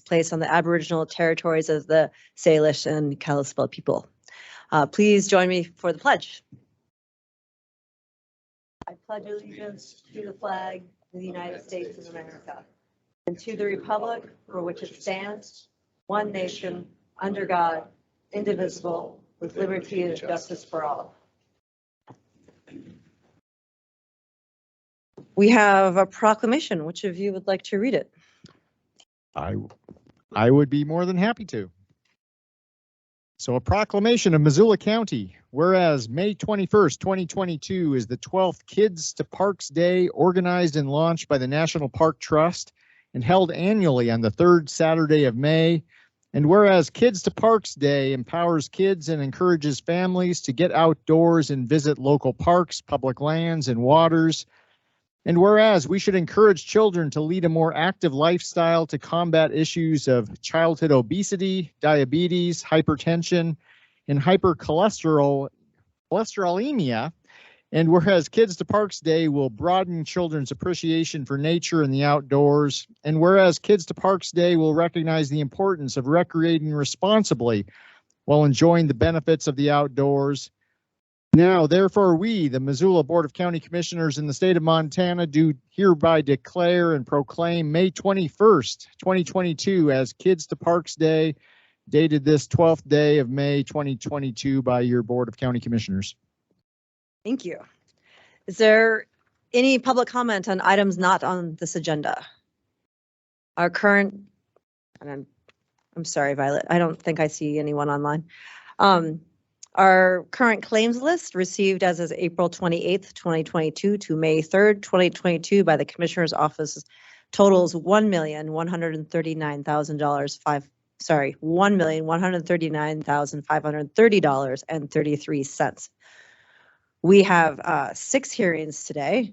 place on the Aboriginal territories of the Salish and Kalispel people. Please join me for the pledge. I pledge allegiance to the flag of the United States of America and to the republic for which it stands, one nation, under God, indivisible, with liberty and justice for all. We have a proclamation. Which of you would like to read it? I would be more than happy to. So a proclamation of Missoula County, whereas May 21st, 2022 is the 12th Kids to Parks Day, organized and launched by the National Park Trust and held annually on the third Saturday of May. And whereas Kids to Parks Day empowers kids and encourages families to get outdoors and visit local parks, public lands, and waters. And whereas we should encourage children to lead a more active lifestyle to combat issues of childhood obesity, diabetes, hypertension, and hypercholesterolemia. And whereas Kids to Parks Day will broaden children's appreciation for nature and the outdoors. And whereas Kids to Parks Day will recognize the importance of recreating responsibly while enjoying the benefits of the outdoors. Now, therefore, we, the Missoula Board of County Commissioners in the state of Montana, do hereby declare and proclaim May 21st, 2022 as Kids to Parks Day, dated this 12th day of May 2022 by your Board of County Commissioners. Thank you. Is there any public comment on items not on this agenda? Our current, and I'm sorry, Violet, I don't think I see anyone online. Our current claims list received as of April 28th, 2022 to May 3rd, 2022 by the Commissioner's Office totals $1,139,500. $1,139,530.33. We have 6 hearings today.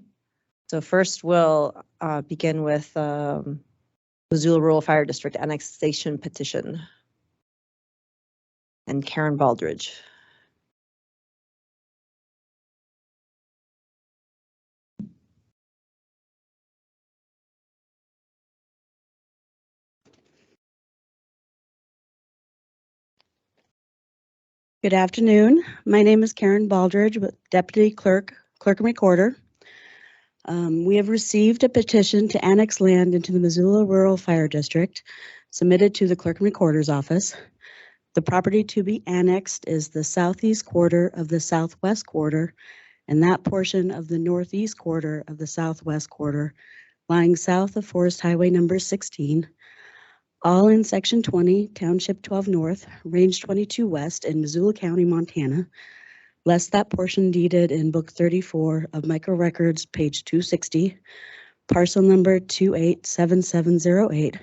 So first we'll begin with Missoula Rural Fire District Annexation Petition and Karen Baldridge. Good afternoon. My name is Karen Baldridge, with Deputy Clerk and Recorder. We have received a petition to annex land into the Missoula Rural Fire District submitted to the Clerk and Recorder's office. The property to be annexed is the southeast quarter of the southwest quarter and that portion of the northeast quarter of the southwest quarter lying south of Forest Highway number 16. All in Section 20, Township 12 North, Range 22 West in Missoula County, Montana, less that portion deeded in Book 34 of Micro Records, page 260, parcel number 287708,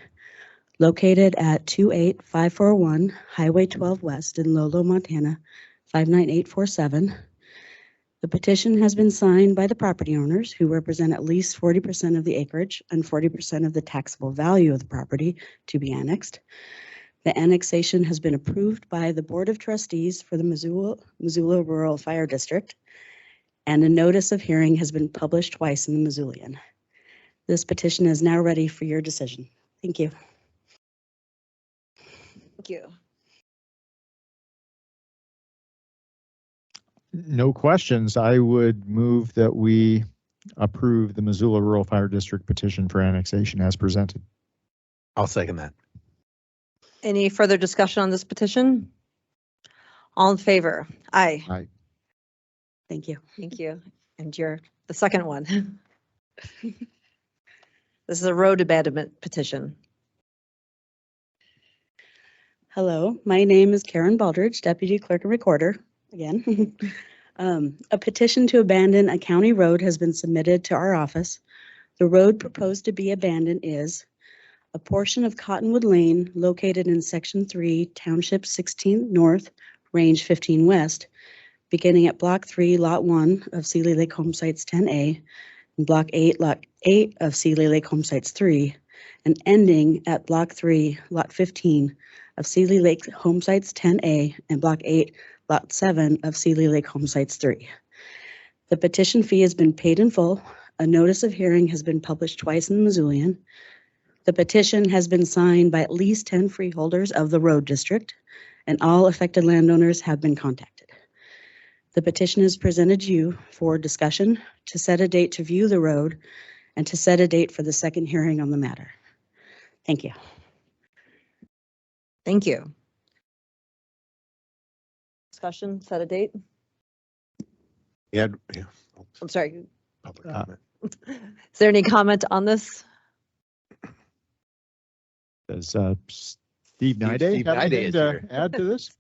located at 28541 Highway 12 West in Lolo, Montana, 59847. The petition has been signed by the property owners who represent at least 40% of the acreage and 40% of the taxable value of the property to be annexed. The annexation has been approved by the Board of Trustees for the Missoula Rural Fire District, and a notice of hearing has been published twice in the Missoulian. This petition is now ready for your decision. Thank you. Thank you. No questions. I would move that we approve the Missoula Rural Fire District petition for annexation as presented. I'll second that. Any further discussion on this petition? All in favor? Aye. Aye. Thank you. Thank you. And you're the second one. This is a road abandonment petition. Hello, my name is Karen Baldridge, Deputy Clerk and Recorder. Again, a petition to abandon a county road has been submitted to our office. The road proposed to be abandoned is a portion of Cottonwood Lane located in Section 3, Township 16 North, Range 15 West, beginning at Block 3, Lot 1 of Seeley Lake Homesites 10A, and Block 8, Lot 8 of Seeley Lake Homesites 3, and ending at Block 3, Lot 15 of Seeley Lake Homesites 10A, and Block 8, Lot 7 of Seeley Lake Homesites 3. The petition fee has been paid in full. A notice of hearing has been published twice in the Missoulian. The petition has been signed by at least 10 freeholders of the road district, and all affected landowners have been contacted. The petition is presented to you for discussion, to set a date to view the road, and to set a date for the second hearing on the matter. Thank you. Thank you. Discussion, set a date. Yeah. I'm sorry. Public comment. Is there any comment on this? Does Steve Nide Steve have Nide anything is to here. add to this?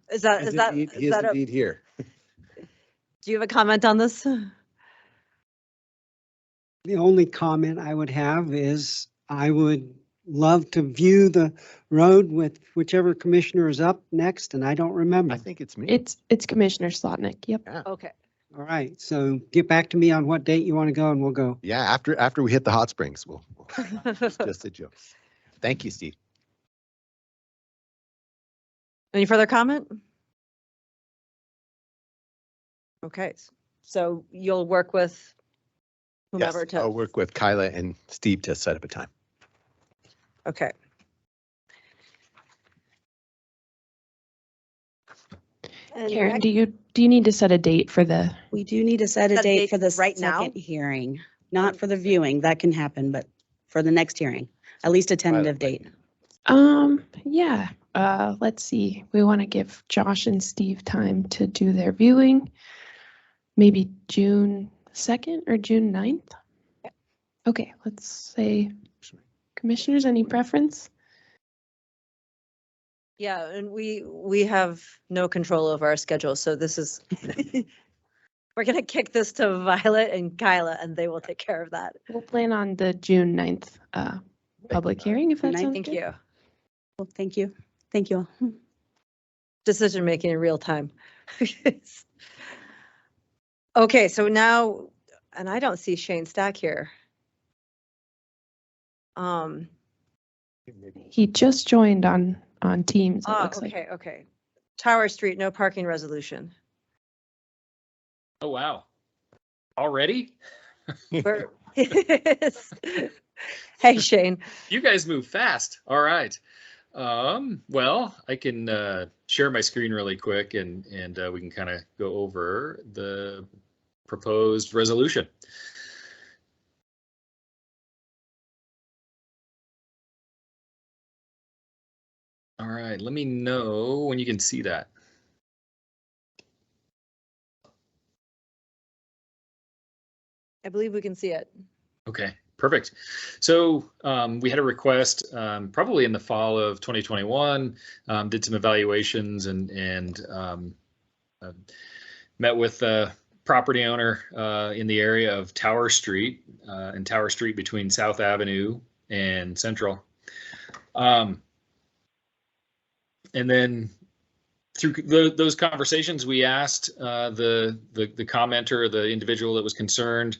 Is that He is a, indeed here. do you have a comment on this? The only comment I would have is I would love to view the road with whichever commissioner is up next, and I don't remember. I think it's me. It's Commissioner Slotnick. Yep. Yeah. Okay. All right, so get back to me on what date you want to go and we'll go. Yeah. After we hit the hot springs, we'll just a joke. Thank you, Steve. Any further comment? Okay, so you'll work with Yes, whomever to, I'll work with Kyla and Steve to set up a time. okay. And Karen, do you need to set a date for the? We do need to set a Set a date date for the right now? second hearing, not for the viewing, that can happen, but for the next hearing, at least a tentative date. Yeah. Let's see. We want to give Josh and Steve time to do their viewing. Maybe June 2nd or June 9th. Okay, let's say commissioners, any preference? Yeah, and we have no control over our schedule, so this is, we're gonna kick this to Violet and Kyla, and they will take care of that. We'll plan on the June 9th public hearing, if that June 9th, sounds Thank good. you. Well, thank you. Thank you all. Decision making in real time. Okay, so now, and I don't see Shane Stack here. He just joined on Teams, it Oh, looks like. okay, okay. Tower Street, no parking resolution. Oh, wow. Already? Where- Hey, Shane. You guys move fast. All right. Well, I can share my screen really quick and we can kind of go over the proposed resolution. All right, let me know when you can see that. I believe we can see it. Okay, perfect. So we had a request probably in the fall of 2021, did some evaluations and met with the property owner in the area of Tower Street and Tower Street between South Avenue and Central. And then through those conversations, we asked the commenter, the individual that was concerned,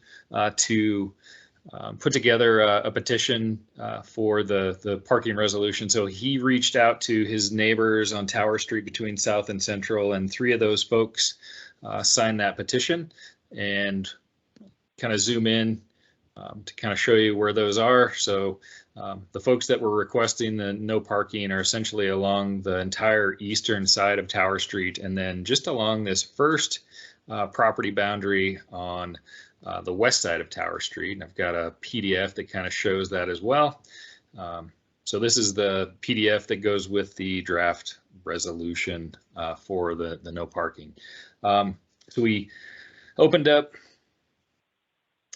to put together a petition for the parking resolution. So he reached out to his neighbors on Tower Street between South and Central, and 3 of those folks signed that petition. And kind of zoom in to kind of show you where those are. So the folks that were requesting the no parking are essentially along the entire eastern side of Tower Street, and then just along this first property boundary on the west side of Tower Street. And I've got a PDF that kind of shows that as well. So this is the PDF that goes with the draft resolution for the no parking. So we opened up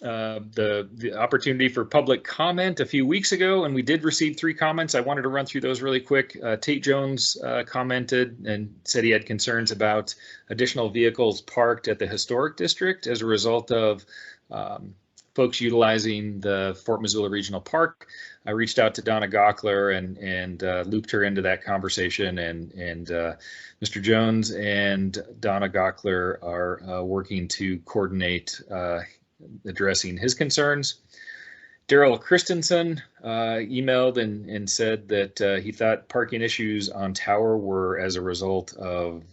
the opportunity for public comment a few weeks ago, and we did receive 3 comments. I wanted to run through those really quick. Tate Jones commented and said he had concerns about additional vehicles parked at the historic district as a result of folks utilizing the Fort Missoula Regional Park. I reached out to Donna Gockler and looped her into that conversation, and Mr. Jones and Donna Gockler are working to coordinate addressing his concerns. Daryl Christensen emailed and said that he thought parking issues on Tower were as a result of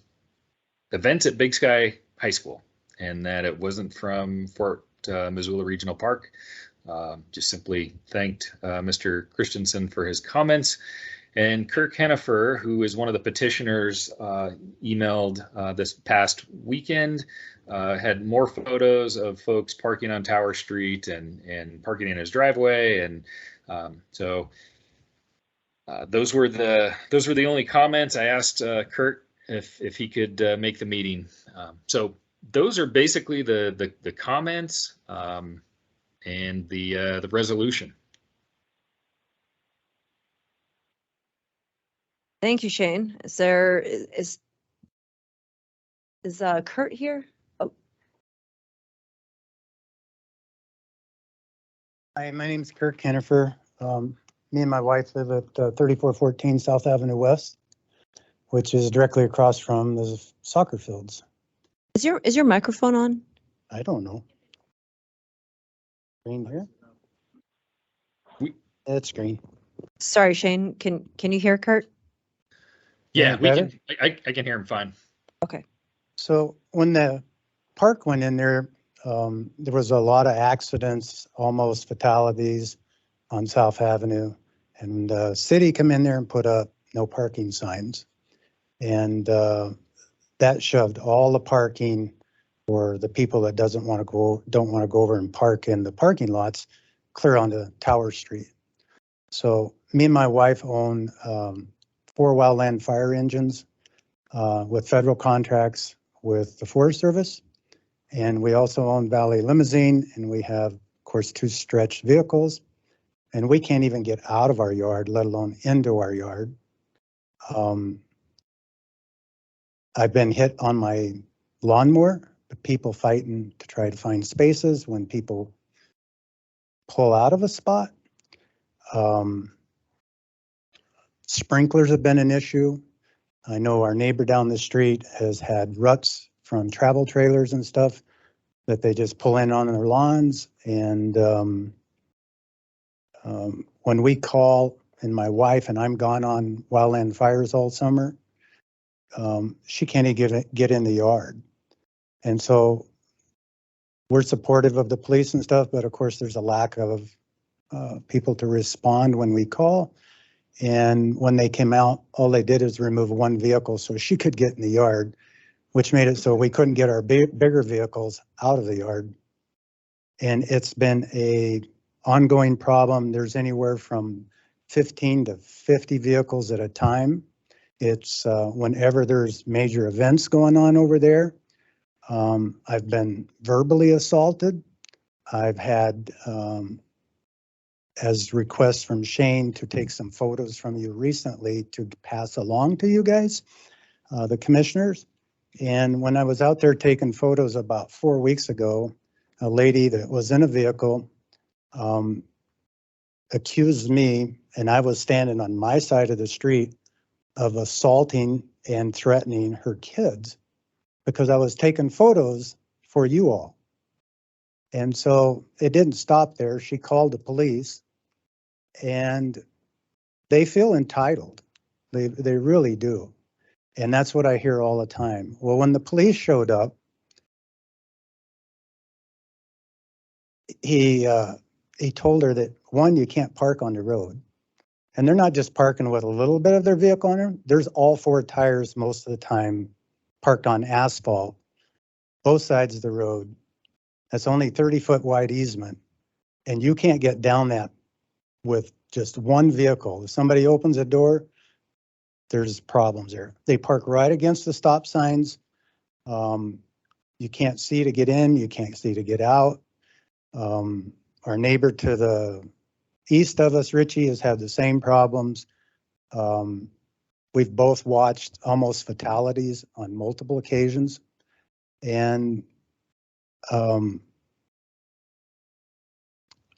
events at Big Sky High School, and that it wasn't from Fort Missoula Regional Park. just simply thanked Mr. Christensen for his comments. And Kirk Hennifer, who is one of the petitioners, emailed this past weekend, had more photos of folks parking on Tower Street and parking in his driveway. And so those were the only comments. I asked Kurt if he could make the meeting. So those are basically the comments and the resolution. Thank you, Shane. Is Kurt here? Oh, Hi, my name's Kirk Hennifer. Me and my wife live at 3414 South Avenue West, which is directly across from the soccer fields. is your microphone on? I don't know. Green here? It's green. Sorry, Shane. Can you hear Kurt? Yeah, Any we better? can. I can hear him fine. Okay. So when the park went in there, there was a lot of accidents, almost fatalities on South Avenue. And the city come in there and put up no parking signs. And that shoved all the parking for the people that don't want to go over and park in the parking lots clear onto Tower Street. So me and my wife own 4 wildland fire engines with federal contracts with the Forest Service. And we also own Valley Limousine, and we have, of course, 2 stretched vehicles. And we can't even get out of our yard, let alone into our yard. I've been hit on my lawnmower, the people fighting to try to find spaces when people pull out of a spot. Sprinklers have been an issue. I know our neighbor down the street has had ruts from travel trailers and stuff that they just pull in on their lawns. And when we call, and my wife and I'm gone on wildland fires all summer, she can't even get in the yard. And so we're supportive of the police and stuff, but of course there's a lack of people to respond when we call. And when they came out, all they did is remove 1 vehicle so she could get in the yard, which made it so we couldn't get our bigger vehicles out of the yard. And it's been a ongoing problem. There's anywhere from 15 to 50 vehicles at a time. It's whenever there's major events going on over there. I've been verbally assaulted. I've had, as requests from Shane to take some photos from you recently to pass along to you guys, the commissioners. And when I was out there taking photos about 4 weeks ago, a lady that was in a vehicle accused me, and I was standing on my side of the street, of assaulting and threatening her kids because I was taking photos for you all. And so it didn't stop there. She called the police, and they feel entitled. They really do. And that's what I hear all the time. Well, when the police showed up, he told her that, 1, you can't park on the road. And they're not just parking with a little bit of their vehicle on them. There's all 4 tires most of the time parked on asphalt, both sides of the road. That's only 30-foot wide easement. And you can't get down that with just 1 vehicle. If somebody opens a door, there's problems there. They park right against the stop signs. You can't see to get in, you can't see to get out. Our neighbor to the east of us, Richie, has had the same problems. We've both watched almost fatalities on multiple occasions. And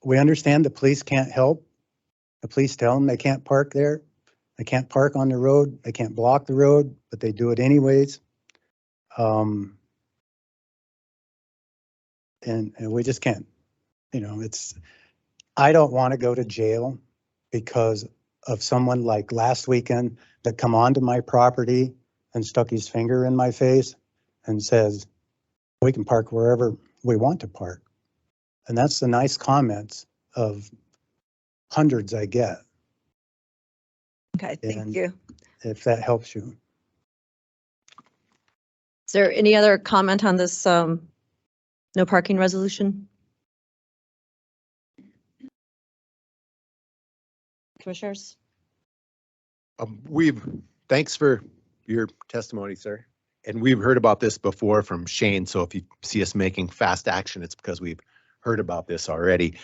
we understand the police can't help. The police tell them they can't park there. They can't park on the road. They can't block the road, but they do it anyways. And we just can't, I don't want to go to jail because of someone like last weekend that come onto my property and stuck his finger in my face and says, we can park wherever we want to park. And that's the nice comments. of hundreds I get, Okay, thank And- you. if that helps you. Is there any other comment on this no parking resolution? Commissioners? Thanks for your testimony, sir. And we've heard about this before from Shane, so if you see us making fast action, it's because we've heard about this already.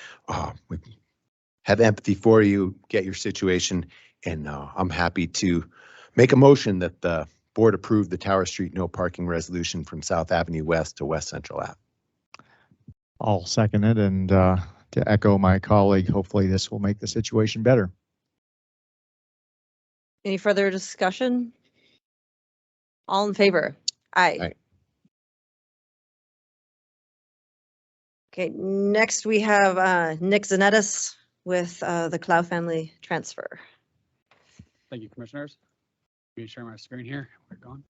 We have empathy for you, get your situation, and I'm happy to make a motion that the board approve the Tower Street no parking resolution from South Avenue West to West Central Ave. I'll second it, and to echo my colleague, hopefully this will make the situation better. Any further discussion? All in favor? Aye. Aye. Okay, next we have Nick Zanettis with the Clow family transfer. Thank you, commissioners. Let me share my screen here. We're gone.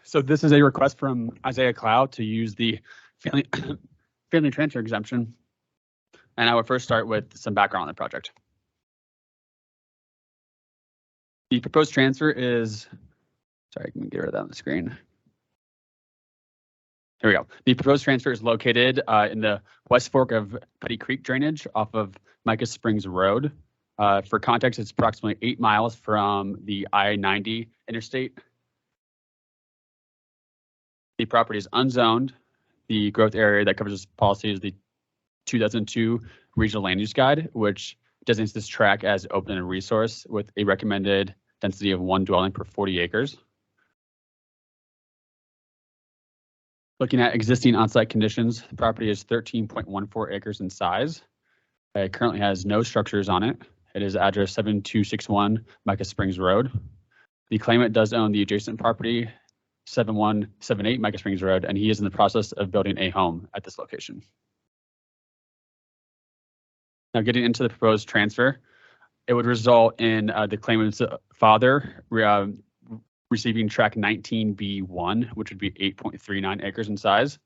So this is a request from Isaiah Clow to use the family transfer exemption. And I would first start with some background on the project. The proposed transfer is, sorry, I can get rid of that on the screen. There we go. The proposed transfer is located in the West Fork of Putty Creek drainage off of Micah Springs Road. For context, it's approximately 8 miles from the I-90 interstate. The property is unzoned. The growth area that covers this policy is the 2002 Regional Land Use Guide, which designates this tract as open and resource with a recommended density of 1 dwelling per 40 acres. Looking at existing on-site conditions, the property is 13.14 acres in size. It currently has no structures on it. It is address 7261 Micah Springs Road. The claimant does own the adjacent property, 7178 Micah Springs Road, and he is in the process of building a home at this location. Now, getting into the proposed transfer, it would result in the claimant's father receiving tract 19B1, which would be 8.39 acres in size.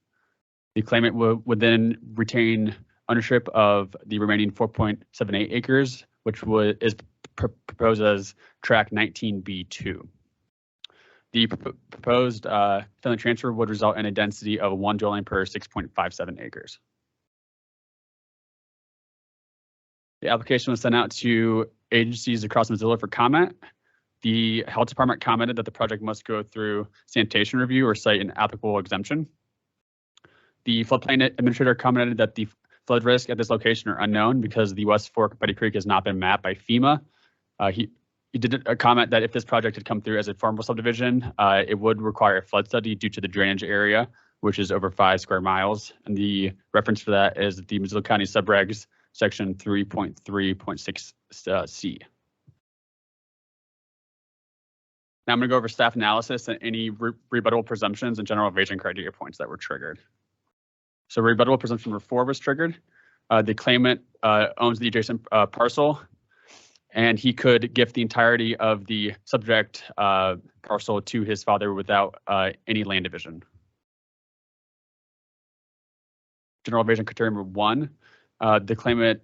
The claimant would then retain ownership of the remaining 4.78 acres, which is proposed as tract 19B2. The proposed family transfer would result in a density of 1 dwelling per 6.57 acres. The application was sent out to agencies across Missoula for comment. The health department commented that the project must go through sanitation review or cite an applicable exemption. The floodplain administrator commented that the flood risk at this location are unknown because the West Fork of Putty Creek has not been mapped by FEMA. He did a comment that if this project had come through as a farmable subdivision, it would require a flood study due to the drainage area, which is over 5 square miles. And the reference for that is the Missoula County subregs section 3.3.6 C. Now I'm going to go over staff analysis and any rebuttable presumptions and general evasion criteria points that were triggered. So rebuttable presumption number 4 was triggered. The claimant owns the adjacent parcel, and he could gift the entirety of the subject parcel to his father without any land division. General evasion criteria number 1, the claimant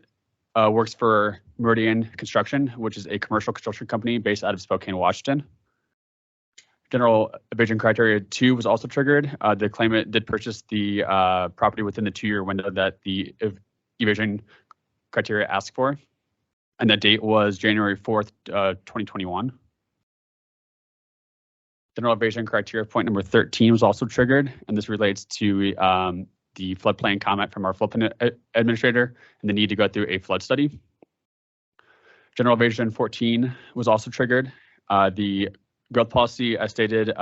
works for Meridian Construction, which is a commercial construction company based out of Spokane, Washington. General evasion criteria 2 was also triggered. The claimant did purchase the property within the 2-year window that the evasion criteria asked for, and that date was January 4th, 2021. General evasion criteria point number 13 was also triggered, and this relates to the floodplain comment from our floodplain administrator and the need to go through a flood study. General evasion 14 was also triggered. The growth policy, as stated,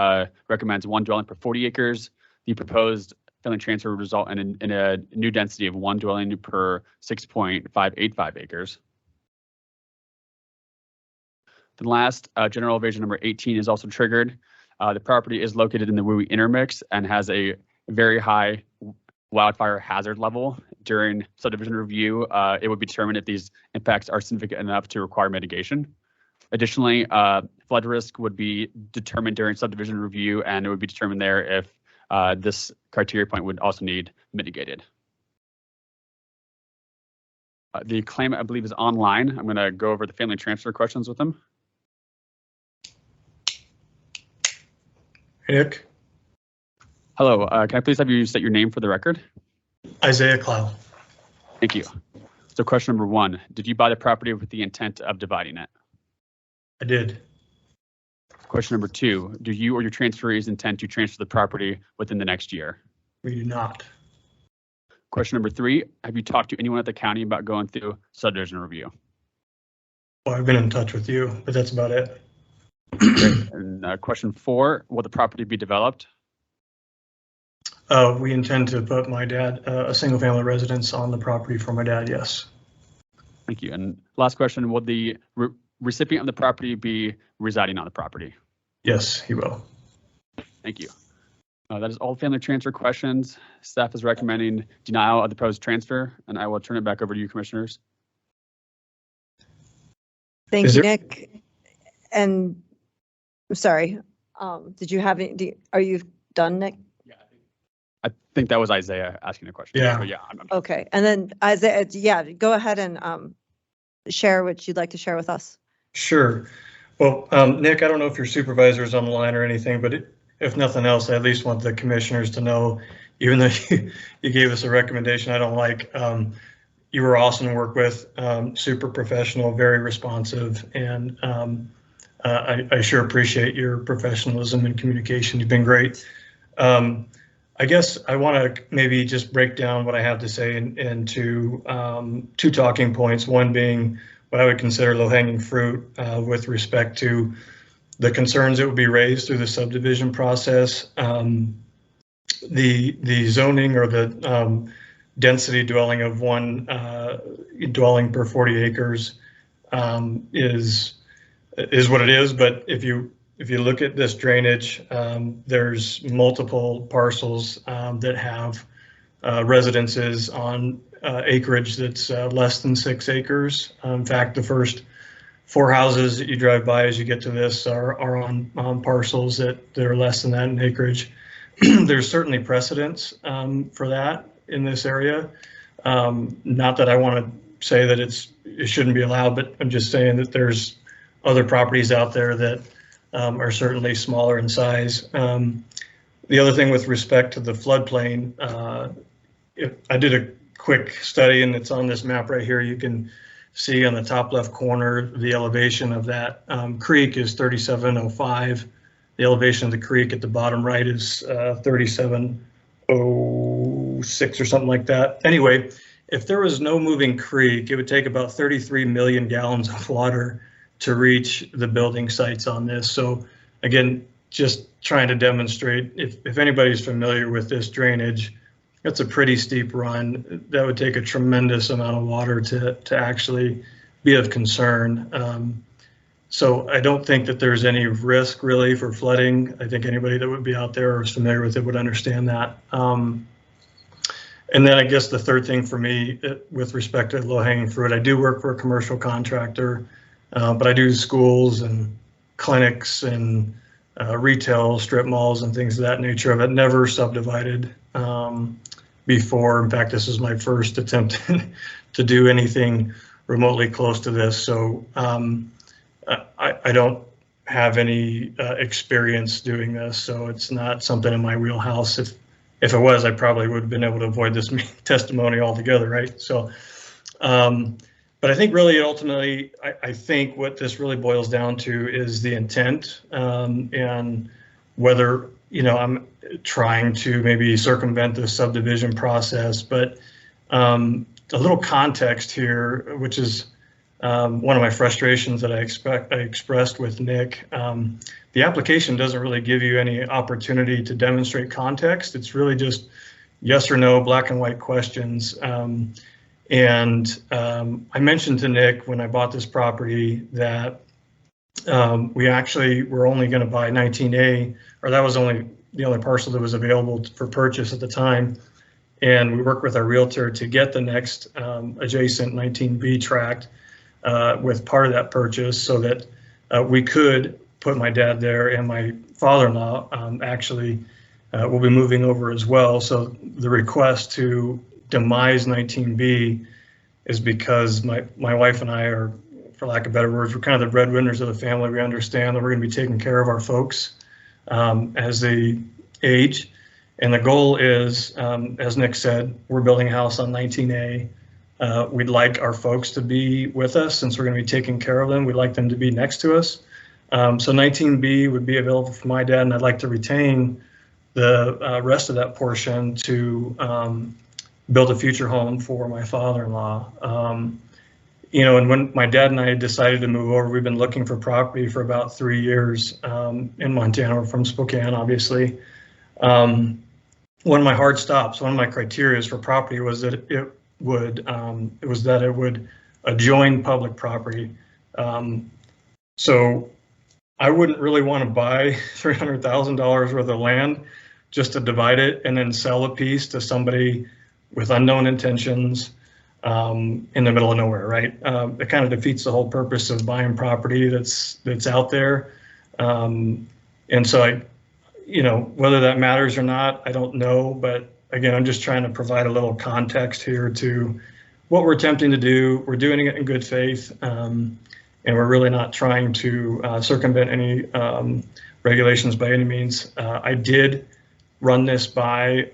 recommends 1 dwelling per 40 acres. The proposed family transfer would result in a new density of 1 dwelling per 6.585 acres. Then last, general evasion number 18 is also triggered. The property is located in the WUI intermix and has a very high wildfire hazard level. During subdivision review, it would be determined if these impacts are significant enough to require mitigation. Additionally, flood risk would be determined during subdivision review, and it would be determined there if this criteria point would also need mitigated. The claim, I believe, is online. I'm going to go over the family transfer questions with them. Nick, Hello, can I please have you state your name for the record? Isaiah Clow. Thank you. So question number 1, did you buy the property with the intent of dividing it? I did. Question number 2, do you or your transferees intend to transfer the property within the next year? We do not. Question number 3, have you talked to anyone at the county about going through subdivision review? Well, I've been in touch with you, but that's about it. And question 4, will the property be developed? We intend to put my dad, a single family residence on the property for my dad, yes. Thank you. And last question, will the recipient of the property be residing on the property? Yes, he will. Thank you. That is all family transfer questions. Staff is recommending denial of the proposed transfer, and I will turn it back over to you, commissioners. Thank Is you, there- Nick. And I'm sorry, did you have any, are you done, Nick? I think that was Isaiah asking a question. Yeah. But yeah, I'm Okay, and then Isaiah, yeah, go ahead and share what you'd like to share with us. Sure. Well, Nick, I don't know if your supervisor is on the line or anything, but if nothing else, I at least want the commissioners to know, even though you gave us a recommendation I don't like, you were awesome to work with, super professional, very responsive, and I sure appreciate your professionalism and communication. You've been great. I guess I want to maybe just break down what I have to say into 2 talking points, one being what I would consider low-hanging fruit with respect to the concerns that would be raised through the subdivision process. The zoning or the density dwelling of 1 dwelling per 40 acres is what it is, but if you look at this drainage, there's multiple parcels that have residences on acreage that's less than 6 acres. In fact, the first 4 houses that you drive by as you get to this are on parcels that are less than that in acreage. There's certainly precedence for that in this area. Not that I want to say that it shouldn't be allowed, but I'm just saying that there's other properties out there that are certainly smaller in size. The other thing with respect to the floodplain, I did a quick study and it's on this map right here. You can see on the top left corner, the elevation of that creek is 3705. The elevation of the creek at the bottom right is 3706 or something like that. Anyway, if there was no moving creek, it would take about 33 million gallons of water to reach the building sites on this. So again, just trying to demonstrate, if anybody's familiar with this drainage, it's a pretty steep run. That would take a tremendous amount of water to actually be of concern. So I don't think that there's any risk really for flooding. I think anybody that would be out there or is familiar with it would understand that. And then I guess the third thing for me with respect to low-hanging fruit, I do work for a commercial contractor. But I do schools and clinics and retail strip malls and things of that nature. I've never subdivided before. In fact, this is my first attempt to do anything remotely close to this. So I don't have any experience doing this. So it's not something in my wheelhouse. If it was, I probably would have been able to avoid this testimony altogether, right? So. But I think really ultimately, I think what this really boils down to is the intent and whether, I'm trying to maybe circumvent the subdivision process, but a little context here, which is one of my frustrations that I expressed with Nick. The application doesn't really give you any opportunity to demonstrate context. It's really just yes or no, black and white questions. And I mentioned to Nick when I bought this property that we actually were only going to buy 19A, or that was only the only parcel that was available for purchase at the time. And we worked with our realtor to get the next adjacent 19B tract with part of that purchase so that we could put my dad there, and my father-in-law actually will be moving over as well. So the request to demise 19B is because my wife and I are, for lack of better words, we're kind of the breadwinners of the family. We understand that we're going to be taking care of our folks as they age. And the goal is, as Nick said, we're building a house on 19A. We'd like our folks to be with us since we're going to be taking care of them. We'd like them to be next to us. So 19B would be available for my dad, and I'd like to retain the rest of that portion to build a future home for my father-in-law. You know, and when my dad and I decided to move over, we've been looking for property for about 3 years in Montana. We're from Spokane, obviously. One of my hard stops, one of my criteria for property was that it would adjoin public property. So I wouldn't really want to buy $300,000 worth of land just to divide it and then sell a piece to somebody with unknown intentions in the middle of nowhere, right? It kind of defeats the whole purpose of buying property that's out there. And so you know, whether that matters or not, I don't know. But again, I'm just trying to provide a little context here to what we're attempting to do. We're doing it in good faith, and we're really not trying to circumvent any regulations by any means. I did run this by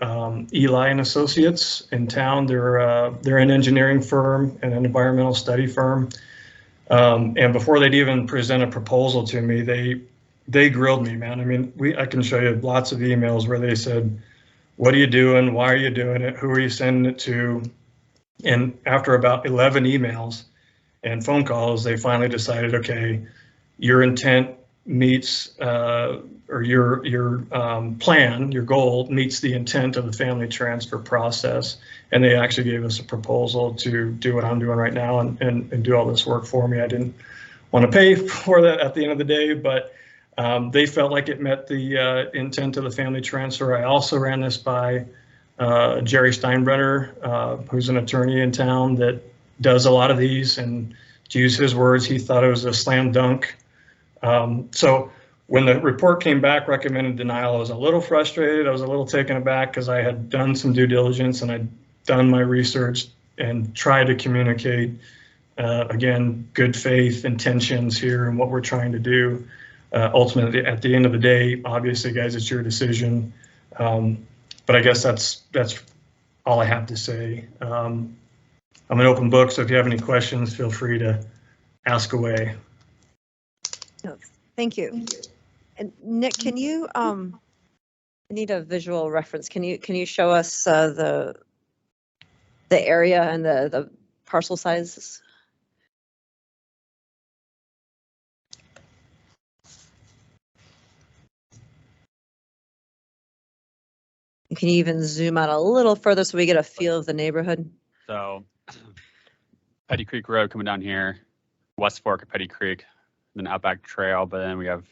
Eli and Associates in town. They're an engineering firm and an environmental study firm. And before they'd even present a proposal to me, they grilled me, man. I mean, I can show you lots of emails where they said, what are you doing? Why are you doing it? Who are you sending it to? And after about 11 emails and phone calls, they finally decided, okay, your intent meets, or your plan, your goal meets the intent of the family transfer process. And they actually gave us a proposal to do what I'm doing right now and do all this work for me. I didn't want to pay for that at the end of the day, but they felt like it met the intent of the family transfer. I also ran this by Jerry Steinbrenner, who's an attorney in town that does a lot of these, and to use his words, he thought it was a slam dunk. So when the report came back, recommended denial, I was a little frustrated. I was a little taken aback because I had done some due diligence and I'd done my research and tried to communicate, again, good faith intentions here and what we're trying to do. Ultimately, at the end of the day, obviously, guys, it's your decision. But I guess that's all I have to say. I'm an open book, so if you have any questions, feel free to ask away. No, thank you. And Nick, can you, I need a visual reference. Can you show us the area and the parcel sizes? Can you even zoom out a little further so we get a feel of the neighborhood? So Petty Creek Road coming down here, West Fork of Petty Creek, then Outback Trail, but then we have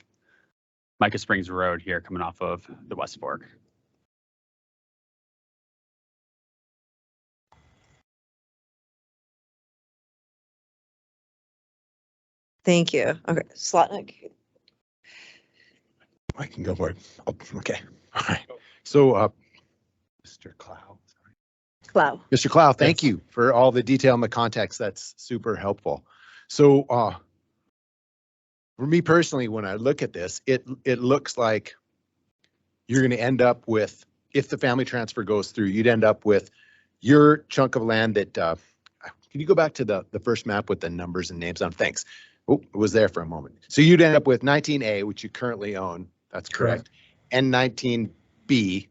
Micah Springs Road here coming off of the West Fork. Thank you. Okay, Slotnick. I can go for it. Oh, okay. All right. So, Mr. Clow. Clow. Mr. Clow, thank you for all the detail and the context. That's super helpful. So, for me personally, when I look at this, it looks like you're going to end up with, if the family transfer goes through, you'd end up with your chunk of land that, can you go back to the first map with the numbers and names on? Thanks. Oh, it was there for a moment. So you'd end up with 19A, which you currently own. That's correct. And 19B,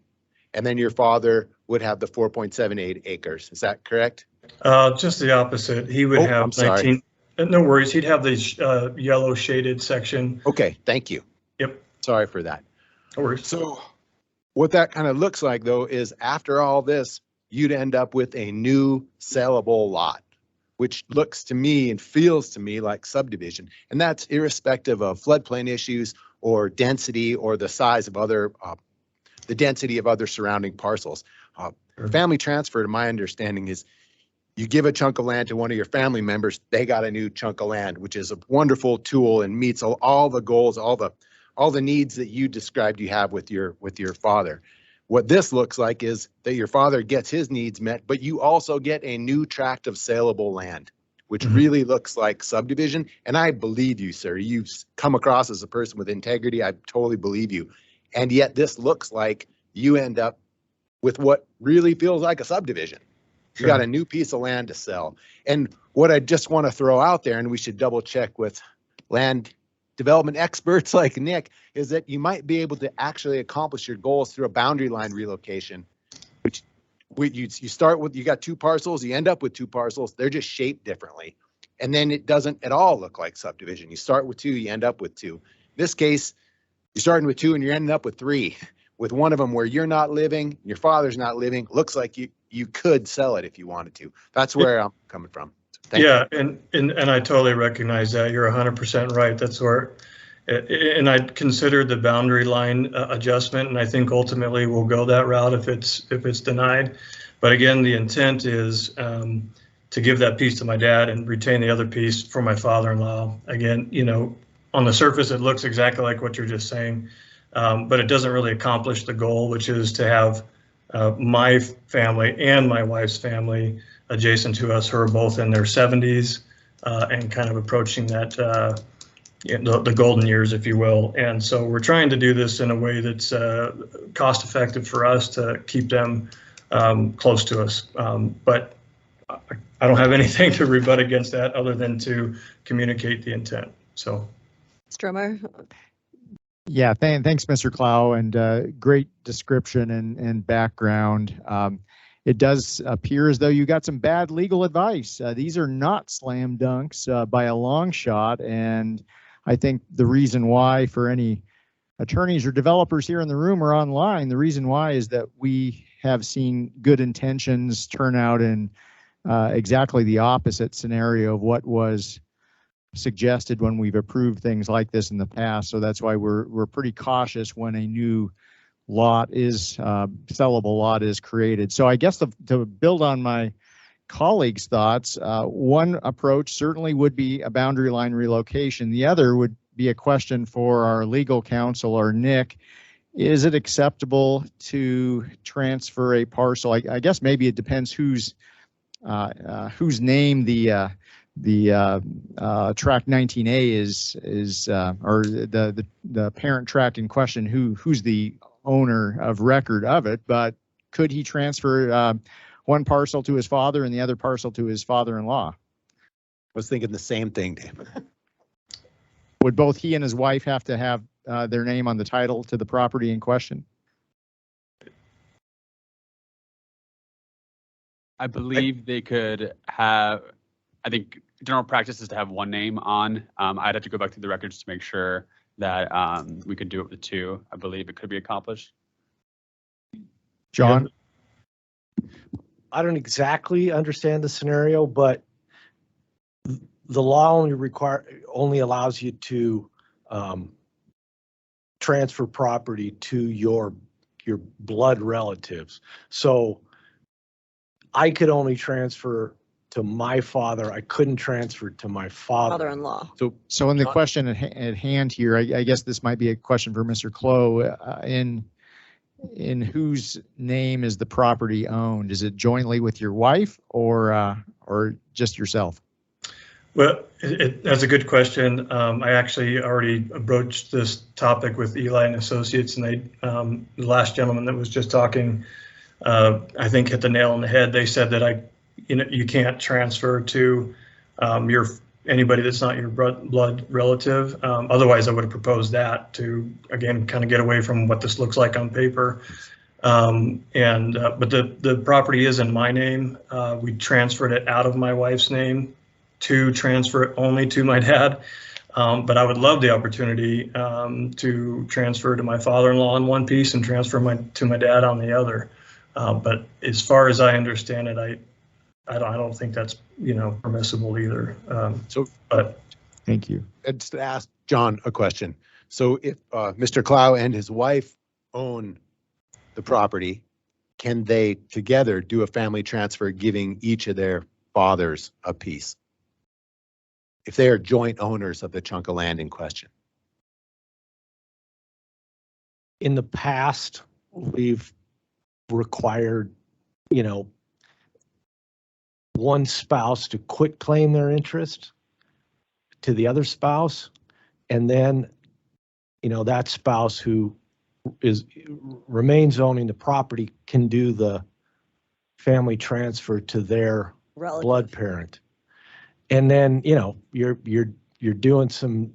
and then your father would have the 4.78 acres. Is that correct? Just the opposite. He would have 19. No worries. He'd have the yellow shaded section. Okay, thank you. Yep. Sorry for that. No worries. So what that kind of looks like, though, is after all this, you'd end up with a new sellable lot, which looks to me and feels to me like subdivision. And that's irrespective of floodplain issues or density or the size of other, the density of other surrounding parcels. Family transfer, to my understanding, is You give a chunk of land to one of your family members, they got a new chunk of land, which is a wonderful tool and meets all the goals, all the needs that you described you have with your father. What this looks like is that your father gets his needs met, but you also get a new tract of saleable land, which really looks like subdivision. And I believe you, sir. You've come across as a person with integrity. I totally believe you. And yet this looks like you end up with what really feels like a subdivision. You got a new piece of land to sell. And what I just want to throw out there, and we should double check with land development experts like Nick, is that you might be able to actually accomplish your goals through a boundary line relocation, which you start with, you got 2 parcels, you end up with 2 parcels, they're just shaped differently. And then it doesn't at all look like subdivision. You start with 2, you end up with 2. In this case, you're starting with 2 and you're ending up with 3, with one of them where you're not living, your father's not living. Looks like you could sell it if you wanted to. That's where I'm coming from. Thank Yeah, you. and I totally recognize that. You're 100% right. That's where, and I'd consider the boundary line adjustment, and I think ultimately we'll go that route if it's denied. But again, the intent is to give that piece to my dad and retain the other piece for my father-in-law. Again, you know, on the surface, it looks exactly like what you're just saying, but it doesn't really accomplish the goal, which is to have my family and my wife's family adjacent to us who are both in their 70s and kind of approaching that, the golden years, if you will. And so we're trying to do this in a way that's cost effective for us to keep them close to us. But I don't have anything to rebut against that other than to communicate the intent. So. Stromer? Yeah, thanks, Mr. Clow, and great description and background. It does appear as though you got some bad legal advice. These are not slam dunks by a long shot, and I think the reason why, for any attorneys or developers here in the room or online, the reason why is that we have seen good intentions turn out in exactly the opposite scenario of what was suggested when we've approved things like this in the past. So that's why we're pretty cautious when a new lot is sellable lot is created. So I guess to build on my colleagues' thoughts, one approach certainly would be a boundary line relocation. The other would be a question for our legal counsel or Nick. Is it acceptable to transfer a parcel? I guess maybe it depends whose name the tract 19A is or the parent tract in question, who's the owner of record of it. But could he transfer one parcel to his father and the other parcel to his father-in-law? I was thinking the same thing, Dave. Would both he and his wife have to have their name on the title to the property in question? I believe they could have, I think general practice is to have one name on. I'd have to go back through the records to make sure that we could do it with 2. I believe it could be accomplished. John? I don't exactly understand the scenario, but the law only allows you to transfer property to your blood relatives. So I could only transfer to my father. I couldn't transfer to my Father-in-law. So in the question at hand here, I guess this might be a question for Mr. Clow. In whose name is the property owned? Is it jointly with your wife or just yourself? Well, that's a good question. I actually already broached this topic with Eli and Associates, and the last gentleman that was just talking, I think hit the nail on the head. They said that you can't transfer to anybody that's not your blood relative. Otherwise, I would have proposed that to, again, kind of get away from what this looks like on paper. But the property is in my name. We transferred it out of my wife's name to transfer it only to my dad. But I would love the opportunity to transfer to my father-in-law on one piece and transfer to my dad on the other. But as far as I understand it, I don't think that's permissible either. But thank you. I'd just ask John a question. So if Mr. Clow and his wife own the property, can they together do a family transfer, giving each of their father's a piece, if they are joint owners of the chunk of land in question? In the past, we've required, one spouse to quit claim their interest to the other spouse, and then, that spouse who remains owning the property can do the family transfer to their Relative. blood parent. And then, you're doing some,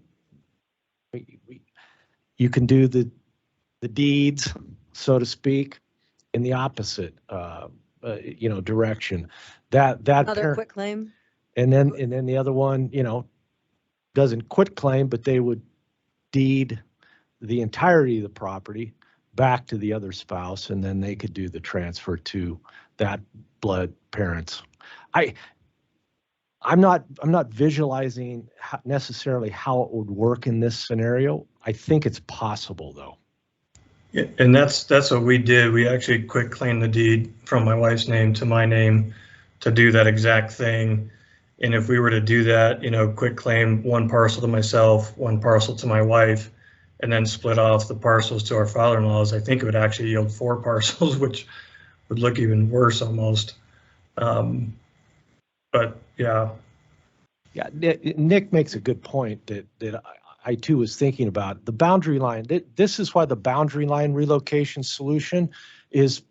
you can do the deeds, so to speak, in the opposite, direction. That Another parent, quick claim. and then the other one, doesn't quit claim, but they would deed the entirety of the property back to the other spouse, and then they could do the transfer to that blood parents. I'm not visualizing necessarily how it would work in this scenario. I think it's possible, though. Yeah, and that's what we did. We actually quit claimed the deed from my wife's name to my name to do that exact thing. And if we were to do that, quit claim one parcel to myself, one parcel to my wife, and then split off the parcels to our father-in-laws, I think it would actually yield 4 parcels, which would look even worse almost. But yeah. Yeah, Nick makes a good point that I too was thinking about. The boundary line, this is why the boundary line relocation solution is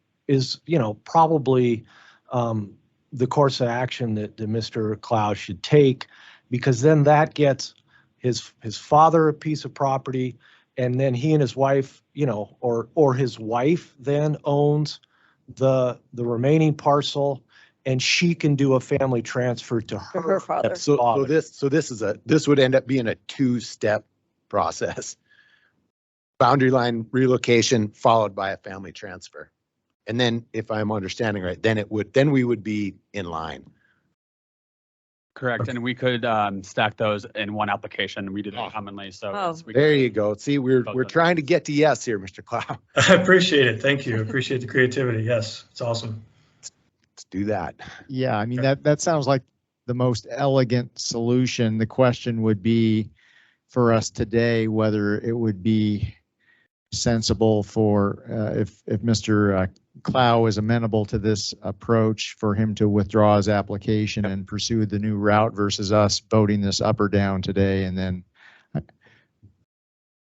probably the course of action that Mr. Cloud should take, because then that gets his father a piece of property, and then he and his wife, or his wife then owns the remaining parcel, and she can do a family transfer to her father. So this would end up being a 2-step process. Boundary line relocation followed by a family transfer. And then, if I'm understanding right, then we would be in line. Correct, and we could stack those in one application. We do that commonly, so. Oh. There you go. See, we're trying to get to yes here, Mr. Cloud. I appreciate it. Thank you. I appreciate the creativity. Yes, it's awesome. Let's do that. Yeah, I mean, that sounds like the most elegant solution. The question would be for us today, whether it would be sensible for, if Mr. Clow is amenable to this approach, for him to withdraw his application and pursue the new route versus us voting this up or down today. And then.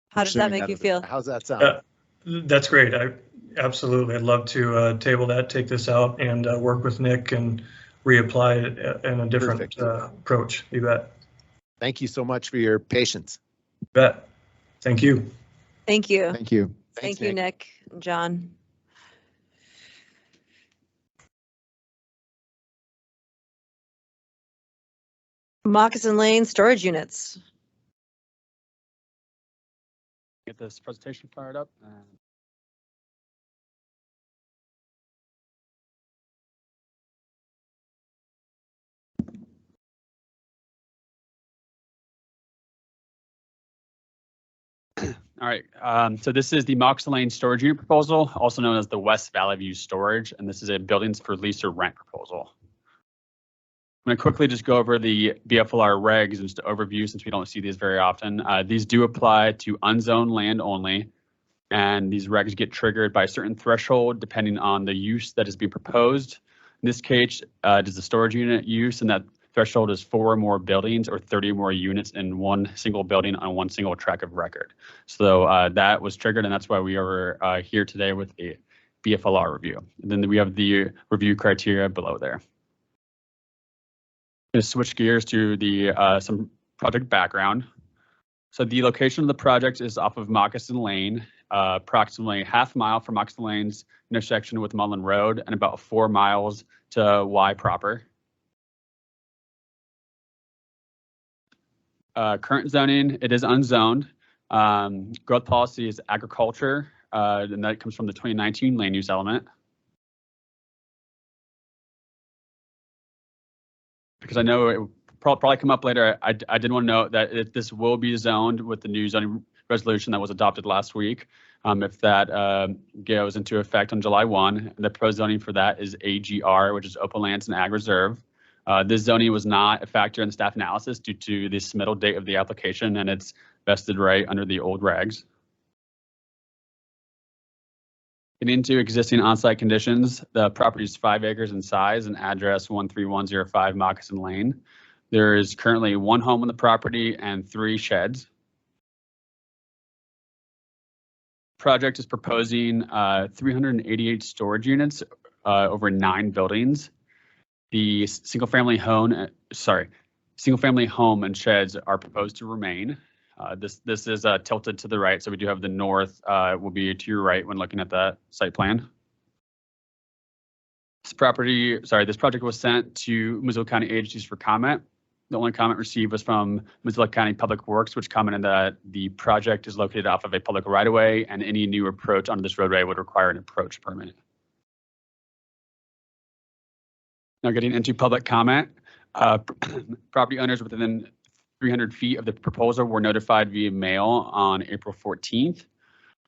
How does that make you feel? How's that sound? That's great. Absolutely. I'd love to table that, take this out, and work with Nick and reapply it in a different approach. You bet. Thank you so much for your patience. You bet. Thank you. Thank you. Thank you. Thank you, Nick and John. Moccasin Lane storage units. Get this presentation fired up. All right, so this is the Moxa Lane storage unit proposal, also known as the West Valley View Storage, and this is a buildings for lease or rent proposal. I'm going to quickly just go over the BFLR regs and just an overview, since we don't see these very often. These do apply to unzoned land only, and these regs get triggered by a certain threshold depending on the use that is being proposed. In this case, it is the storage unit use, and that threshold is 4 or more buildings or 30 or more units in one single building on one single track of record. So that was triggered, and that's why we are here today with a BFLR review. And then we have the review criteria below there. I'm going to switch gears to the some project background. So the location of the project is off of Moccasin Lane, approximately half mile from Moccasin Lane's intersection with Mullen Road, and about 4 miles to Y proper. Current zoning, it is unzoned. Growth policy is agriculture, and that comes from the 2019 land use element. Because I know it will probably come up later, I did want to note that this will be zoned with the new zoning resolution that was adopted last week. If that goes into effect on July 1, the proposed zoning for that is AGR, which is Open Lands and Ag Reserve. This zoning was not a factor in the staff analysis due to the submittal date of the application and its vested right under the old regs. Getting into existing on-site conditions, the property is 5 acres in size and address 13105 Moccasin Lane. There is currently 1 home on the property and 3 sheds. Project is proposing 388 storage units over 9 buildings. The single-family home and sheds are proposed to remain. This is tilted to the right, so we do have the north will be to your right when looking at that site plan. This project was sent to Missoula County agencies for comment. The only comment received was from Missoula County Public Works, which commented that the project is located off of a public right-of-way and any new approach onto this roadway would require an approach permit. Now getting into public comment, property owners within 300 feet of the proposal were notified via mail on April 14th.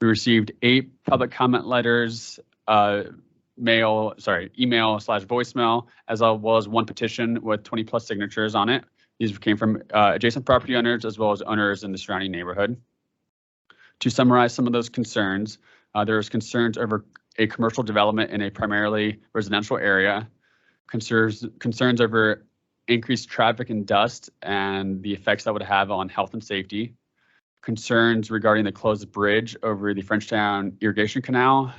We received 8 public comment letters, email/voicemail, as well as 1 petition with 20+ signatures on it. These came from adjacent property owners as well as owners in the surrounding neighborhood. To summarize some of those concerns, there's concerns over a commercial development in a primarily residential area, concerns over increased traffic and dust and the effects that would have on health and safety, concerns regarding the closed bridge over the Frenchtown Irrigation Canal,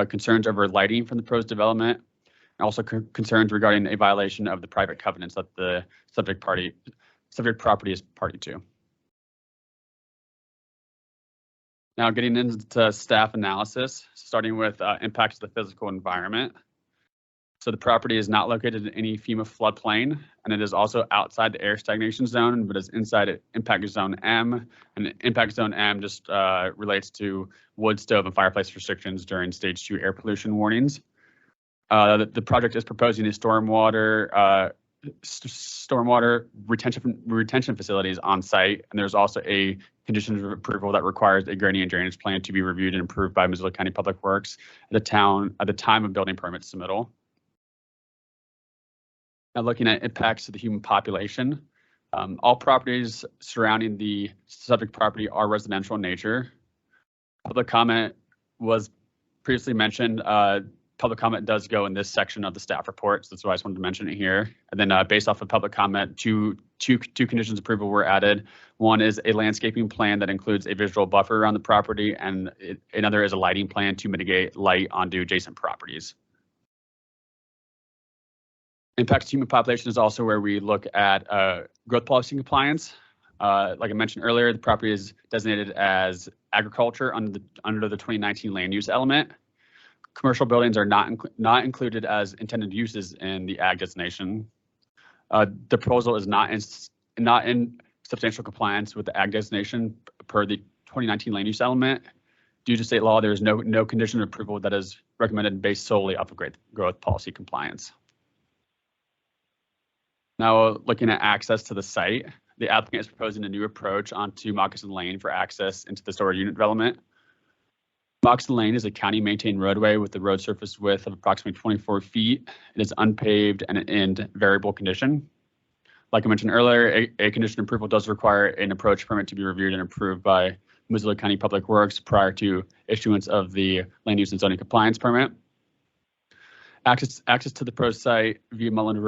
concerns over lighting from the proposed development, and also concerns regarding a violation of the private covenants that the subject property is party to. Now getting into staff analysis, starting with impacts to the physical environment. So the property is not located in any FEMA floodplain, and it is also outside the air stagnation zone, but is inside impact zone M. And impact zone M just relates to wood stove and fireplace restrictions during stage 2 air pollution warnings. The project is proposing a stormwater retention facilities on site, and there's also a condition of approval that requires a grading and drainage plan to be reviewed and approved by Missoula County Public Works at the time of building permit submittal. Now looking at impacts to the human population, all properties surrounding the subject property are residential in nature. Public comment was previously mentioned. Public comment does go in this section of the staff report, so that's why I just wanted to mention it here. And then based off of public comment, two conditions of approval were added. One is a landscaping plan that includes a visual buffer around the property, and another is a lighting plan to mitigate light onto adjacent properties. Impacts to human population is also where we look at growth policy compliance. Like I mentioned earlier, the property is designated as agriculture under the 2019 land use element. Commercial buildings are not included as intended uses in the ag designation. The proposal is not in substantial compliance with the ag designation per the 2019 land use element. Due to state law, there is no condition of approval that is recommended based solely off of growth policy compliance. Now looking at access to the site, the applicant is proposing a new approach onto Moccasin Lane for access into the storage unit development. Moccasin Lane is a county-maintained roadway with a road surface width of approximately 24 feet. It is unpaved and in variable condition. Like I mentioned earlier, a condition of approval does require an approach permit to be reviewed and approved by Missoula County Public Works prior to issuance of the land use and zoning compliance permit. Access to the pro site via Mullen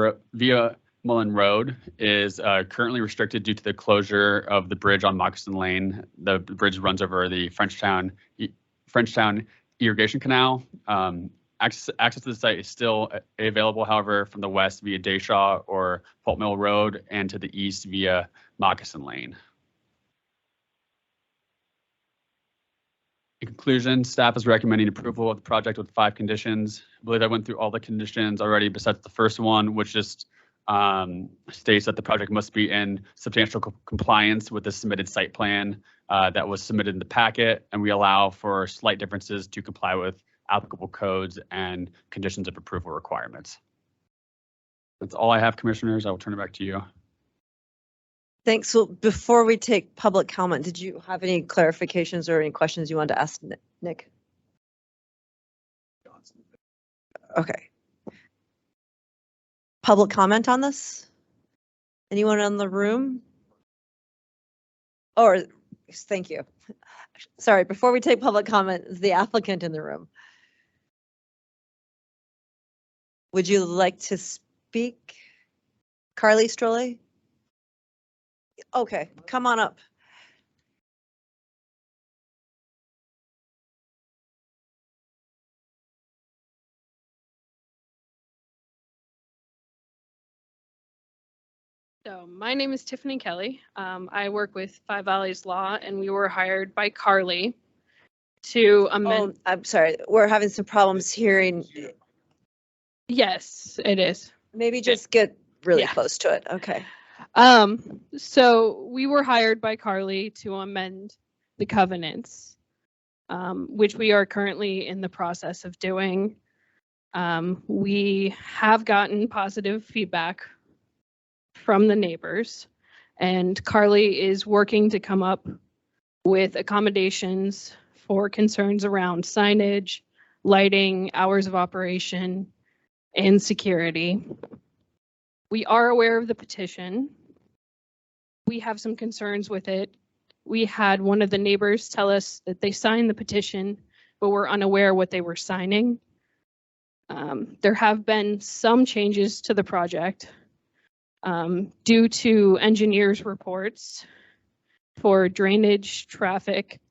Road is currently restricted due to the closure of the bridge on Moccasin Lane. The bridge runs over the Frenchtown Irrigation Canal. Access to the site is still available, however, from the west via Dayshaw or Pulp Mill Road, and to the east via Moccasin Lane. In conclusion, staff is recommending approval of the project with 5 conditions. I believe I went through all the conditions already besides the first one, which just states that the project must be in substantial compliance with the submitted site plan that was submitted in the packet, and we allow for slight differences to comply with applicable codes and conditions of approval requirements. That's all I have, commissioners. I will turn it back to you. Thanks. So before we take public comment, did you have any clarifications or any questions you wanted to ask Nick? Okay. public comment on this? Anyone in the room? Or, thank you. Sorry, before we take public comment, is the applicant in the room? Would you like to speak? Carly Strolley? Okay, come on up. So my name is Tiffany Kelly. I work with Five Valleys Law, and we were hired by Carly to amend. Oh, I'm sorry, we're having some problems hearing. Yes, it is. Maybe just get really Yeah. close to it. Okay. So we were hired by Carly to amend the covenants, which we are currently in the process of doing. We have gotten positive feedback from the neighbors, and Carly is working to come up with accommodations for concerns around signage, lighting, hours of operation, and security. We are aware of the petition. We have some concerns with it. We had one of the neighbors tell us that they signed the petition, but were unaware what they were signing. There have been some changes to the project due to engineers' reports for drainage, traffic,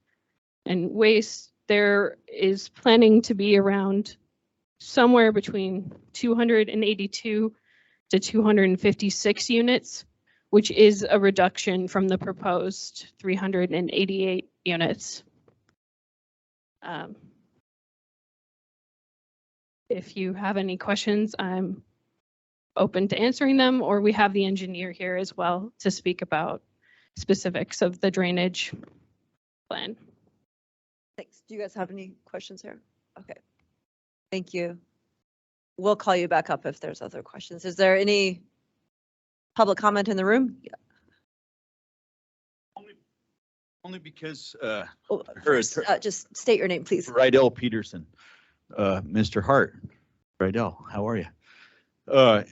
and waste. There is planning to be around somewhere between 282 to 256 units, which is a reduction from the proposed 388 units. If you have any questions, I'm open to answering them, or we have the engineer here as well to speak about specifics of the drainage plan. Thanks. Do you guys have any questions here? Okay. Thank you. We'll call you back up if there's other questions. Is there any public comment in the room? Yeah. Only because Oh, Hurst. just state your name, please. Rydell Peterson, Mr. Hart. Rydell, how are you?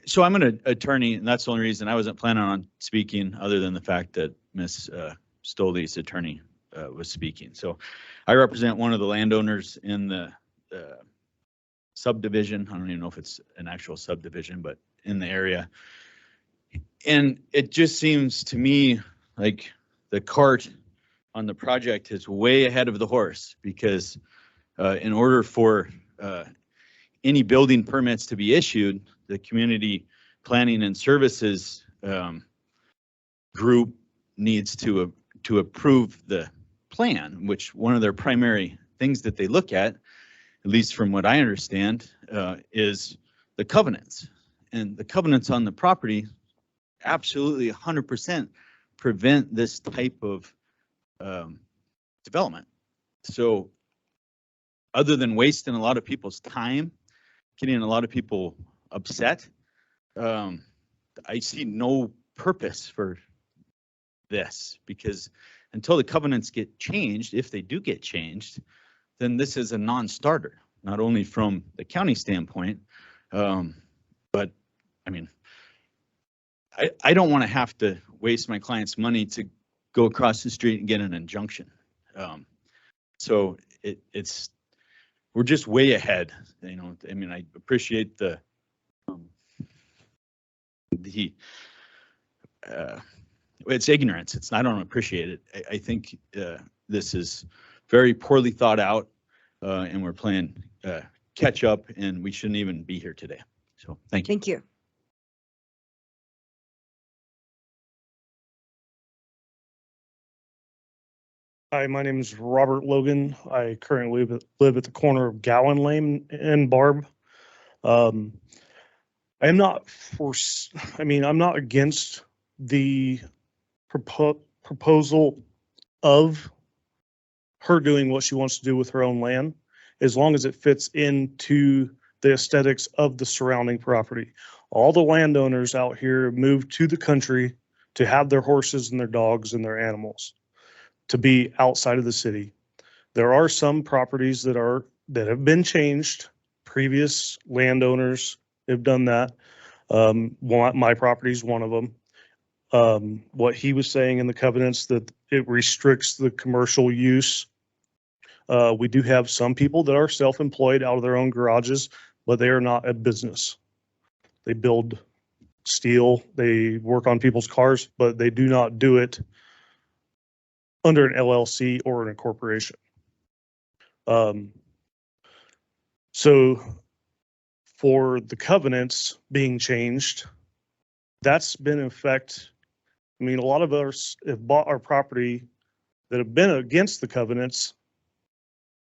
So I'm an attorney, and that's the only reason I wasn't planning on speaking, other than the fact that Ms. Stoley's attorney was speaking. So I represent one of the landowners in the subdivision. I don't even know if it's an actual subdivision, but in the area. And it just seems to me like the cart on the project is way ahead of the horse, because in order for any building permits to be issued, the Community Planning and Services group needs to approve the plan, which one of their primary things that they look at least from what I understand, is the covenants. And the covenants on the property absolutely 100% prevent this type of development. So other than wasting a lot of people's time, getting a lot of people upset, I see no purpose for this, because until the covenants get changed, if they do get changed, then this is a non-starter, not only from the county standpoint, but I mean, I don't want to have to waste my client's money to go across the street and get an injunction. So we're just way ahead, you know. I mean, I appreciate it's ignorance. I don't appreciate it. I think this is very poorly thought out, and we're playing catch up, and we shouldn't even be here today. So thank you. Thank you. Hi, my name is Robert Logan. I currently live at the corner of Gowan Lane and Barb. I'm not I'm not against the proposal of her doing what she wants to do with her own land, as long as it fits into the aesthetics of the surrounding property. All the landowners out here moved to the country to have their horses and their dogs and their animals, to be outside of the city. There are some properties that have been changed. Previous landowners have done that. My property is one of them. What he was saying in the covenants that it restricts the commercial use. We do have some people that are self-employed out of their own garages, but they are not a business. They build steel, they work on people's cars, but they do not do it under an LLC or an incorporation. So for the covenants being changed, that's been in effect. I mean, a lot of us have bought our property that have been against the covenants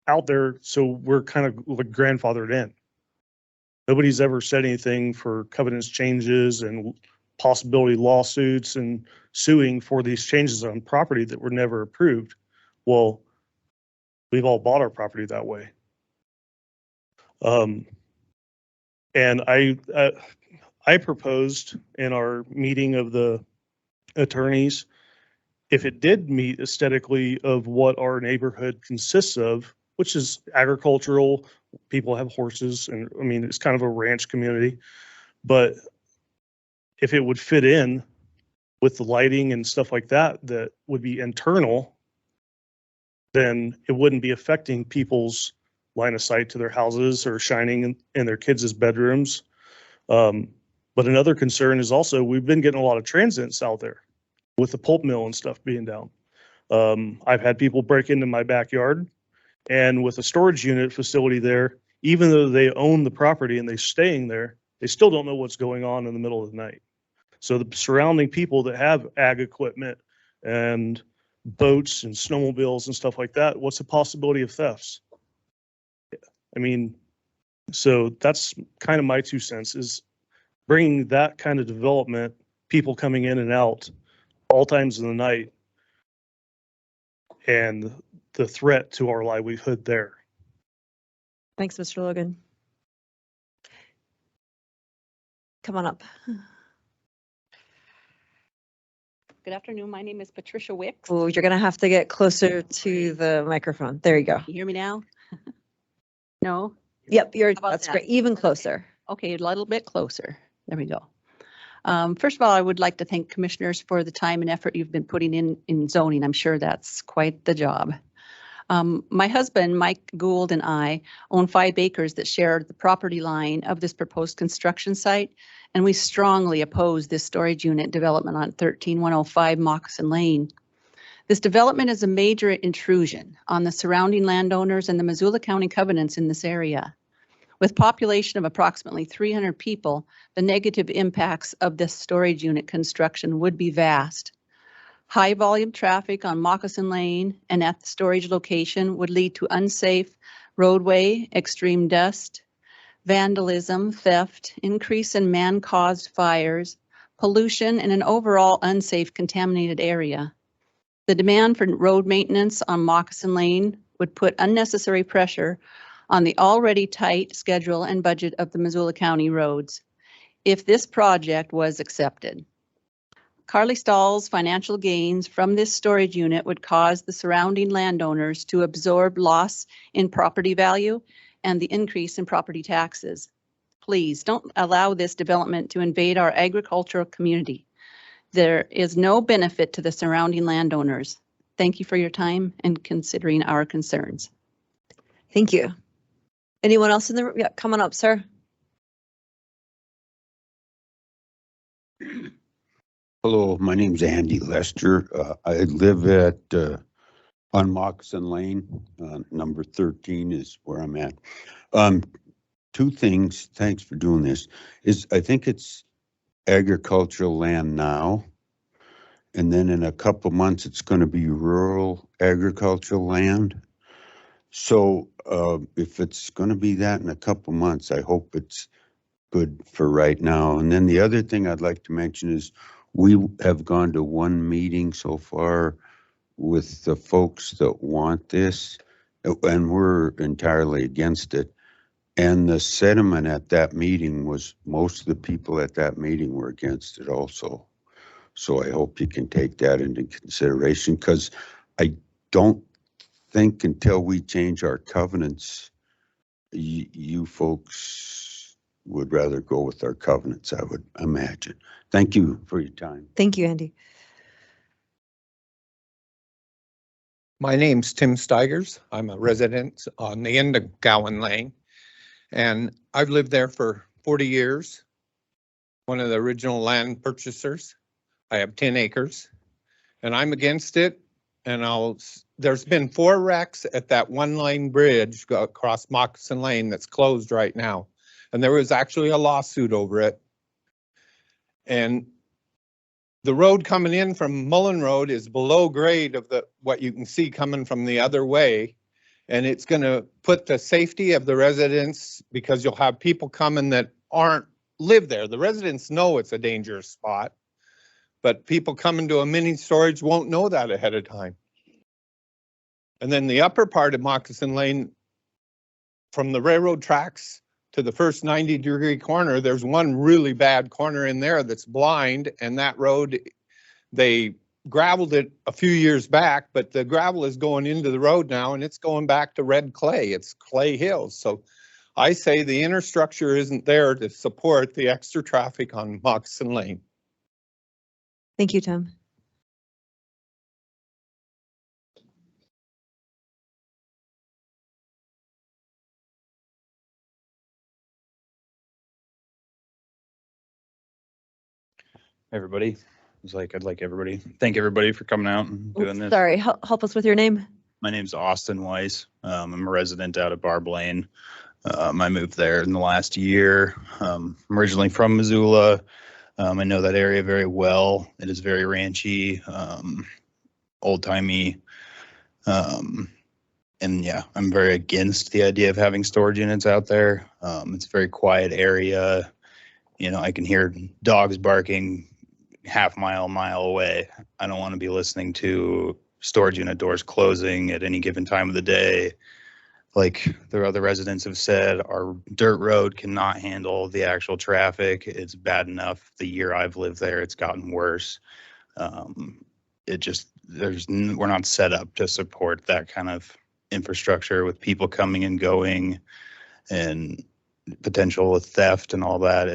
out there, so we're kind of like grandfathered in. Nobody's ever said anything for covenants changes and possibility lawsuits and suing for these changes on property that were never approved. Well, we've all bought our property that way. And I proposed in our meeting of the attorneys, if it did meet aesthetically of what our neighborhood consists of, which is agricultural, people have horses, and I mean, it's kind of a ranch community, but if it would fit in with the lighting and stuff like that, that would be internal, then it wouldn't be affecting people's line of sight to their houses or shining in their kids' bedrooms. But another concern is also, we've been getting a lot of transients out there with the pulp mill and stuff being down. I've had people break into my backyard, and with a storage unit facility there, even though they own the property and they're staying there, they still don't know what's going on in the middle of the night. So the surrounding people that have ag equipment and boats and snowmobiles and stuff like that, what's the possibility of thefts? I mean, so that's kind of my 2 cents, is bringing that kind of development, people coming in and out all times of the night, and the threat to our livelihood there. Thanks, Mr. Logan. Come on up. Good afternoon. My name is Patricia Wicks. Oh, you're gonna have to get closer to the microphone. There you go. Can you hear me now? No? Yep, about that's that? great. Even closer. Okay, a little bit closer. There we go. First of all, I would like to thank commissioners for the time and effort you've been putting in zoning. I'm sure that's quite the job. My husband, Mike Gould, and I own 5 acres that share the property line of this proposed construction site, and we strongly oppose this storage unit development on 13105 Moccasin Lane. This development is a major intrusion on the surrounding landowners and the Missoula County covenants in this area. With population of approximately 300 people, the negative impacts of this storage unit construction would be vast. High volume traffic on Moccasin Lane and at the storage location would lead to unsafe roadway, extreme dust, vandalism, theft, increase in man-caused fires, pollution, and an overall unsafe contaminated area. The demand for road maintenance on Moccasin Lane would put unnecessary pressure on the already tight schedule and budget of the Missoula County roads if this project was accepted. Carly Stahl's financial gains from this storage unit would cause the surrounding landowners to absorb loss in property value and the increase in property taxes. Please don't allow this development to invade our agricultural community. There is no benefit to the surrounding landowners. Thank you for your time and considering our concerns. Thank you. Anyone else in the room? Yeah, come on up, sir. Hello, my name's Andy Lester. I live at on Moccasin Lane. Number 13 is where I'm at. 2 things, thanks for doing this, is I think it's agricultural land now, and then in a couple months it's going to be rural agricultural land. So if it's going to be that in a couple months, I hope it's good for right now. And then the other thing I'd like to mention is we have gone to 1 meeting so far with the folks that want this, and we're entirely against it. And the sentiment at that meeting was most of the people at that meeting were against it also. So I hope you can take that into consideration, because I don't think until we change our covenants, you folks would rather go with our covenants, I would imagine. Thank you for your time. Thank you, Andy. My name's Tim Steigers. I'm a resident on the end of Gowan Lane, and I've lived there for 40 years. One of the original land purchasers. I have 10 acres, and I'm against it. And there's been 4 wrecks at that one-lane bridge across Moccasin Lane that's closed right now. And there was actually a lawsuit over it. And the road coming in from Mullen Road is below grade of what you can see coming from the other way. And it's going to put the safety of the residents, because you'll have people coming that live there. The residents know it's a dangerous spot, but people coming to a mini storage won't know that ahead of time. And then the upper part of Moccasin Lane, from the railroad tracks to the first 90-degree corner, there's one really bad corner in there that's blind, and that road, they graveled it a few years back, but the gravel is going into the road now, and it's going back to red clay. It's clay hills. So I say the infrastructure isn't there to support the extra traffic on Moccasin Lane. Thank you, Tim. Everybody, I'd like everybody, thank everybody for coming out and doing this. Sorry, help us with your name. My name's Austin Weiss. I'm a resident out of Barb Lane. I moved there in the last year. I'm originally from Missoula. I know that area very well. It is very ranchy, old-timey. And yeah, I'm very against the idea of having storage units out there. It's a very quiet area. You know, I can hear dogs barking mile away. I don't want to be listening to storage unit doors closing at any given time of the day. Like the other residents have said, our dirt road cannot handle the actual traffic. It's bad enough. The year I've lived there, it's gotten worse. We're not set up to support that kind of infrastructure with people coming and going and potential with theft and all that.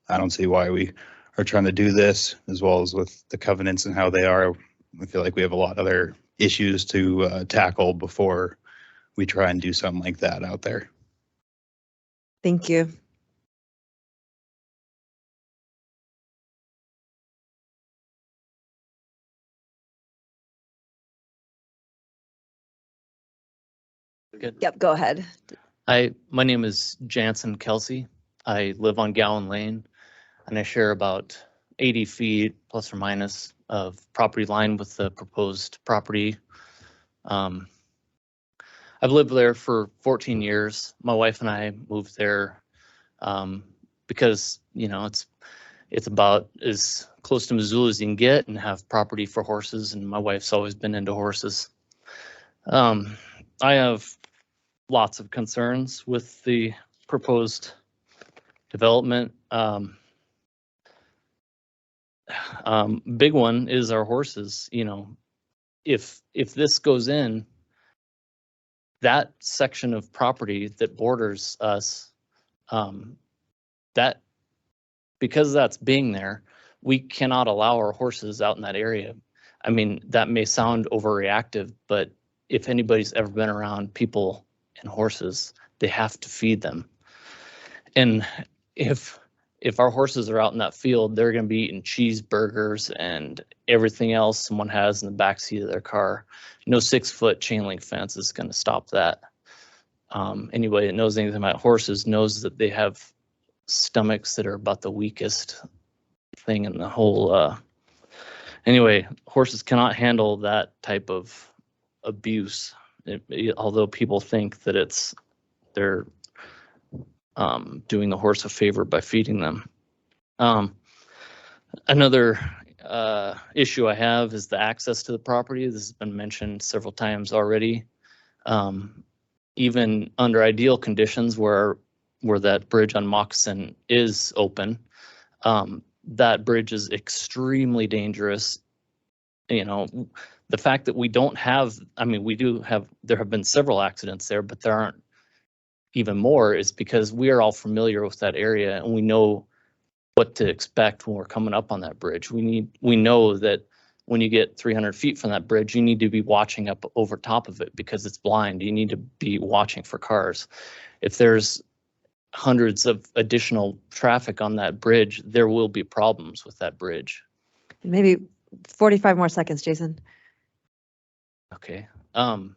I don't see why we are trying to do this, as well as with the covenants and how they are. I feel like we have a lot of other issues to tackle before we try and do something like that out there. Thank you. Good. Yep, go ahead. My name is Jansen Kelsey. I live on Gowan Lane, and I share about 80 feet plus or minus of property line with the proposed property. I've lived there for 14 years. My wife and I moved there because, you know, it's about as close to Missoula as you can get and have property for horses, and my wife's always been into horses. I have lots of concerns with the proposed development. Big one is our horses. You know, if this goes in, that section of property that borders us, that because that's being there, we cannot allow our horses out in that area. I mean, that may sound overreactive, but if anybody's ever been around people and horses, they have to feed them. And if our horses are out in that field, they're going to be eating cheeseburgers and everything else someone has in the backseat of their car. No 6-foot chain link fence is going to stop that. Anybody that knows anything about horses knows that they have stomachs that are about the weakest thing in the whole. Anyway, horses cannot handle that type of abuse, although people think that they're doing the horse a favor by feeding them. Another issue I have is the access to the property. This has been mentioned several times already. Even under ideal conditions where that bridge on Moccasin is open, that bridge is extremely dangerous. You know, the fact that we don't have, I mean, there have been several accidents there, but there aren't even more is because we are all familiar with that area and we know what to expect when we're coming up on that bridge. We know that when you get 300 feet from that bridge, you need to be watching up over top of it because it's blind. You need to be watching for cars. If there's hundreds of additional traffic on that bridge, there will be problems with that bridge. Maybe 45 more seconds, Jason. Okay. And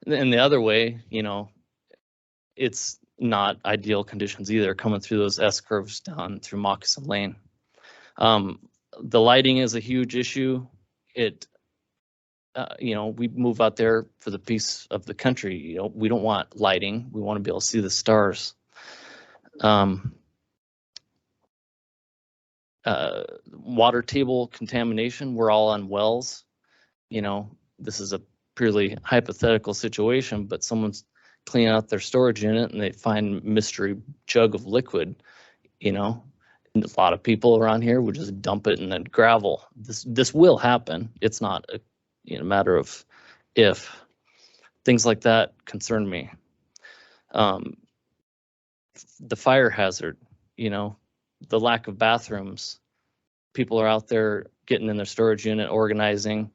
the other way, you know, it's not ideal conditions either coming through those S curves down through Moccasin Lane. The lighting is a huge issue. It, you know, we move out there for the peace of the country. You know, we don't want lighting. We want to be able to see the stars. Water table contamination, we're all on wells. You know, this is a purely hypothetical situation, but someone's cleaning out their storage unit and they find mystery jug of liquid, you know. And a lot of people around here would just dump it in the gravel. This will happen. It's not a matter of if. Things like that concern me. The fire hazard, you know, the lack of bathrooms. People are out there getting in their storage unit, organizing.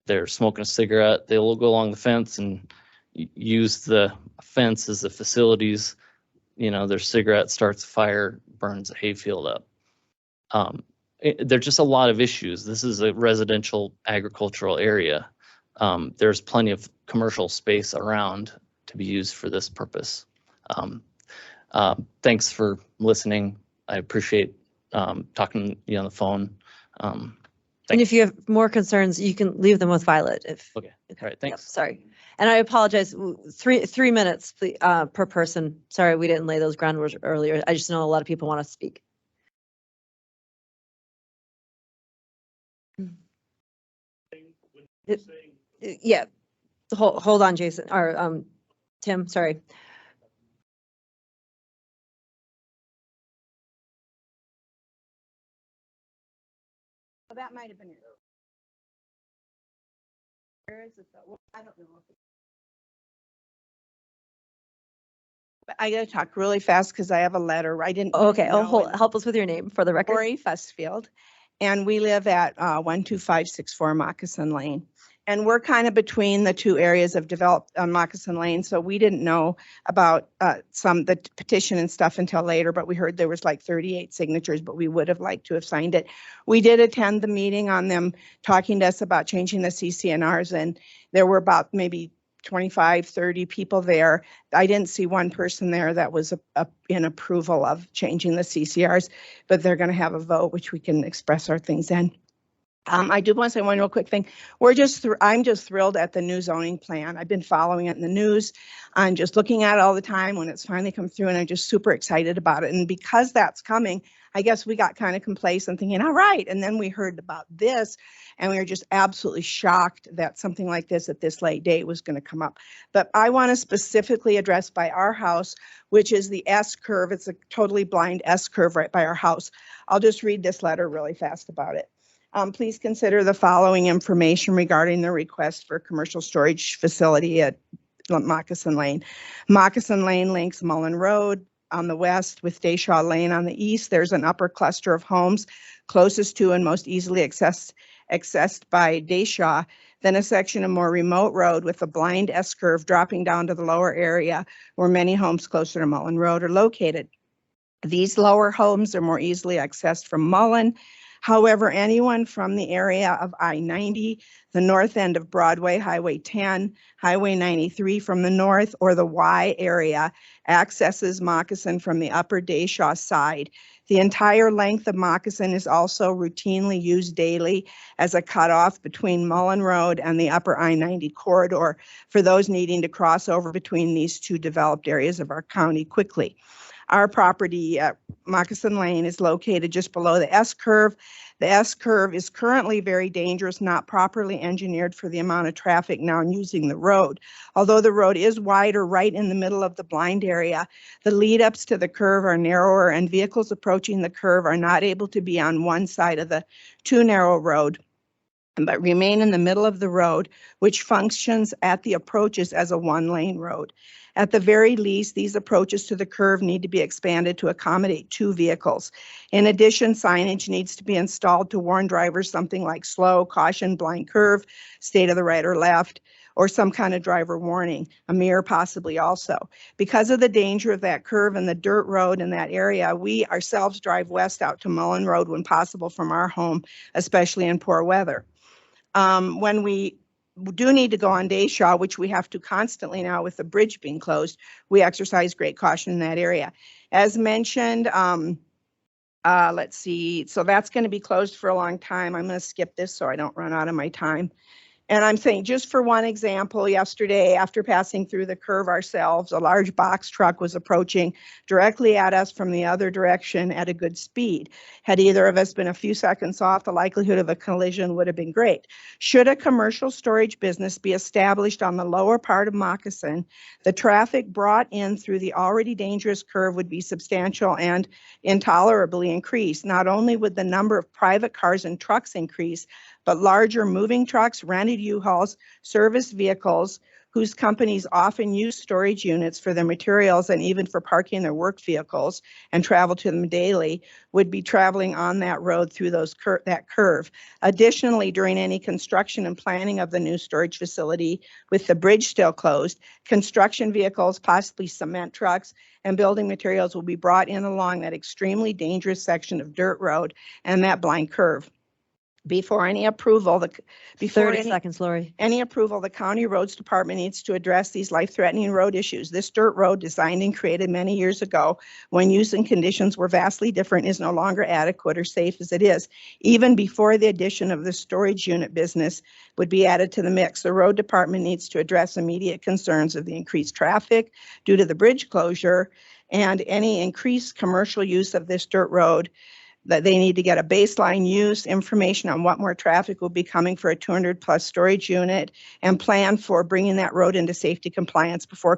They're smoking a cigarette. They'll go along the fence and use the fence as the facilities. You know, their cigarette starts a fire, burns a hayfield up. There's just a lot of issues. This is a residential agricultural area. There's plenty of commercial space around to be used for this purpose. Thanks for listening. I appreciate talking to you on the phone. And if you have more concerns, you can leave them with Violet. Okay. All right. Thanks. Yep, sorry. And I apologize. 3 minutes per person. Sorry, we didn't lay those groundwork earlier. I just know a lot of people want to speak. Yeah. Hold on, Jason, or Tim, sorry. Well, that might have been it. Where is it though? Well, I don't know. But I gotta talk really fast because I have a letter. I didn't. Okay, know help us with your name for the record. Lori Fussfield, and we live at 12564 Moccasin Lane. And we're kind of between the two areas of developed on Moccasin Lane, so we didn't know about the petition and stuff until later, but we heard there was like 38 signatures, but we would have liked to have signed it. We did attend the meeting on them talking to us about changing the CCNRs, and there were about maybe 25, 30 people there. I didn't see one person there that was in approval of changing the CCRs, but they're going to have a vote, which we can express our things in. I do want to say one real quick thing. I'm just thrilled at the new zoning plan. I've been following it in the news. I'm just looking at it all the time when it's finally come through, and I'm just super excited about it. And because that's coming, I guess we got kind of complacent thinking, all right. And then we heard about this and we were just absolutely shocked that something like this at this late date was going to come up. But I want to specifically address by our house, which is the S curve. It's a totally blind S curve right by our house. I'll just read this letter really fast about it. Please consider the following information regarding the request for commercial storage facility at Moccasin Lane. Moccasin Lane links Mullen Road on the west with Dayshaw Lane on the east. There's an upper cluster of homes closest to and most easily accessed by Dayshaw, then a section of more remote road with a blind S-curve dropping down to the lower area where many homes closer to Mullen Road are located. These lower homes are more easily accessed from Mullen. However, anyone from the area of I-90, the north end of Broadway, Highway 10, Highway 93 from the north, or the Y area accesses Moccasin from the upper Dayshaw side. The entire length of Moccasin is also routinely used daily as a cutoff between Mullen Road and the upper I-90 corridor for those needing to cross over between these two developed areas of our county quickly. Our property at Moccasin Lane is located just below the S-curve. The S-curve is currently very dangerous, not properly engineered for the amount of traffic now using the road. Although the road is wider right in the middle of the blind area, the lead-ups to the curve are narrower and vehicles approaching the curve are not able to be on one side of the too narrow road. but remain in the middle of the road, which functions at the approaches as a one-lane road. At the very least, these approaches to the curve need to be expanded to accommodate 2 vehicles. In addition, signage needs to be installed to warn drivers something like slow, caution, blind curve, stay to the right or left, or some kind of driver warning, a mirror possibly also. Because of the danger of that curve and the dirt road in that area, we ourselves drive west out to Mullen Road when possible from our home, especially in poor weather. When we do need to go on Dayshaw, which we have to constantly now with the bridge being closed, we exercise great caution in that area. As mentioned, let's see, so that's going to be closed for a long time. I'm going to skip this so I don't run out of my time. And I'm saying, just for one example, yesterday, after passing through the curve ourselves, a large box truck was approaching directly at us from the other direction at a good speed. Had either of us been a few seconds off, the likelihood of a collision would have been great. Should a commercial storage business be established on the lower part of Moccasin, the traffic brought in through the already dangerous curve would be substantial and intolerably increased. Not only would the number of private cars and trucks increase, but larger moving trucks, rented U-Hauls, service vehicles, whose companies often use storage units for their materials and even for parking their work vehicles and travel to them daily, would be traveling on that road through that curve. Additionally, during any construction and planning of the new storage facility, with the bridge still closed, construction vehicles, possibly cement trucks, and building materials will be brought in along that extremely dangerous section of dirt road and that blind curve. Before any approval, 30 seconds, Lori. Any approval, the County Roads Department needs to address these life-threatening road issues. This dirt road, designed and created many years ago when use and conditions were vastly different, is no longer adequate or safe as it is. Even before the addition of the storage unit business would be added to the mix, the Road Department needs to address immediate concerns of the increased traffic due to the bridge closure and any increased commercial use of this dirt road. That they need to get a baseline use information on what more traffic will be coming for a 200+ storage unit and plan for bringing that road into safety compliance before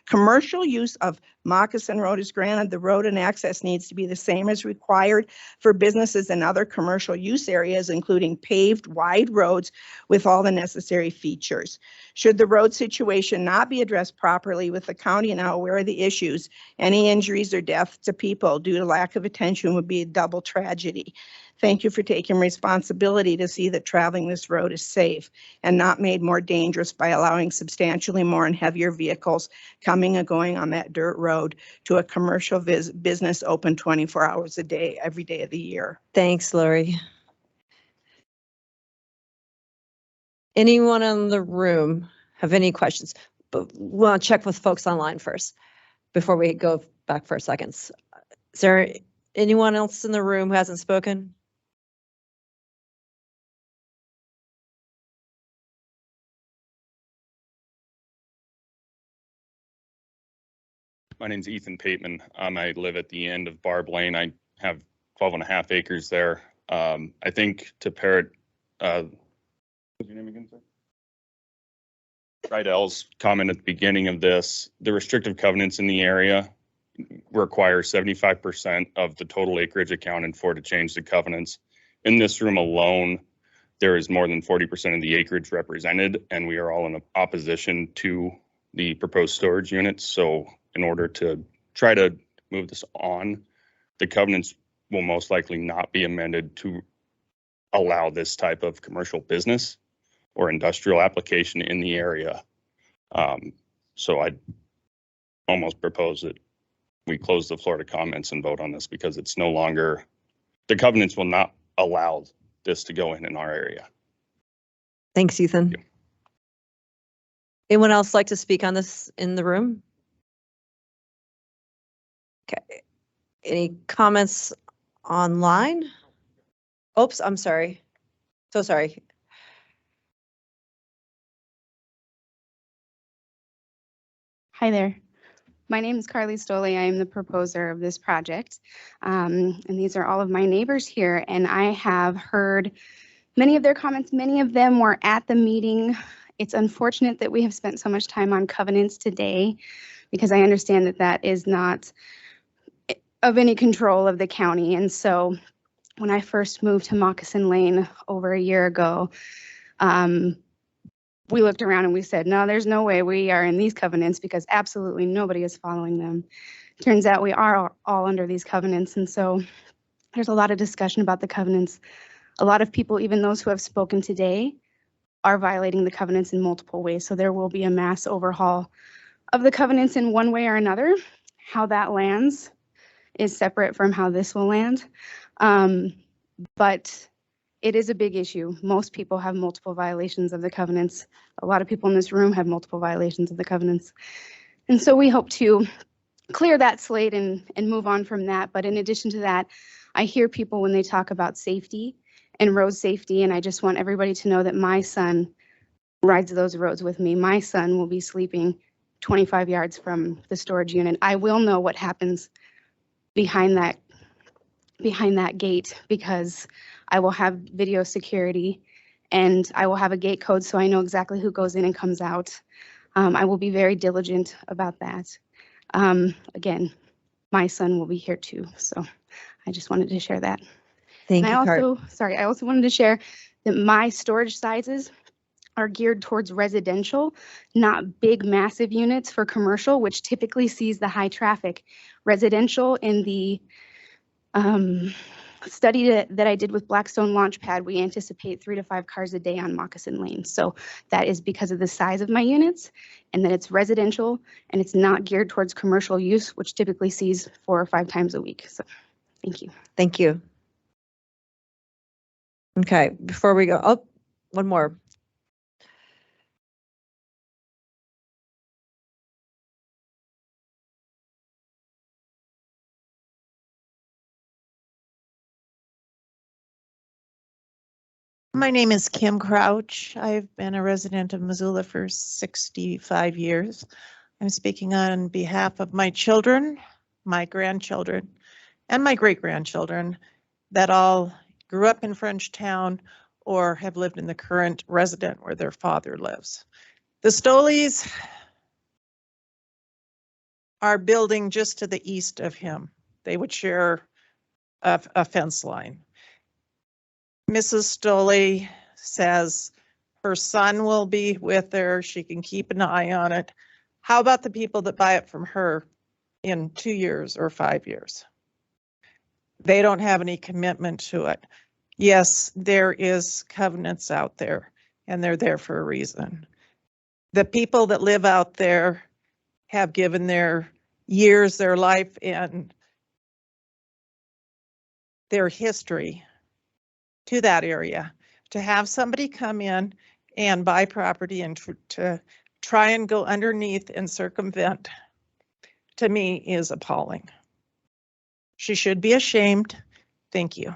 commercial use of Moccasin Road is granted. The road and access needs to be the same as required for businesses and other commercial use areas, including paved wide roads with all the necessary features. Should the road situation not be addressed properly with the county now aware of the issues, any injuries or deaths to people due to lack of attention would be a double tragedy. Thank you for taking responsibility to see that traveling this road is safe and not made more dangerous by allowing substantially more and heavier vehicles coming and going on that dirt road to a commercial business open 24 hours a day, every day of the year. Thanks, Lori. Anyone in the room have any questions? But we want to check with folks online first before we go back for seconds. Is there anyone else in the room who hasn't spoken? My name's Ethan Pateman. I live at the end of Barb Lane. I have 12.5 acres there. I think to parrot, what's your name again, sir? Rydell's comment at the beginning of this, the restrictive covenants in the area require 75% of the total acreage accounted for to change the covenants. In this room alone, there is more than 40% of the acreage represented, and we are all in opposition to the proposed storage units. So in order to try to move this on, the covenants will most likely not be amended to allow this type of commercial business or industrial application in the area. So I'd almost propose that we close the floor to comments and vote on this because it's no longer, the covenants will not allow this to go in our area. Thanks, Ethan. Thank you. Anyone else like to speak on this in the room? Okay. Any comments online? Oops, I'm sorry. So sorry. Hi there. My name is Carly Stoley. I am the proposer of this project. And these are all of my neighbors here. And I have heard many of their comments. Many of them were at the meeting. It's unfortunate that we have spent so much time on covenants today because I understand that that is not of any control of the county. And so when I first moved to Moccasin Lane over a year ago, we looked around and we said, no, there's no way we are in these covenants because absolutely nobody is following them. Turns out we are all under these covenants. And so there's a lot of discussion about the covenants. A lot of people, even those who have spoken today, are violating the covenants in multiple ways. So there will be a mass overhaul of the covenants in one way or another. How that lands is separate from how this will land. But it is a big issue. Most people have multiple violations of the covenants. A lot of people in this room have multiple violations of the covenants. And so we hope to clear that slate and move on from that. But in addition to that, I hear people when they talk about safety and road safety, and I just want everybody to know that my son rides those roads with me. My son will be sleeping 25 yards from the storage unit. I will know what happens behind that gate because I will have video security and I will have a gate code so I know exactly who goes in and comes out. I will be very diligent about that. Again, my son will be here too, so I just wanted to share that. Thank and you, I also wanted to share that my storage sizes are geared towards residential, not big, massive units for commercial, which typically sees the high traffic. Residential in the study that I did with Blackstone Launchpad, we anticipate 3 to 5 cars a day on Moccasin Lane. So that is because of the size of my units and that it's residential and it's not geared towards commercial use, which typically sees 4 or 5 times a week. So thank you. Thank you. Okay, before we go, oh, one more. My name is Kim Crouch. I've been a resident of Missoula for 65 years. I'm speaking on behalf of my children, my grandchildren, and my great-grandchildren that all grew up in Frenchtown or have lived in the current residence where their father lives. The Stoleys are building just to the east of him. They would share a fence line. Mrs. Stoley says her son will be with her. She can keep an eye on it. How about the people that buy it from her in 2 years or 5 years? They don't have any commitment to it. Yes, there is covenants out there and they're there for a reason. The people that live out there have given their years, their life, and their history to that area. To have somebody come in and buy property and to try and go underneath and circumvent, to me, is appalling. She should be ashamed. Thank you.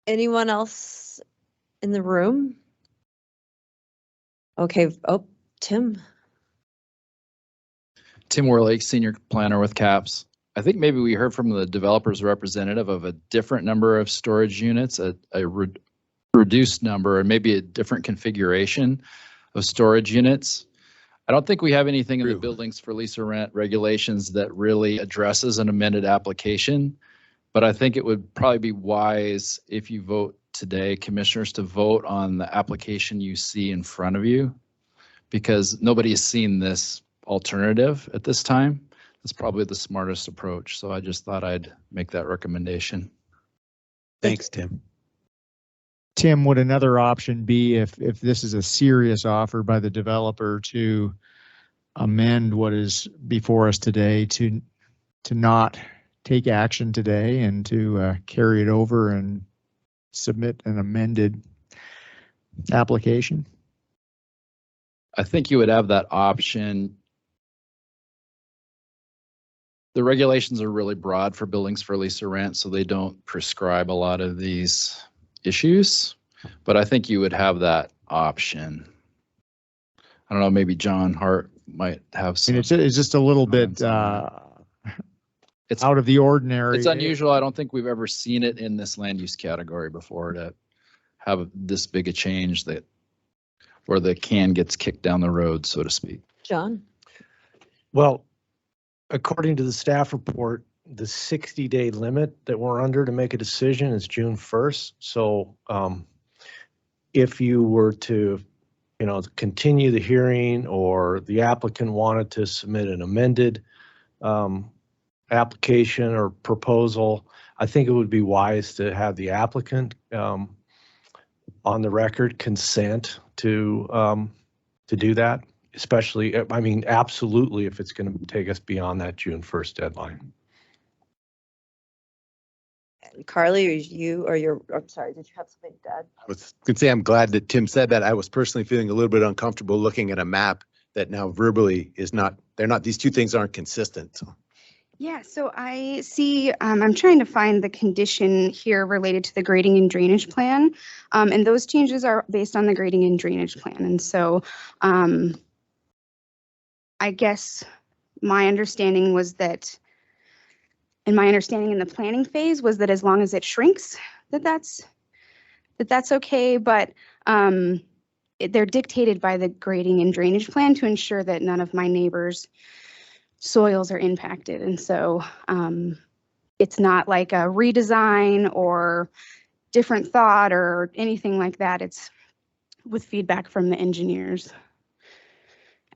Anyone else in the room? Okay, oh, Tim. Tim Warlake, Senior Planner with CAPS. I think maybe we heard from the developer's representative of a different number of storage units, a reduced number, and maybe a different configuration of storage units. I don't think we have anything in the buildings for lease or rent regulations that really addresses an amended application. But I think it would probably be wise if you vote today, commissioners, to vote on the application you see in front of you, because nobody has seen this alternative at this time. That's probably the smartest approach. So I just thought I'd make that recommendation. Thanks, Tim. Tim, would another option be if this is a serious offer by the developer to amend what is before us today to not take action today and to carry it over and submit an amended application? I think you would have that option. The regulations are really broad for buildings for lease or rent, so they don't prescribe a lot of these issues, but I think you would have that option. I don't know, maybe John Hart might have some. And it's just a little bit it's out of the ordinary. It's unusual. I don't think we've ever seen it in this land use category before, to have this big a change that where the can gets kicked down the road, so to speak. John? Well, according to the staff report, the 60-day limit that we're under to make a decision is June 1st. So if you were to, continue the hearing, or the applicant wanted to submit an amended application or proposal, I think it would be wise to have the applicant on the record consent to do that, especially, I mean, absolutely, if it's going to take us beyond that June 1st deadline. Carly, I'm sorry, did you have something to add? I was going to say, I'm glad that Tim said that. I was personally feeling a little bit uncomfortable looking at a map that now verbally is not, these two things aren't consistent. So. Yeah, so I see, I'm trying to find the condition here related to the grading and drainage plan. And those changes are based on the grading and drainage plan. And so I guess my understanding was that, and my understanding in the planning phase was that as long as it shrinks, that's okay. But they're dictated by the grading and drainage plan to ensure that none of my neighbors' soils are impacted. And so it's not like a redesign or different thought or anything like that. It's with feedback from the engineers.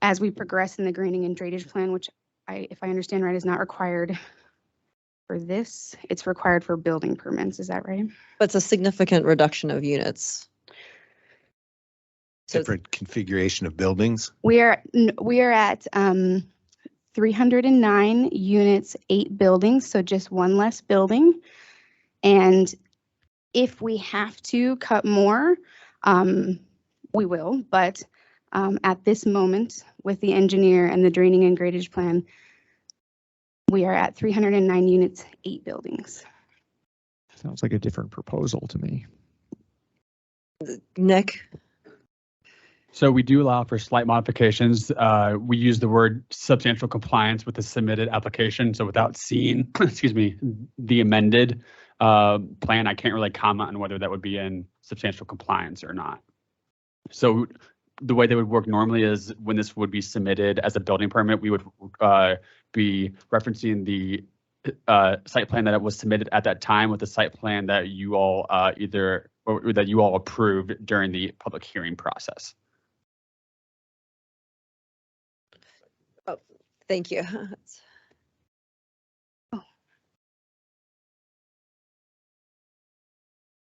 As we progress in the grading and drainage plan, which if I understand right, is not required for this, it's required for building permits. Is that right? But it's a significant reduction of units. Different configuration of buildings. We are at 309 units, 8 buildings, so just one less building. And if we have to cut more, we will. But at this moment, with the engineer and the draining and drainage plan, we are at 309 units, 8 buildings. Sounds like a different proposal to me. Nick? So we do allow for slight modifications. We use the word substantial compliance with the submitted application. So without seeing, excuse me, the amended plan, I can't really comment on whether that would be in substantial compliance or not. So the way that would work normally is when this would be submitted as a building permit, we would be referencing the site plan that was submitted at that time with the site plan that you all that you all approved during the public hearing process. Oh, thank you.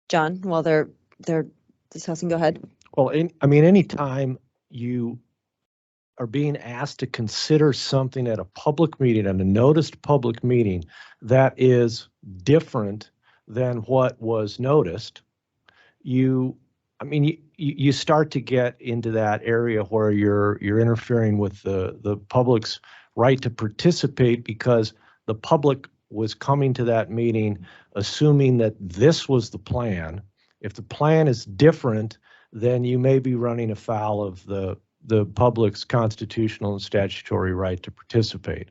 John, while they're discussing, go ahead. Well, anytime you are being asked to consider something at a public meeting, at a noticed public meeting, that is different than what was noticed, you start to get into that area where you're interfering with the public's right to participate, because the public was coming to that meeting assuming that this was the plan. If the plan is different, then you may be running afoul of the public's constitutional and statutory right to participate.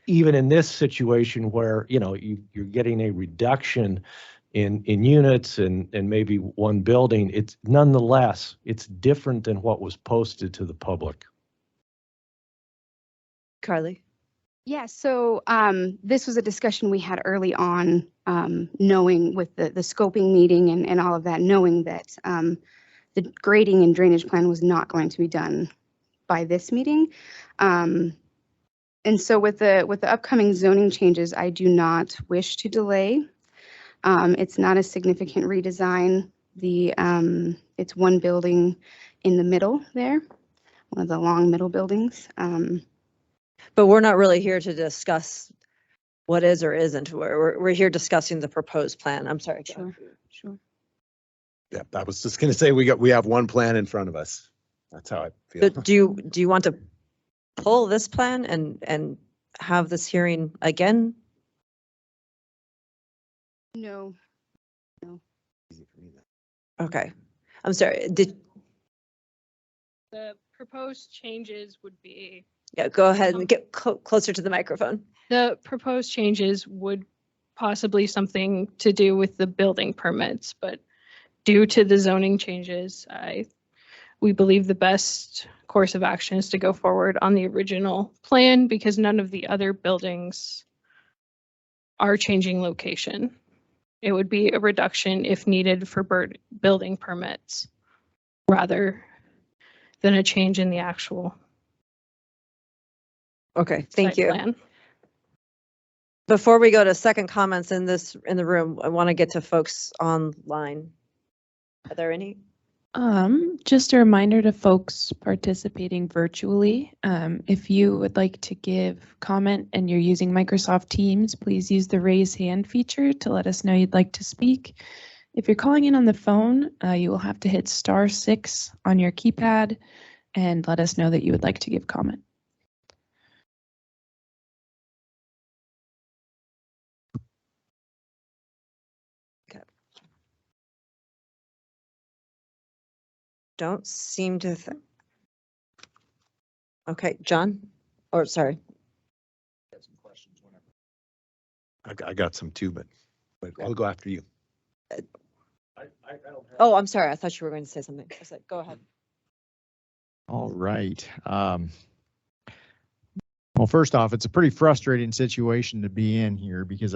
Even in this situation where, you're getting a reduction in units and maybe one building, it's nonetheless, it's different than what was posted to the public. Carly? Yeah, so this was a discussion we had early on, knowing with the scoping meeting and all of that, knowing that the grading and drainage plan was not going to be done by this meeting. And so with the upcoming zoning changes, I do not wish to delay. It's not a significant redesign. It's one building in the middle there, one of the long middle buildings. But we're not really here to discuss what is or isn't. We're here discussing the proposed plan. I'm sorry. Sure. Yeah, I was just going to say we have one plan in front of us. That's how I feel. But do you want to pull this plan and have this hearing again? No. Okay. I'm sorry. The proposed changes would be. Yeah, go ahead and get closer to the microphone. The proposed changes would possibly something to do with the building permits, but due to the zoning changes, we believe the best course of action is to go forward on the original plan, because none of the other buildings are changing location. It would be a reduction if needed for building permits rather than a change in the actual Okay, thank site you. plan. Before we go to second comments in the room, I want to get to folks online. Are there any? Just a reminder to folks participating virtually, if you would like to give comment and you're using Microsoft Teams, please use the raise hand feature to let us know you'd like to speak. If you're calling in on the phone, you will have to hit *6 on your keypad and let us know that you would like to give comment. Don't seem to. Okay, John, or sorry. I got some too, but I'll go after you. Oh, I'm sorry. I thought you were going to say something. I said, go ahead. All right. Well, first off, it's a pretty frustrating situation to be in here because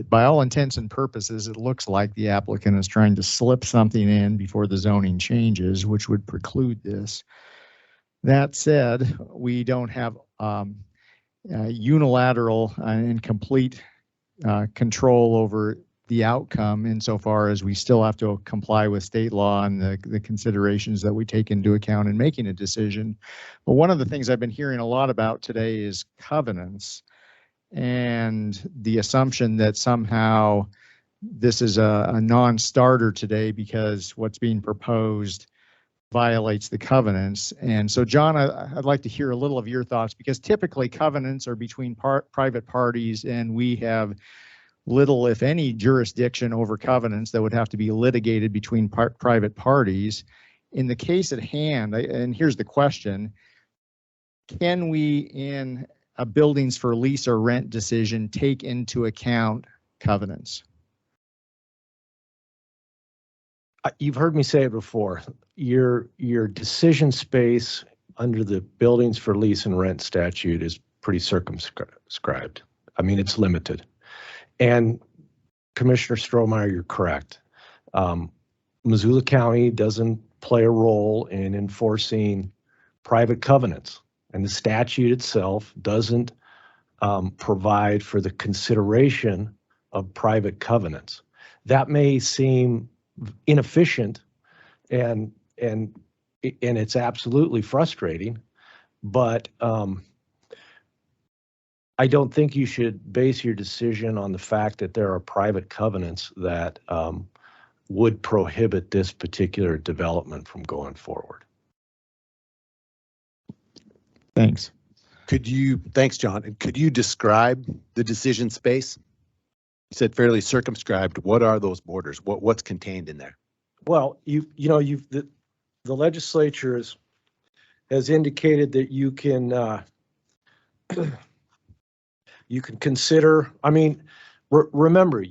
by all intents and purposes, it looks like the applicant is trying to slip something in before the zoning changes, which would preclude this. That said, we don't have unilateral and complete control over the outcome insofar as we still have to comply with state law and the considerations that we take into account in making a decision. But one of the things I've been hearing a lot about today is covenants and the assumption that somehow this is a non-starter today because what's being proposed violates the covenants. And so, John, I'd like to hear a little of your thoughts because typically covenants are between private parties and we have little, if any, jurisdiction over covenants that would have to be litigated between private parties. In the case at hand, and here's the question, can we, in a buildings for lease or rent decision, take into account covenants? You've heard me say it before. Your decision space under the buildings for lease and rent statute is pretty circumscribed. I mean, it's limited. And Commissioner Strohmeyer, you're correct. Missoula County doesn't play a role in enforcing private covenants, and the statute itself doesn't provide for the consideration of private covenants. That may seem inefficient and it's absolutely frustrating, but I don't think you should base your decision on the fact that there are private covenants that would prohibit this particular development from going forward. Thanks. Thanks, John. And could you describe the decision space? You said fairly circumscribed. What are those borders? What's contained in there? Well, the legislature has indicated that you can you can consider. I mean, remember,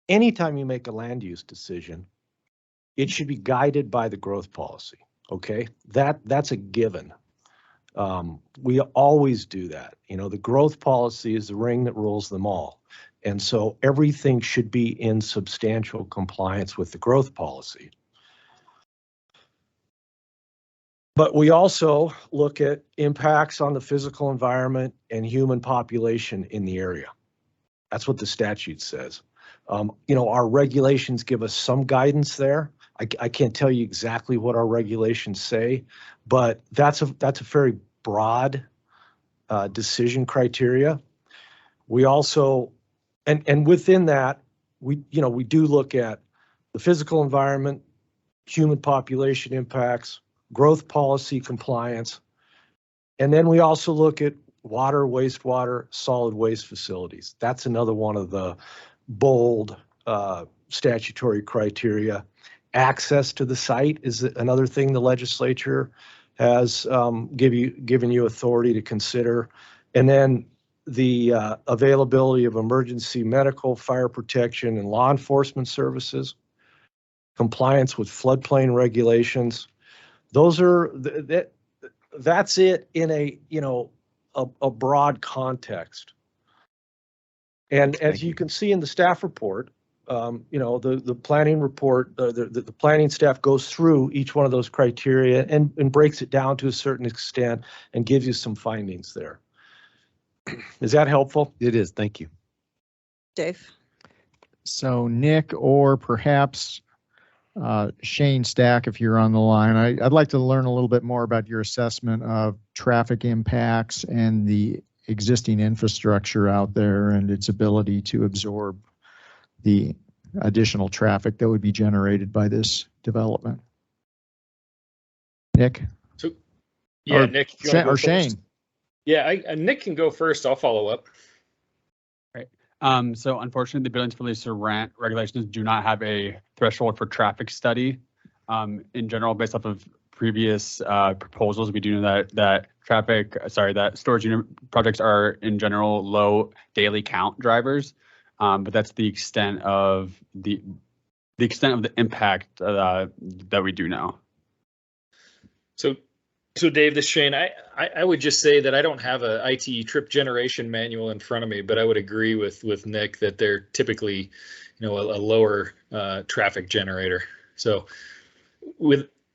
anytime you make a land use decision, it should be guided by the growth policy. Okay, that's a given. We always do that. The growth policy is the ring that rules them all. And so everything should be in substantial compliance with the growth policy. But we also look at impacts on the physical environment and human population in the area. That's what the statute says. Our regulations give us some guidance there. I can't tell you exactly what our regulations say, but that's a very broad decision criteria. We also, and within that, we do look at the physical environment, human population impacts, growth policy compliance, and then we also look at water, wastewater, solid waste facilities. That's another one of the bold statutory criteria. Access to the site is another thing the legislature has given you authority to consider. And then the availability of emergency medical, fire protection, and law enforcement services, compliance with floodplain regulations. That's it in a broad context. And as you can see in the staff report, you know, the planning report, the planning staff goes through each one of those criteria and breaks it down to a certain extent and gives you some findings there. Is that helpful? It is. Thank you. Dave? So Nick, or perhaps Shane Stack, if you're on the line, I'd like to learn a little bit more about your assessment of traffic impacts and the existing infrastructure out there and its ability to absorb the additional traffic that would be generated by this development. Nick? So, yeah, Or Nick, if you wanna go or first. Shane? Yeah, Nick can go first. I'll follow up. Right. So unfortunately, the buildings for lease to rent regulations do not have a threshold for traffic study. In general, based off of previous proposals, we do know that that storage unit projects are in general low daily count drivers, but that's the extent of the impact that we do know. So Dave, this is Shane. I would just say that I don't have a IT trip generation manual in front of me, but I would agree with Nick that they're typically, you know, a lower traffic generator. So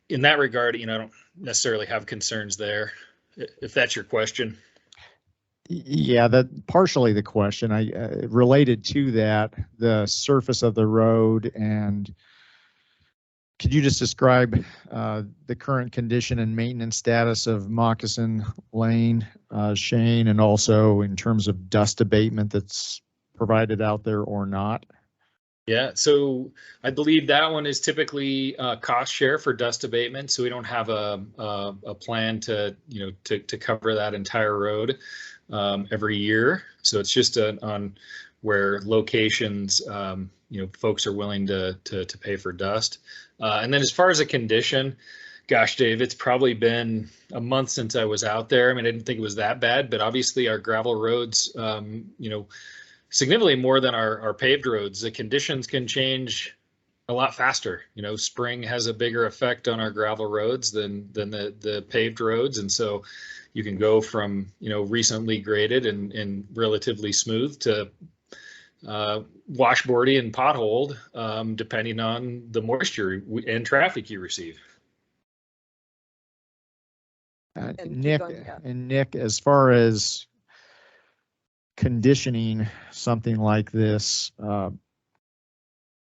in that regard, you know, I don't necessarily have concerns there, if that's your question. Yeah, that partially the question. I related to that, the surface of the road, and could you just describe the current condition and maintenance status of Moccasin Lane, Shane, and also in terms of dust abatement that's provided out there or not? Yeah, so I believe that one is typically cost share for dust abatement. So we don't have a plan to, you know, to cover that entire road every year. So it's just on where locations, you know, folks are willing to pay for dust. And then as far as a condition, gosh, Dave, it's probably been a month since I was out there. I mean, I didn't think it was that bad, but obviously our gravel roads, you know, significantly more than our paved roads, the conditions can change a lot faster. You know, spring has a bigger effect on our gravel roads than the paved roads. And so you can go from, you know, recently graded and relatively smooth to washboardy and potholed, depending on the moisture and traffic you receive. Nick, as far as conditioning something like this,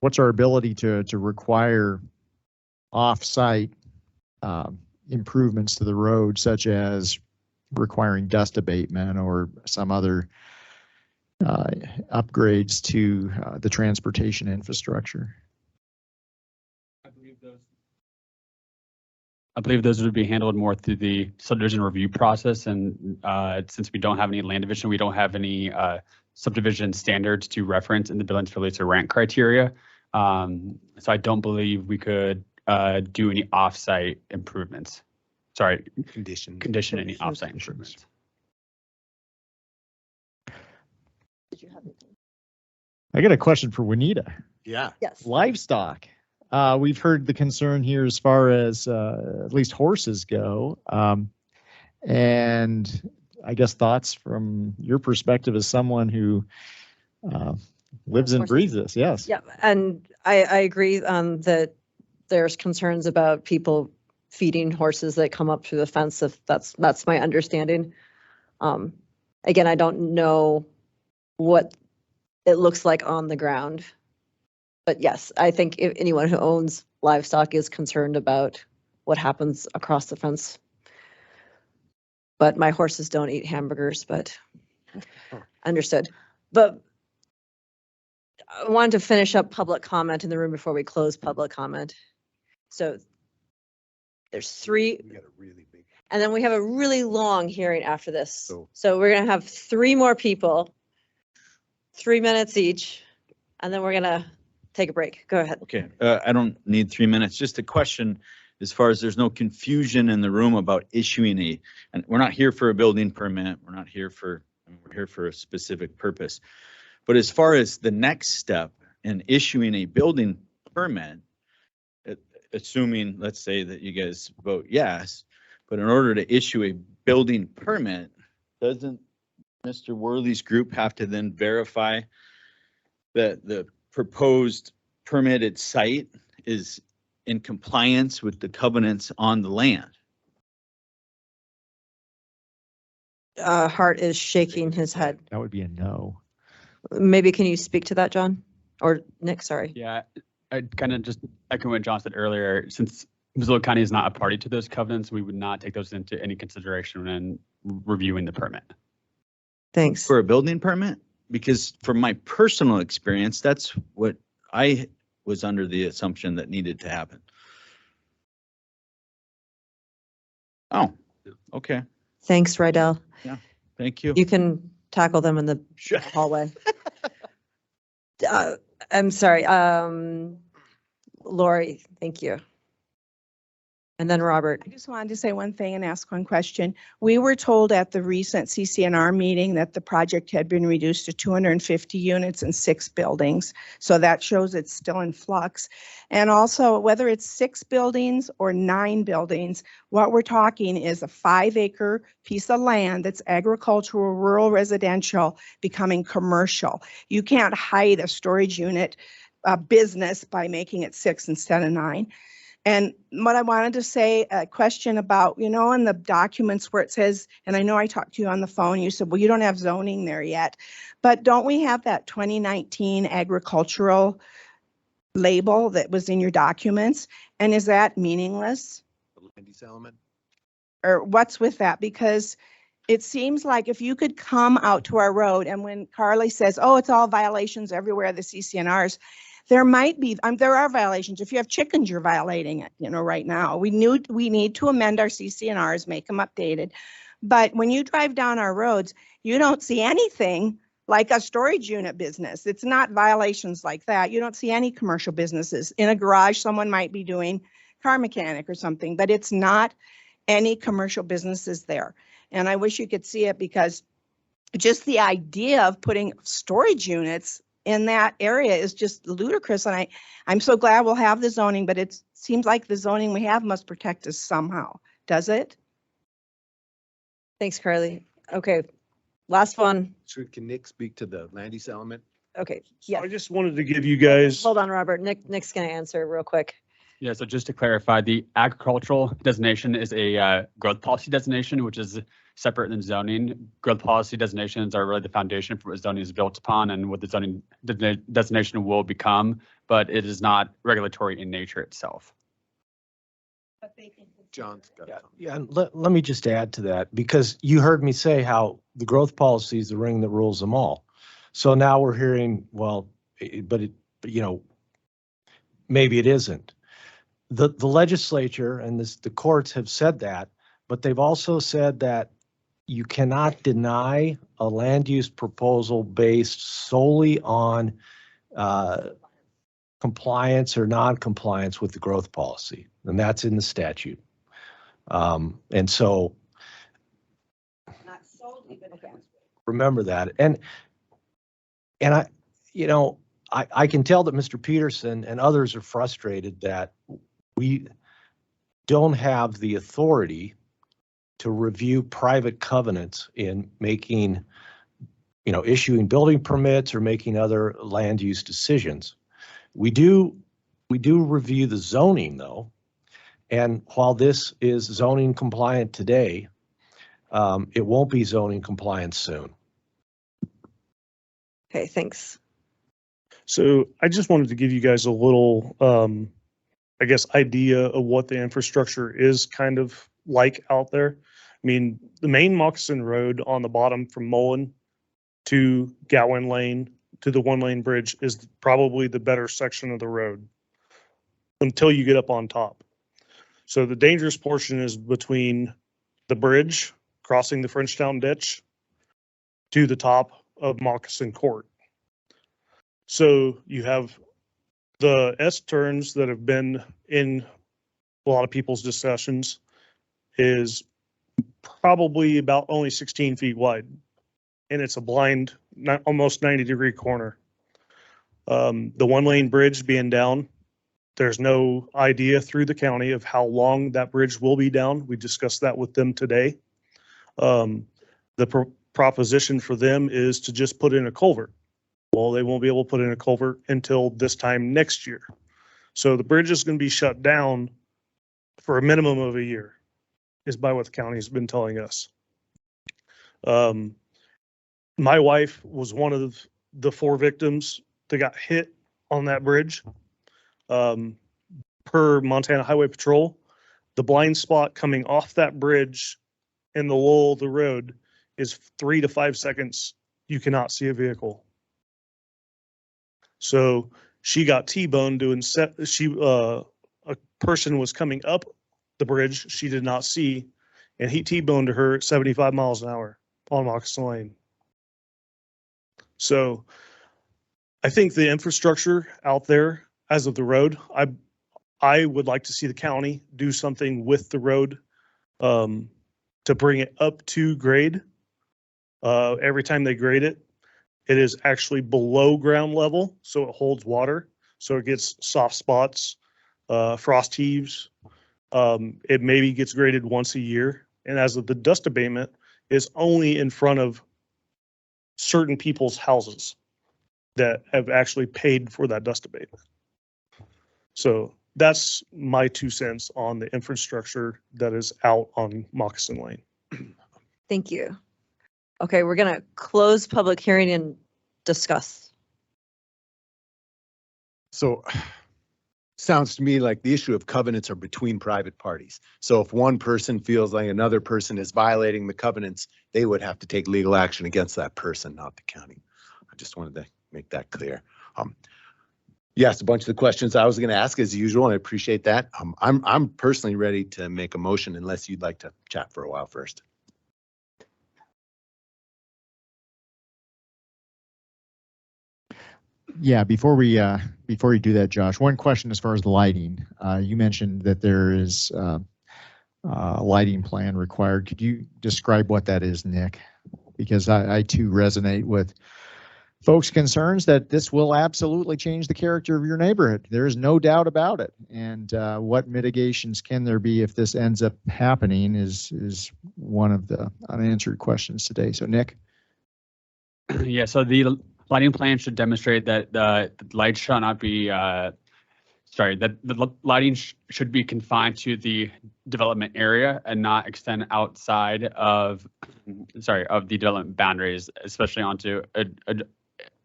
what's our ability to require off-site improvements to the road, such as requiring dust abatement or some other upgrades to the transportation infrastructure? I believe those would be handled more through the subdivision review process. And since we don't have any land division, we don't have any subdivision standards to reference in the buildings for lease or rent criteria. So I don't believe we could do any offsite improvements. Sorry, condition any offsite improvements. I got a question for Juanita. Yeah. Yes. Livestock. We've heard the concern here as far as at least horses go. And I guess thoughts from your perspective as someone who lives and breathes this. Yes. Yeah, and I agree that there's concerns about people feeding horses that come up through the fence. If that's my understanding. Again, I don't know what it looks like on the ground. But yes, I think if anyone who owns livestock is concerned about what happens across the fence. But my horses don't eat hamburgers, but understood. But I wanted to finish up public comment in the room before we close public comment. So there's three, and then we have a really long hearing after this. So we're gonna have three more people, 3 minutes each, and then we're gonna take a break. Go ahead. Okay, I don't need 3 minutes. Just a question as far as there's no confusion in the room about issuing and we're not here for a building permit. We're here for a specific purpose. But as far as the next step in issuing a building permit, assuming, let's say that you guys vote yes, but in order to issue a building permit, doesn't Mr. Worley's group have to then verify that the proposed permitted site is in compliance with the covenants on the land. Hart is shaking his head. That would be a no. Maybe can you speak to that, John? Or Nick, sorry. Yeah, I kind of just echo what John said earlier. Since Missoula County is not a party to those covenants, we would not take those into any consideration when reviewing the permit. Thanks. For a building permit? Because from my personal experience, that's what I was under the assumption that needed to happen. Oh, okay. Thanks, Rydell. Yeah, thank you. You can tackle them in the hallway. I'm sorry. Lori, thank you. And then Robert. I just wanted to say one thing and ask one question. We were told at the recent CCNR meeting that the project had been reduced to 250 units in 6 buildings. So that shows it's still in flux. And also, whether it's 6 buildings or 9 buildings, what we're talking is a 5-acre piece of land that's agricultural, rural, residential, becoming commercial. You can't hide a storage unit business by making it 6 instead of 9. And what I wanted to say, a question about, you know, in the documents where it says, and I know I talked to you on the phone, you said, well, you don't have zoning there yet, but don't we have that 2019 agricultural label that was in your documents? And is that meaningless? The land use element? Or what's with that? Because it seems like if you could come out to our road, and when Carly says, oh, it's all violations everywhere, the CCNRs, there might be, there are violations. If you have chickens, you're violating it, you know, right now. We need to amend our CCNRs, make them updated. But when you drive down our roads, you don't see anything like a storage unit business. It's not violations like that. You don't see any commercial businesses. In a garage, someone might be doing car mechanic or something, but it's not any commercial businesses there. And I wish you could see it, because just the idea of putting storage units in that area is just ludicrous. And I'm so glad we'll have the zoning, but it seems like the zoning we have must protect us somehow. Does it? Thanks, Carly. Okay, last one. Can Nick speak to the land use element? Okay, yeah. I just wanted to give you guys. Hold on, Robert. Nick's going to answer real quick. Yeah, so just to clarify, the agricultural designation is a growth policy designation, which is separate than zoning. Growth policy designations are really the foundation for what zoning is built upon and what the zoning designation will become, but it is not regulatory in nature itself. John's got it. Yeah, and let me just add to that, because you heard me say how the growth policy is the ring that rules them all. So now we're hearing, well, but you know, maybe it isn't. The legislature and the courts have said that, but they've also said that you cannot deny a land use proposal based solely on compliance or non-compliance with the growth policy, and that's in the statute. And so remember that. And I, you know, I can tell that Mr. Peterson and others are frustrated that we don't have the authority to review private covenants in making, you know, issuing building permits or making other land use decisions. We do review the zoning though. And while this is zoning compliant today, it won't be zoning compliant soon. Okay, thanks. So I just wanted to give you guys a little, I guess, idea of what the infrastructure is kind of like out there. I mean, the main Moccasin Road on the bottom from Mullen to Gowan Lane to the 1-lane bridge is probably the better section of the road until you get up on top. So the dangerous portion is between the bridge, crossing the Frenchtown ditch, to the top of Moccasin Court. So you have the S-turns that have been in a lot of people's discussions is probably about only 16 feet wide. And it's a blind, almost 90-degree corner. The 1-lane bridge being down, there's no idea through the county of how long that bridge will be down. We discussed that with them today. The proposition for them is to just put in a culvert. Well, they won't be able to put in a culvert until this time next year. So the bridge is going to be shut down for a minimum of a year, is by what the county's been telling us. My wife was one of the 4 victims that got hit on that bridge. Per Montana Highway Patrol, the blind spot coming off that bridge in the lull of the road is 3 to 5 seconds. You cannot see a vehicle. So she got T-boned doing a person was coming up the bridge she did not see, and he T-boned her at 75 miles an hour on Moccasin Lane. So I think the infrastructure out there as of the road, I would like to see the county do something with the road to bring it up to grade. Every time they grade it, it is actually below ground level, so it holds water. So it gets soft spots, frost heaves. It maybe gets graded once a year. And as of the dust abatement, is only in front of certain people's houses that have actually paid for that dust abatement. So that's my 2 cents on the infrastructure that is out on Moccasin Lane. Thank you. Okay, we're gonna close public hearing and discuss. So sounds to me like the issue of covenants are between private parties. So if one person feels like another person is violating the covenants, they would have to take legal action against that person, not the county. I just wanted to make that clear. You asked a bunch of the questions I was going to ask as usual, and I appreciate that. I'm personally ready to make a motion unless you'd like to chat for a while first. Yeah, before we do that, Josh, one question as far as the lighting. You mentioned that there is a lighting plan required. Could you describe what that is, Nick? Because I too resonate with folks' concerns that this will absolutely change the character of your neighborhood. There is no doubt about it. And what mitigations can there be if this ends up happening is one of the unanswered questions today. So Nick? Yeah, so the lighting plan should demonstrate that the lights shall not be, that the lighting should be confined to the development area and not extend outside of, of the development boundaries, especially onto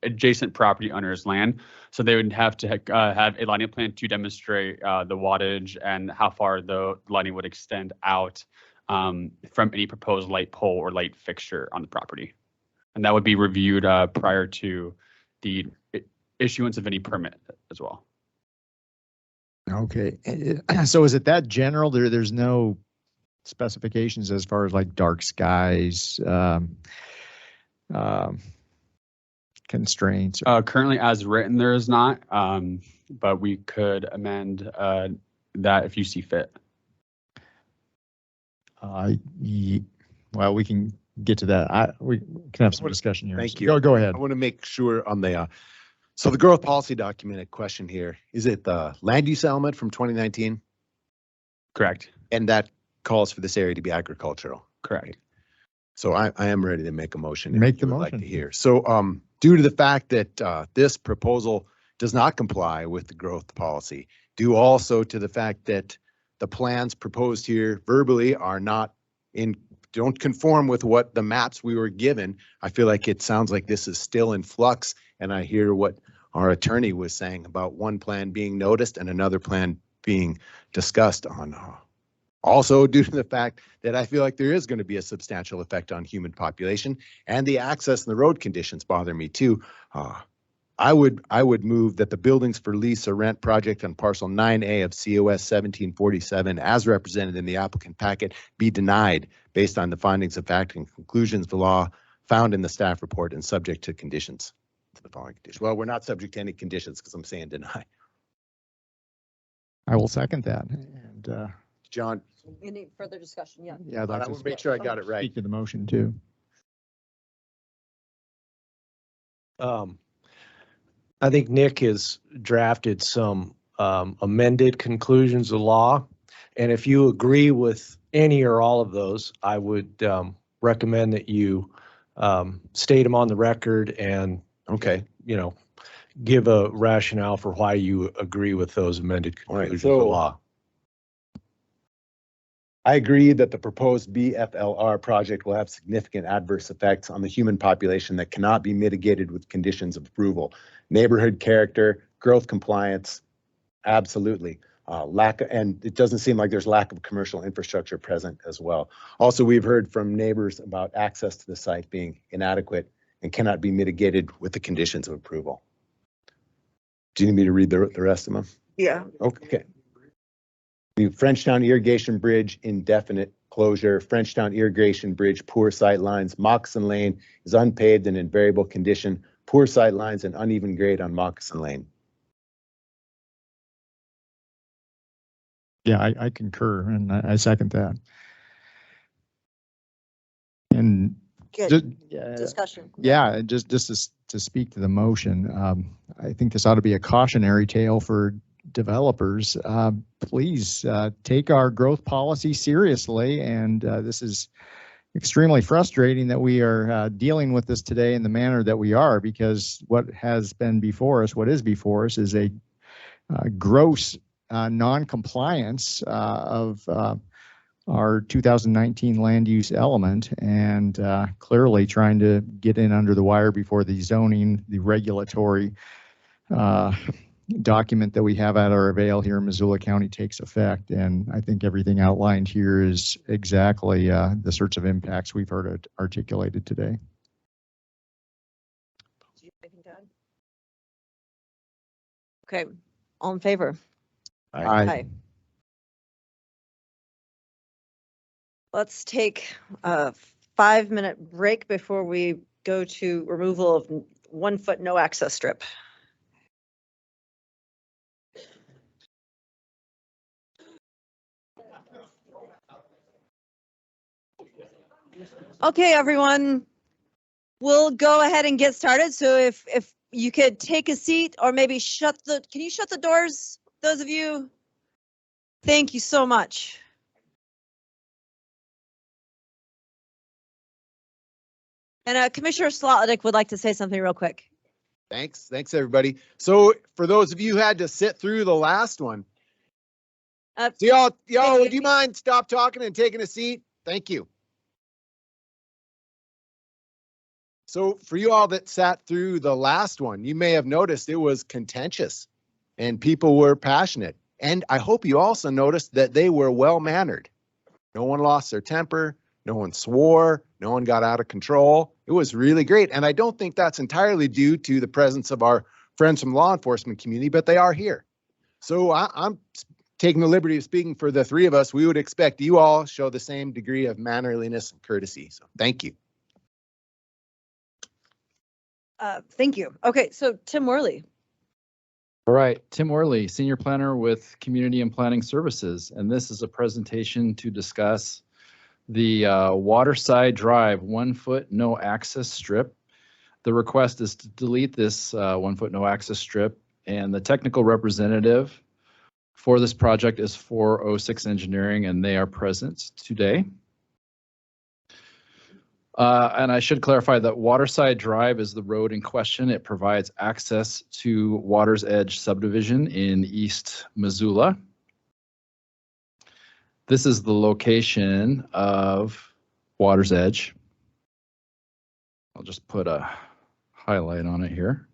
adjacent property owners' land. So they would have to have a lighting plan to demonstrate the wattage and how far the lighting would extend out from any proposed light pole or light fixture on the property. And that would be reviewed prior to the issuance of any permit as well. Okay, so is it that general? There's no specifications as far as like dark skies, constraints? Currently as written, there is not, but we could amend that if you see fit. Well, we can get to that. We can have some discussion here. Thank So you. Go ahead. I want to make sure on the, so the growth policy documented question here, is it the land use element from 2019? Correct. And that calls for this area to be agricultural. Correct. So I am ready to make a motion. if Make the you would motion. Like to hear. So due to the fact that this proposal does not comply with the growth policy, due also to the fact that the plans proposed here verbally are not don't conform with what the maps we were given. I feel like it sounds like this is still in flux, and I hear what our attorney was saying about one plan being noticed and another plan being discussed on. Also due to the fact that I feel like there is going to be a substantial effect on human population, and the access and the road conditions bother me too. I would move that the buildings for lease or rent project on parcel 9A of COS 1747 as represented in the applicant packet be denied based on the findings of fact and conclusions of the law found in the staff report and subject to conditions. To the following condition. Well, we're not subject to any conditions because I'm saying deny. I will second that. And John. Any further discussion? Yeah. Yeah, I'd I like want to to make sure I got it right. speak to the motion too. I think Nick has drafted some amended conclusions of law. And if you agree with any or all of those, I would recommend that you state them on the record and, Okay. you know, give a rationale for why you agree with those amended conclusions of law. I agree that the proposed BFLR project will have significant adverse effects on the human population that cannot be mitigated with conditions of approval. Neighborhood character, growth compliance, absolutely. And it doesn't seem like there's lack of commercial infrastructure present as well. Also, we've heard from neighbors about access to the site being inadequate and cannot be mitigated with the conditions of approval. Do you need me to read the rest of them? Yeah. Okay. The Frenchtown Irrigation Bridge, indefinite closure. Frenchtown Irrigation Bridge, poor sight lines. Moccasin Lane is unpaved and in variable condition. Poor sight lines and uneven grade on Moccasin Lane. Yeah, I concur and I second that. And Good discussion. yeah, just to speak to the motion, I think this ought to be a cautionary tale for developers. Please take our growth policy seriously, and this is extremely frustrating that we are dealing with this today in the manner that we are, because what has been before us, what is before us, is a gross non-compliance of our 2019 land use element, and clearly trying to get in under the wire before the zoning, the regulatory document that we have at our avail here in Missoula County takes effect. And I think everything outlined here is exactly the sorts of impacts we've heard articulated today. Okay, all in favor? Aye. Let's take a 5-minute break before we go to removal of 1 foot no access strip. Okay, everyone, we'll go ahead and get started. So if you could take a seat, or maybe can you shut the doors, those of you? Thank you so much. And Commissioner Slotnick would like to say something real quick. Thanks everybody. So for those of you who had to sit through the last one, so y'all, would you mind stop talking and taking a seat? Thank you. So for you all that sat through the last one, you may have noticed it was contentious and people were passionate. And I hope you also noticed that they were well-mannered. No one lost their temper. No one swore. No one got out of control. It was really great. And I don't think that's entirely due to the presence of our friends from the law enforcement community, but they are here. So I'm taking the liberty of speaking for the three of us. We would expect you all show the same degree of mannerliness and courtesy. So thank you. Thank you. Okay, so Tim Worley. All right, Tim Worley, Senior Planner with Community and Planning Services. And this is a presentation to discuss the Waterside Drive 1 foot no access strip. The request is to delete this 1 foot no access strip, and the technical representative for this project is 406 Engineering, and they are present today. And I should clarify that Waterside Drive is the road in question. It provides access to Water's Edge subdivision in East Missoula. This is the location of Water's Edge. I'll just put a highlight on it here.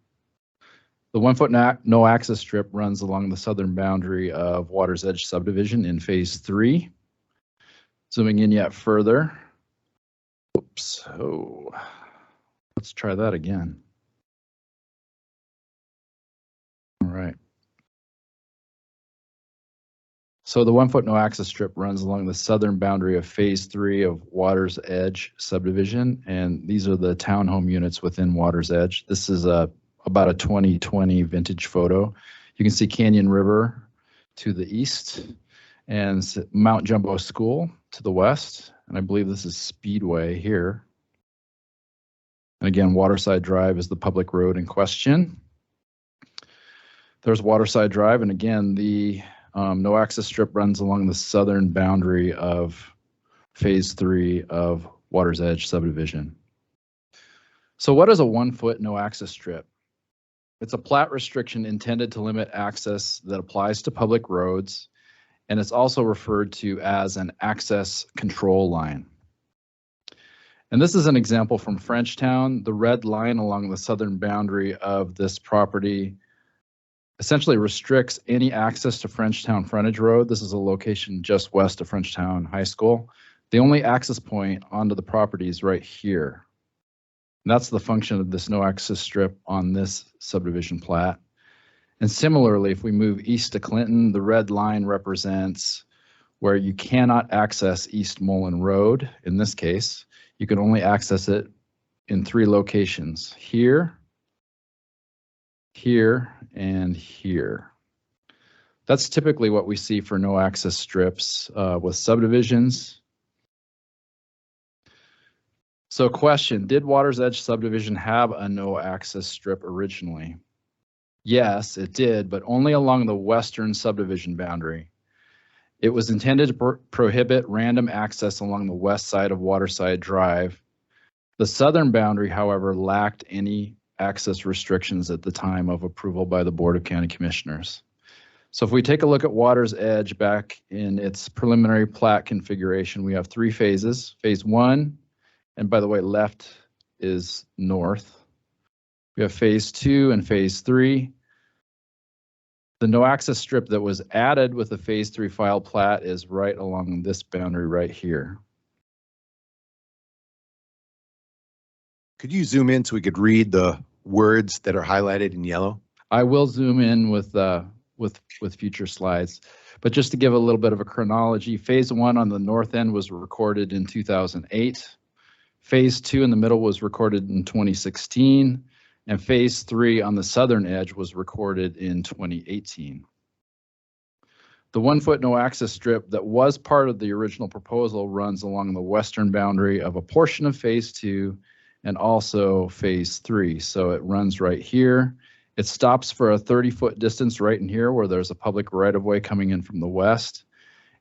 The 1 foot no access strip runs along the southern boundary of Water's Edge subdivision in phase 3. Zooming in yet further. Oops, oh, let's try that again. All right. So the 1 foot no access strip runs along the southern boundary of phase 3 of Water's Edge subdivision, and these are the townhome units within Water's Edge. This is about a 2020 vintage photo. You can see Canyon River to the east and Mount Jumbo School to the west, and I believe this is Speedway here. And again, Waterside Drive is the public road in question. There's Waterside Drive, and again, the no access strip runs along the southern boundary of phase 3 of Water's Edge subdivision. So what is a 1 foot no access strip? It's a plat restriction intended to limit access that applies to public roads, and it's also referred to as an access control line. And this is an example from Frenchtown. The red line along the southern boundary of this property essentially restricts any access to Frenchtown frontage road. This is a location just west of Frenchtown High School. The only access point onto the property is right here. And that's the function of this no access strip on this subdivision plat. And similarly, if we move east to Clinton, the red line represents where you cannot access East Mullen Road. In this case, you can only access it in 3 locations: here, here, and here. That's typically what we see for no access strips with subdivisions. So question, did Water's Edge subdivision have a no access strip originally? Yes, it did, but only along the western subdivision boundary. It was intended to prohibit random access along the west side of Waterside Drive. The southern boundary, however, lacked any access restrictions at the time of approval by the Board of County Commissioners. So if we take a look at Water's Edge back in its preliminary plat configuration, we have 3 phases. Phase 1, and by the way, left is north. We have phase 2 and phase 3. The no access strip that was added with the phase 3 file plat is right along this boundary right here. Could you zoom in so we could read the words that are highlighted in yellow? I will zoom in with future slides, but just to give a little bit of a chronology, phase 1 on the north end was recorded in 2008. Phase 2 in the middle was recorded in 2016, and phase 3 on the southern edge was recorded in 2018. The 1 foot no access strip that was part of the original proposal runs along the western boundary of a portion of phase 2 and also phase 3. So it runs right here. It stops for a 30-foot distance right in here where there's a public right-of-way coming in from the west,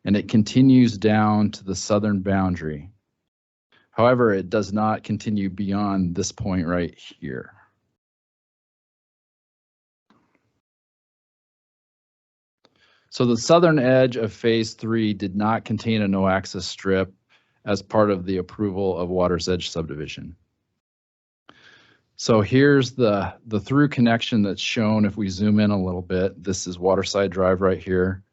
and it continues down to the southern boundary. However, it does not continue beyond this point right here. So the southern edge of phase 3 did not contain a no access strip as part of the approval of Water's Edge subdivision. So here's the through connection that's shown if we zoom in a little bit. This is Waterside Drive right here.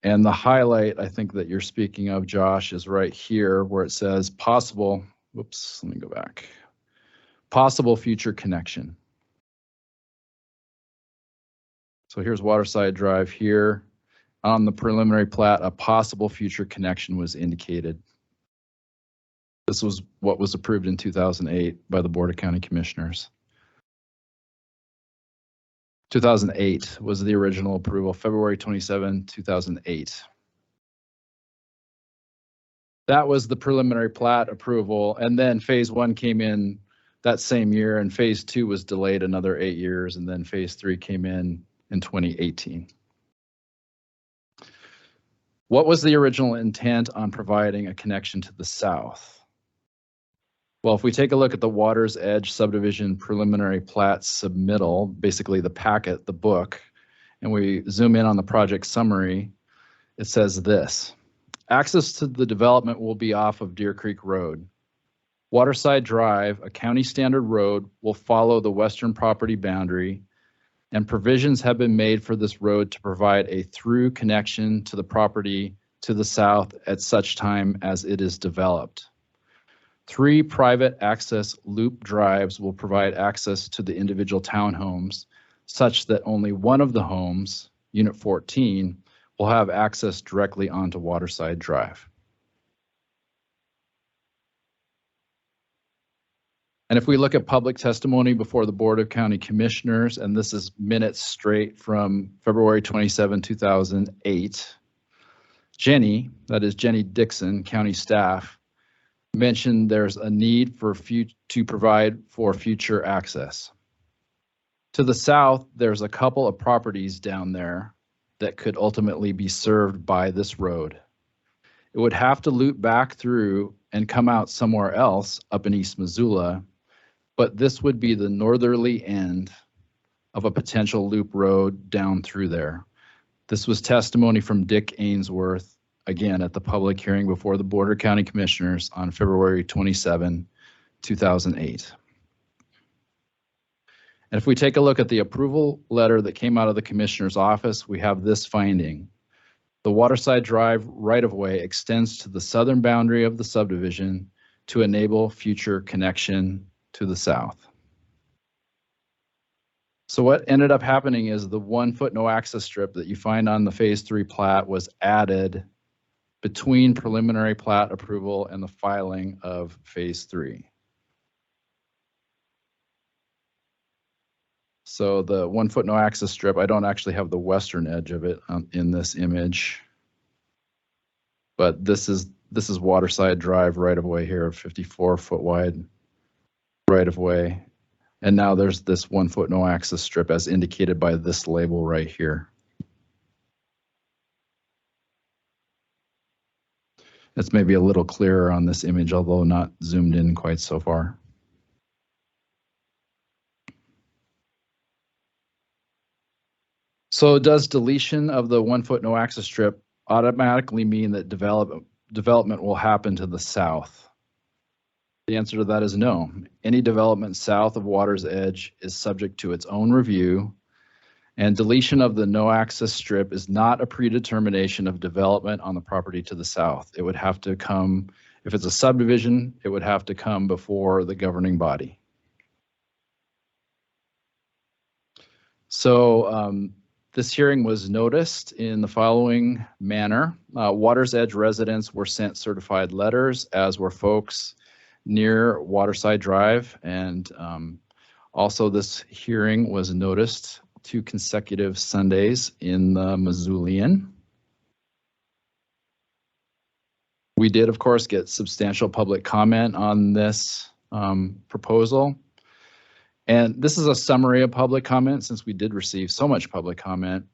And the highlight I think that you're speaking of, Josh, is right here where it says possible, whoops, let me go back. Possible future connection. So here's Waterside Drive here. On the preliminary plat, a possible future connection was indicated. This was what was approved in 2008 by the Board of County Commissioners. 2008 was the original approval, February 27, 2008. That was the preliminary plat approval, and then phase 1 came in that same year, and phase 2 was delayed another 8 years, and then phase 3 came in 2018. What was the original intent on providing a connection to the south? Well, if we take a look at the Water's Edge subdivision preliminary plat submittal, basically the packet, the book, and we zoom in on the project summary, it says this: access to the development will be off of Deer Creek Road. Waterside Drive, a county standard road, will follow the western property boundary, and provisions have been made for this road to provide a through connection to the property to the south at such time as it is developed. 3 private access loop drives will provide access to the individual townhomes such that only one of the homes, Unit 14, will have access directly onto Waterside Drive. And if we look at public testimony before the Board of County Commissioners, and this is minutes straight from February 27, 2008, Jenny, that is Jenny Dixon, county staff, mentioned there's a need to provide for future access. To the south, there's a couple of properties down there that could ultimately be served by this road. It would have to loop back through and come out somewhere else up in East Missoula, but this would be the northerly end of a potential loop road down through there. This was testimony from Dick Ainsworth, again, at the public hearing before the Board of County Commissioners on February 27, 2008. And if we take a look at the approval letter that came out of the Commissioner's office, we have this finding. The Waterside Drive right-of-way extends to the southern boundary of the subdivision to enable future connection to the south. So what ended up happening is the 1 foot no access strip that you find on the Phase 3 plat was added between preliminary plat approval and the filing of Phase 3. So the 1 foot no access strip, I don't actually have the western edge of it in this image, but this is Waterside Drive right of way here, 54 foot wide right of way. And now there's this 1 foot no access strip as indicated by this label right here. It's maybe a little clearer on this image, although not zoomed in quite so far. So does deletion of the 1 foot no access strip automatically mean that development will happen to the south? The answer to that is no. Any development south of water's edge is subject to its own review, and deletion of the no access strip is not a predetermination of development on the property to the south. It would have to come, if it's a subdivision, it would have to come before the governing body. So this hearing was noticed in the following manner. Water's Edge residents were sent certified letters, as were folks near Waterside Drive, and also this hearing was noticed 2 consecutive Sundays in the Missoulian. We did, of course, get substantial public comment on this proposal. And this is a summary of public comment since we did receive so much public comment.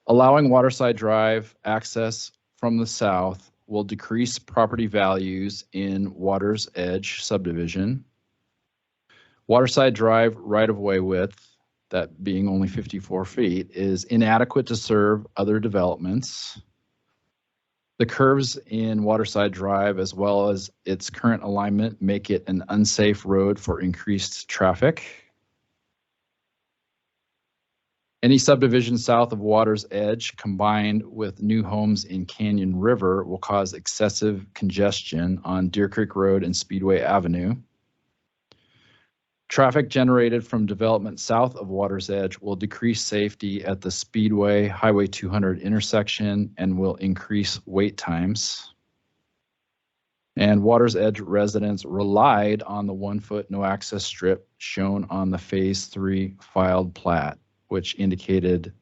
Allowing Waterside Drive access from the south will decrease property values in Water's Edge subdivision. Waterside Drive right-of-way width, that being only 54 feet, is inadequate to serve other developments. The curves in Waterside Drive, as well as its current alignment, make it an unsafe road for increased traffic. Any subdivision south of Water's Edge combined with new homes in Canyon River will cause excessive congestion on Deer Creek Road and Speedway Avenue. Traffic generated from development south of Water's Edge will decrease safety at the Speedway Highway 200 intersection and will increase wait times. And Water's Edge residents relied on the 1 foot no access strip shown on the Phase 3 filed plat, which indicated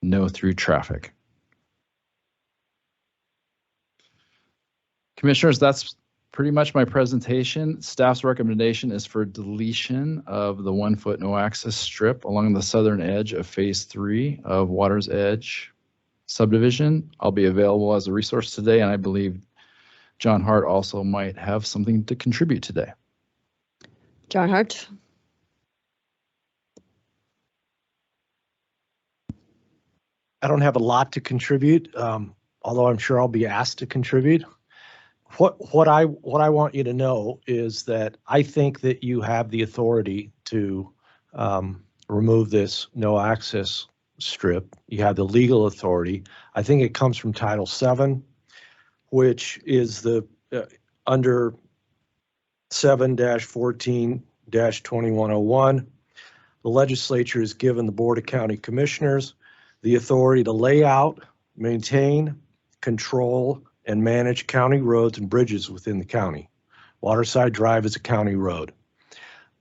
no through traffic. Commissioners, that's pretty much my presentation. Staff's recommendation is for deletion of the 1 foot no access strip along the southern edge of Phase 3 of Water's Edge subdivision. I'll be available as a resource today, and I believe John Hart also might have something to contribute today. John Hart. I don't have a lot to contribute, although I'm sure I'll be asked to contribute. What I want you to know is that I think that you have the authority to remove this no access strip. You have the legal authority. I think it comes from Title VII, which is under 7-14-2101. The legislature has given the Board of County Commissioners the authority to lay out, maintain, control, and manage county roads and bridges within the county. Waterside Drive is a county road.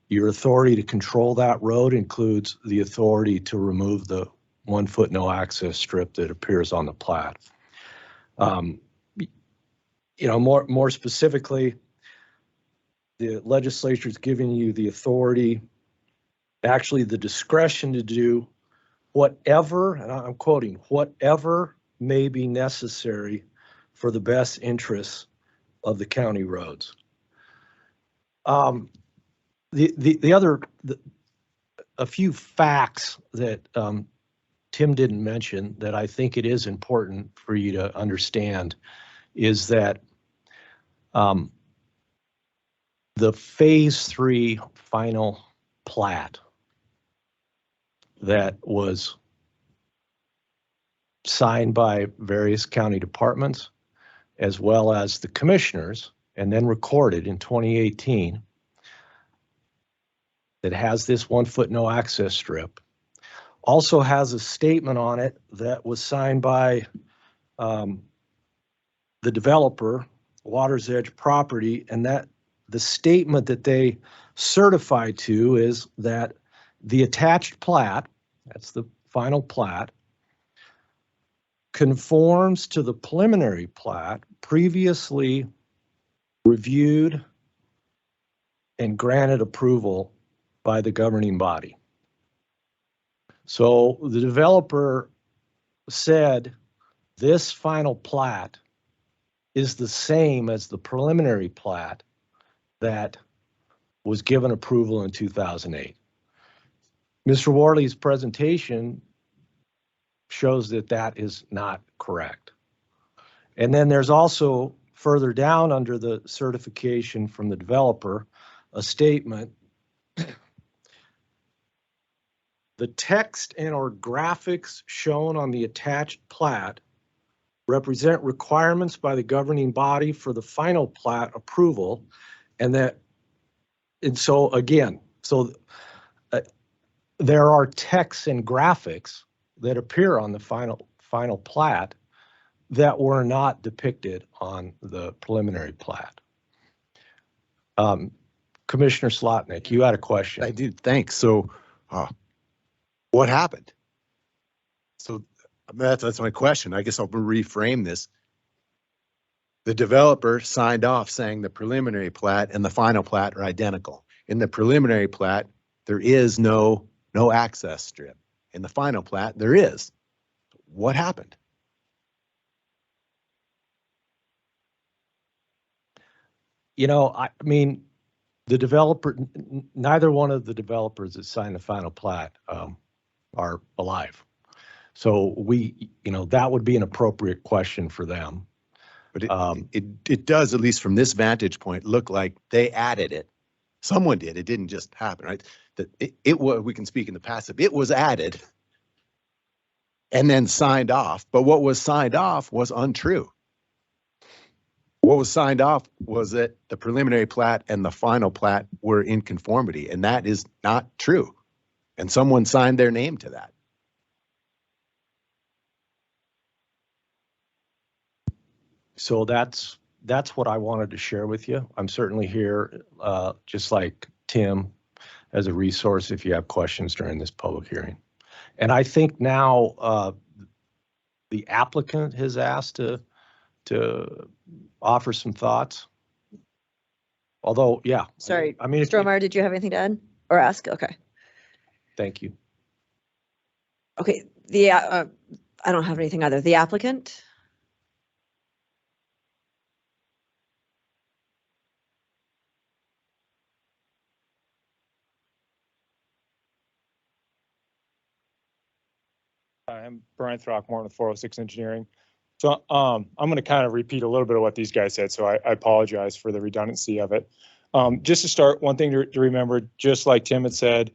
Your authority to control that road includes the authority to remove the 1 foot no access strip that appears on the plat. More specifically, the legislature is giving you the authority, actually the discretion to do whatever, and I'm quoting, whatever may be necessary for the best interests of the county roads. a few facts that Tim didn't mention that I think it is important for you to understand is that the phase 3 final plat that was signed by various county departments as well as the commissioners and then recorded in 2018 that has this 1 foot no access strip also has a statement on it that was signed by the developer, Water's Edge Property, and that the statement that they certified to is that the attached plat, that's the final plat, conforms to the preliminary plat previously reviewed and granted approval by the governing body. So the developer said this final plat is the same as the preliminary plat that was given approval in 2008. Mr. Worley's presentation shows that that is not correct. And then there's also further down under the certification from the developer, a statement. The text and or graphics shown on the attached plat represent requirements by the governing body for the final plat approval, and so again, there are texts and graphics that appear on the final plat that were not depicted on the preliminary plat. Commissioner Slotnick, you had a question. I do, thanks. So what happened? So that's my question. I guess I'll reframe this. The developer signed off saying the preliminary plat and the final plat are identical. In the preliminary plat, there is no access strip. In the final plat, there is. What happened? You know, I mean, the developer, neither one of the developers that signed the final plat are alive. So that would be an appropriate question for them. But it does, at least from this vantage point, look like they added it. Someone did. It didn't just happen, right? That it was, we can speak in the passive, it was added and then signed off. But what was signed off was untrue. What was signed off was that the preliminary plat and the final plat were in conformity, and that is not true. And someone signed their name to that. So that's what I wanted to share with you. I'm certainly here, just like Tim, as a resource if you have questions during this public hearing. And I think now the applicant has asked to offer some thoughts. Although, yeah. Sorry, I mean, Mr. Omar, did you have anything to add or ask? Okay. Thank you. Okay, I don't have anything either. The applicant? I'm Brian Throckmorton with 406 Engineering. So I'm going to kind of repeat a little bit of what these guys said, so I apologize for the redundancy of it. Just to start, one thing to remember, just like Tim had said,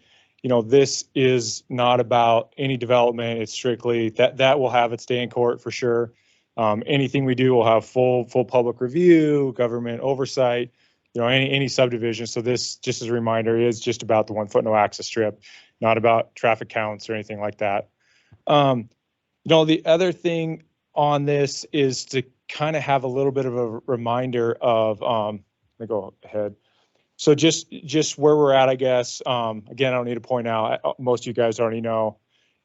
this is not about any development. It's strictly that will have its day in court for sure. Anything we do will have full public review, government oversight, any subdivision. So this, just as a reminder, is just about the 1 foot no access strip, not about traffic counts or anything like that. The other thing on this is to kind of have a little bit of a reminder of, let me go ahead. So just where we're at, I guess. Again, I don't need to point out, most of you guys already know,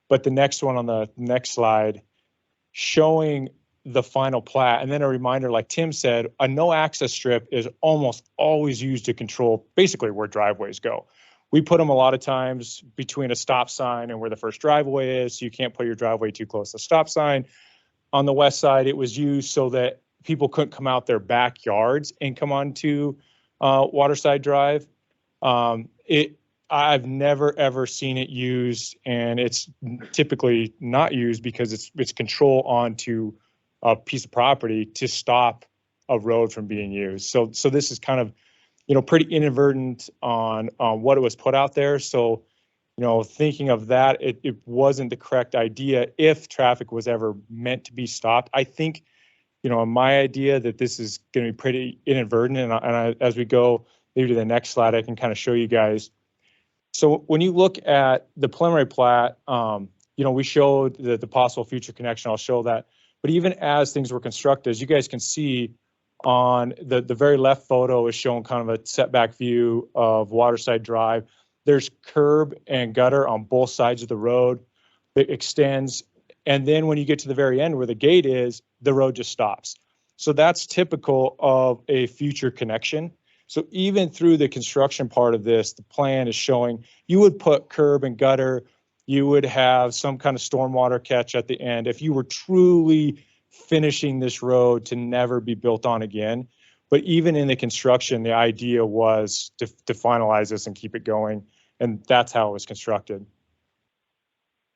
but the next one on the next slide, showing the final plat, and then a reminder, like Tim said, a no access strip is almost always used to control basically where driveways go. We put them a lot of times between a stop sign and where the first driveway is, so you can't put your driveway too close to the stop sign. On the west side, it was used so that people couldn't come out their backyards and come onto Waterside Drive. I've never ever seen it used, and it's typically not used because it's control onto a piece of property to stop a road from being used. So this is kind of, pretty inadvertent on what it was put out there. So, thinking of that, it wasn't the correct idea if traffic was ever meant to be stopped. I think, in my idea that this is going to be pretty inadvertent, and as we go maybe to the next slide, I can kind of show you guys. So when you look at the preliminary plat, we showed the possible future connection. I'll show that. But even as things were constructed, as you guys can see on the very left photo is showing kind of a setback view of Waterside Drive. There's curb and gutter on both sides of the road that extends. And then when you get to the very end where the gate is, the road just stops. So that's typical of a future connection. So even through the construction part of this, the plan is showing you would put curb and gutter, you would have some kind of stormwater catch at the end if you were truly finishing this road to never be built on again. But even in the construction, the idea was to finalize this and keep it going. And that's how it was constructed.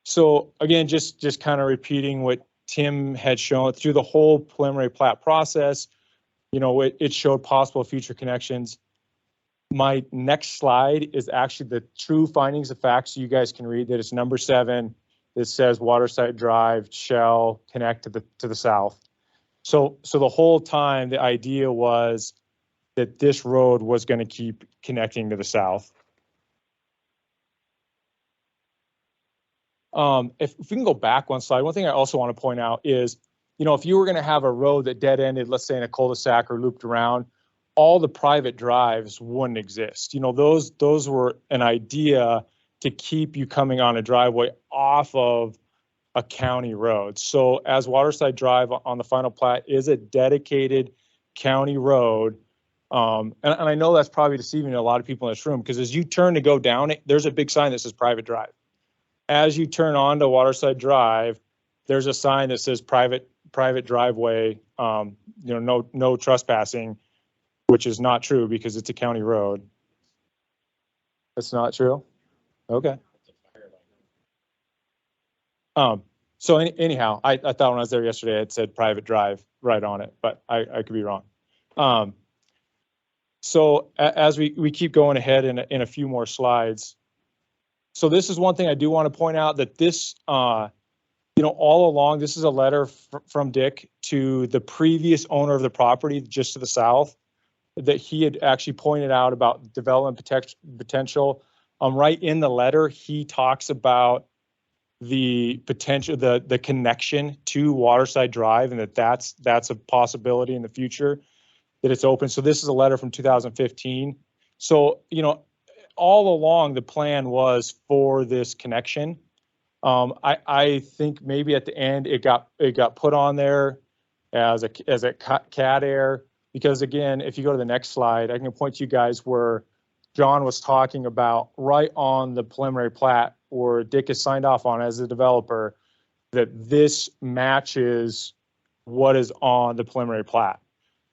So again, just kind of repeating what Tim had shown through the whole preliminary plat process. It showed possible future connections. My next slide is actually the true findings of facts. So you guys can read that it's number 7. It says Waterside Drive shall connect to the south. So the whole time the idea was that this road was going to keep connecting to the south. If we can go back one slide, one thing I also want to point out is, if you were going to have a road that dead ended, let's say in a cul-de-sac or looped around, all the private drives wouldn't exist. Those were an idea to keep you coming on a driveway off of a county road. So as Waterside Drive on the final plat is a dedicated county road, and I know that's probably deceiving a lot of people in this room, because as you turn to go down it, there's a big sign that says private drive. As you turn on to Waterside Drive, there's a sign that says private driveway, no trespassing, which is not true because it's a county road. That's not true? Okay. So anyhow, I thought when I was there yesterday, it said private drive right on it, but I could be wrong. So as we keep going ahead in a few more slides. So this is one thing I do want to point out, that this, all along, this is a letter from Dick to the previous owner of the property just to the south, that he had actually pointed out about development potential. Right in the letter, he talks about the potential, the connection to Waterside Drive, and that's a possibility in the future, that it's open. So this is a letter from 2015. So, all along the plan was for this connection. I think maybe at the end it got put on there as a cat air, because again, if you go to the next slide, I can point to you guys where John was talking about right on the preliminary plat where Dick is signed off on as a developer, that this matches what is on the preliminary plat.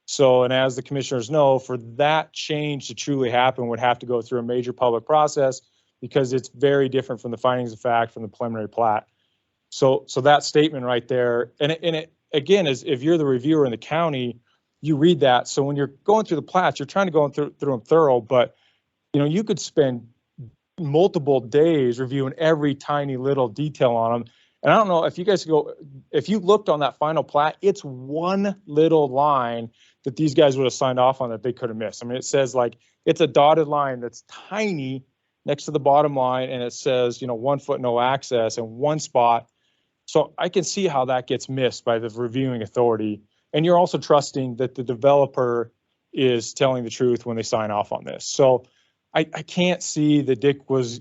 So, and as the commissioners know, for that change to truly happen would have to go through a major public process, because it's very different from the findings of fact from the preliminary plat. So that statement right there, and it again, is if you're the reviewer in the county, you read that. So when you're going through the plats, you're trying to go through them thorough, but you could spend multiple days reviewing every tiny little detail on them. And I don't know if you guys if you looked on that final plat, it's one little line that these guys would have signed off on that they could have missed. I mean, it says it's a dotted line that's tiny next to the bottom line, and it says, 1 foot no access in one spot. So I can see how that gets missed by the reviewing authority. And you're also trusting that the developer is telling the truth when they sign off on this. So I can't see that Dick was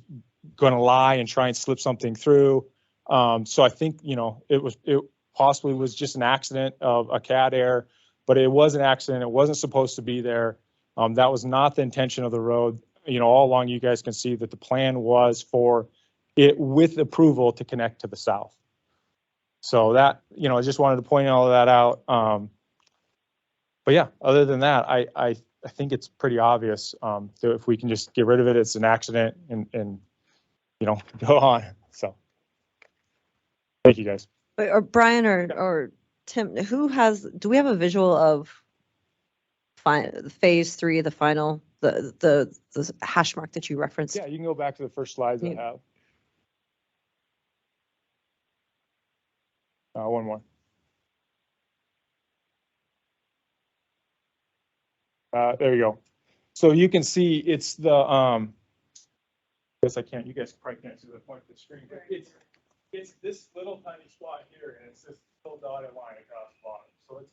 going to lie and try and slip something through. So I think, it possibly was just an accident of a cat error, but it was an accident. It wasn't supposed to be there. That was not the intention of the road. All along, you guys can see that the plan was for it with approval to connect to the south. So that, I just wanted to point all of that out. But yeah, other than that, I I think it's pretty obvious that if we can just get rid of it, it's an accident and you know, go on. So thank you guys. Or Brian or Tim, do we have a visual of phase 3, the final, the hash mark that you referenced? Yeah, you can go back to the first slides I have. One more. There you go. So you can see it's the, guess I can't, you guys probably can't see the point of the screen, but it's this little tiny spot here, and it's this little dotted line across the bottom. So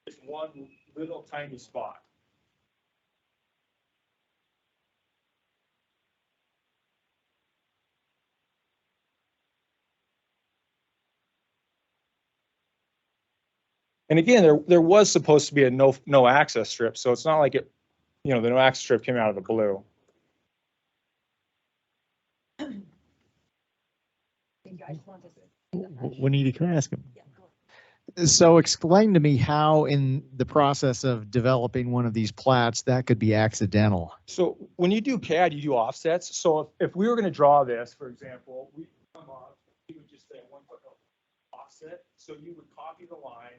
it's one little tiny spot. And again, there was supposed to be a no access strip, so it's not like it, you know, the no access strip came out of the blue. Juanita, can I ask him? So explain to me how in the process of developing one of these plats that could be accidental. So when you do CAD, you do offsets. So if we were going to draw this, for example, we come up, we would just say 1 foot offset. So you would copy the line,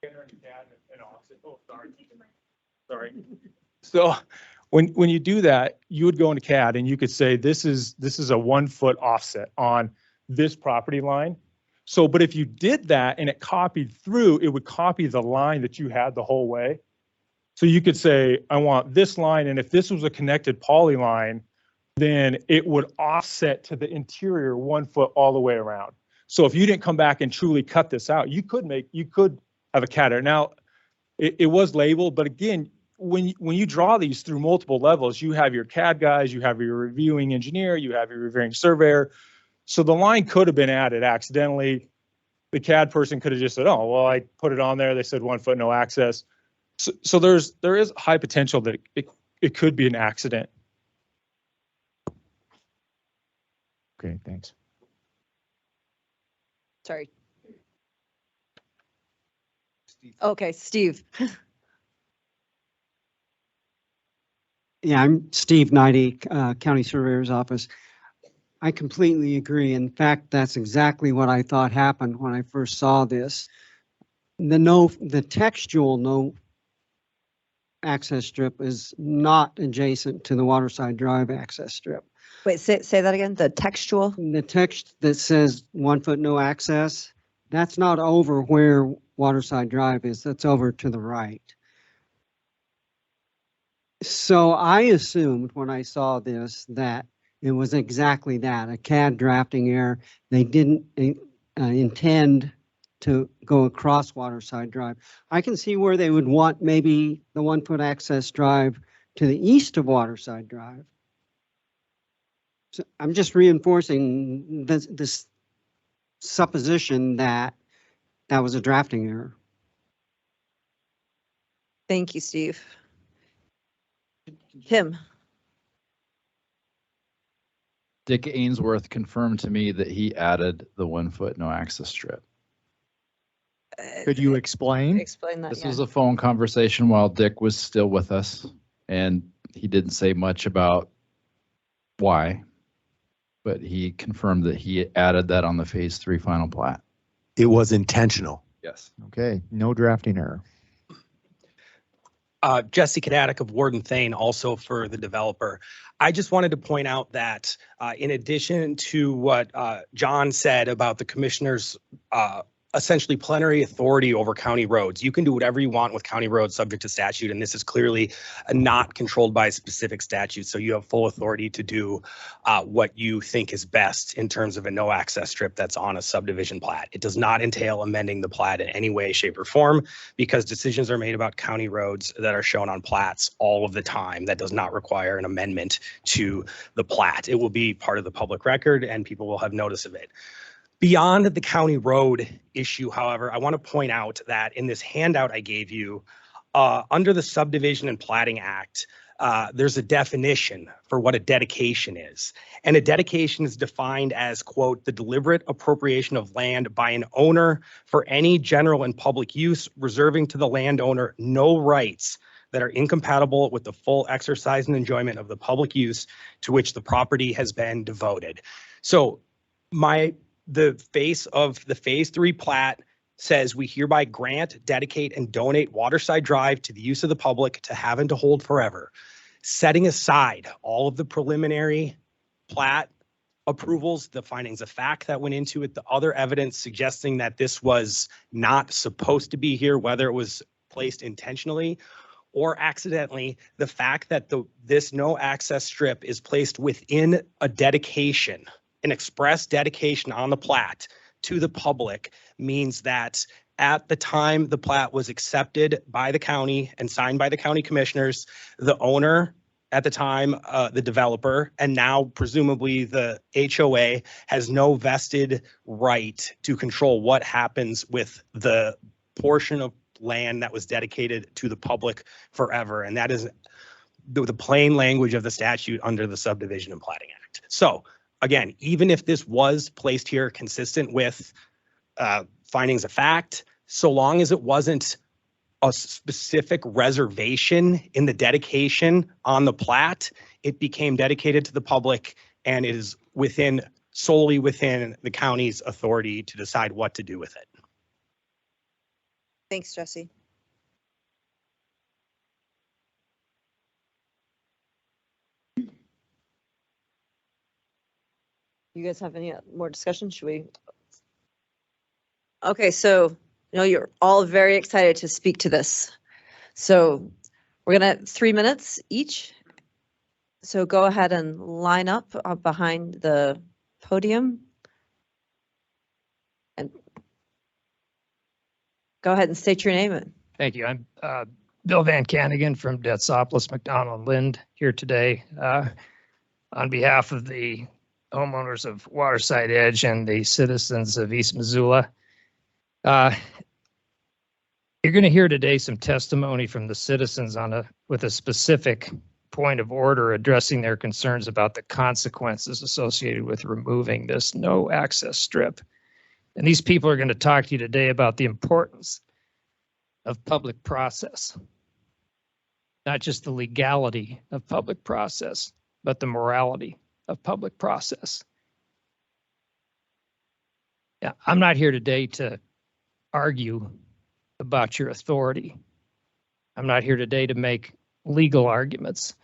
enter in CAD and offset. Oh, sorry. Sorry. So when you do that, you would go into CAD and you could say this is a 1 foot offset on this property line. So, but if you did that and it copied through, it would copy the line that you had the whole way. So you could say, I want this line, and if this was a connected polyline, then it would offset to the interior 1 foot all the way around. So if you didn't come back and truly cut this out, you could have a CAD error. Now, it was labeled, but again, when you draw these through multiple levels, you have your CAD guys, you have your reviewing engineer, you have your reviewing surveyor. So the line could have been added accidentally. The CAD person could have just said, oh, well, I put it on there. They said 1 foot, no access. So there is high potential that it could be an accident. Okay, thanks. Sorry. Okay, Steve. Yeah, I'm Steve Knighty, County Surveyor's Office. I completely agree. In fact, that's exactly what I thought happened when I first saw this. The textual no access strip is not adjacent to the Waterside Drive access strip. Wait, say that again, the textual? The text that says 1 foot no access, that's not over where Waterside Drive is, that's over to the right. So I assumed when I saw this that it was exactly that, a CAD drafting error. They didn't intend to go across Waterside Drive. I can see where they would want maybe the 1 foot access drive to the east of Waterside Drive. So I'm just reinforcing this supposition that that was a drafting error. Thank you, Steve. Tim. Dick Ainsworth confirmed to me that he added the 1 foot no access strip. Could you explain? Explain that. This was a phone conversation while Dick was still with us, and he didn't say much about why, but he confirmed that he added that on the phase 3 final plat. It was intentional. Yes. Okay, no drafting error. Jesse Kadatic of Warden Thane, also for the developer. I just wanted to point out that in addition to what John said about the commissioner's essentially plenary authority over county roads, you can do whatever you want with county roads subject to statute, and this is clearly not controlled by a specific statute. So you have full authority to do what you think is best in terms of a no access strip that's on a subdivision plat. It does not entail amending the plat in any way, shape, or form, because decisions are made about county roads that are shown on plats all of the time. That does not require an amendment to the plat. It will be part of the public record and people will have notice of it. Beyond the county road issue, however, I want to point out that in this handout I gave you, under the Subdivision and Platting Act, there's a definition for what a dedication is. And a dedication is defined as, quote, the deliberate appropriation of land by an owner for any general and public use, reserving to the landowner no rights that are incompatible with the full exercise and enjoyment of the public use to which the property has been devoted. So the face of the Phase 3 plat says we hereby grant, dedicate, and donate Waterside Drive to the use of the public to have and to hold forever. Setting aside all of the preliminary plat approvals, the findings of fact that went into it, the other evidence suggesting that this was not supposed to be here, whether it was placed intentionally or accidentally, the fact that this no access strip is placed within a dedication, an express dedication on the plat to the public, means that at the time the plat was accepted by the county and signed by the county commissioners, the owner at the time, the developer, and now presumably the HOA, has no vested right to control what happens with the portion of land that was dedicated to the public forever. And that is the plain language of the statute under the Subdivision and Platting Act. So again, even if this was placed here consistent with findings of fact, so long as it wasn't a specific reservation in the dedication on the plat, it became dedicated to the public and it is solely within the county's authority to decide what to do with it. Thanks, Jesse. You guys have any more discussion? Should we? Okay, so you're all very excited to speak to this. So we're gonna 3 minutes each. So go ahead and line up behind the podium. And go ahead and state your name. Thank you. I'm Bill Van Canagan from Detsopolis, McDonald, Lind here today on behalf of the homeowners of Waterside Edge and the citizens of East Missoula. You're going to hear today some testimony from the citizens with a specific point of order addressing their concerns about the consequences associated with removing this no access strip. And these people are going to talk to you today about the importance of public process, not just the legality of public process, but the morality of public process. Yeah, I'm not here today to argue about your authority. I'm not here today to make legal arguments,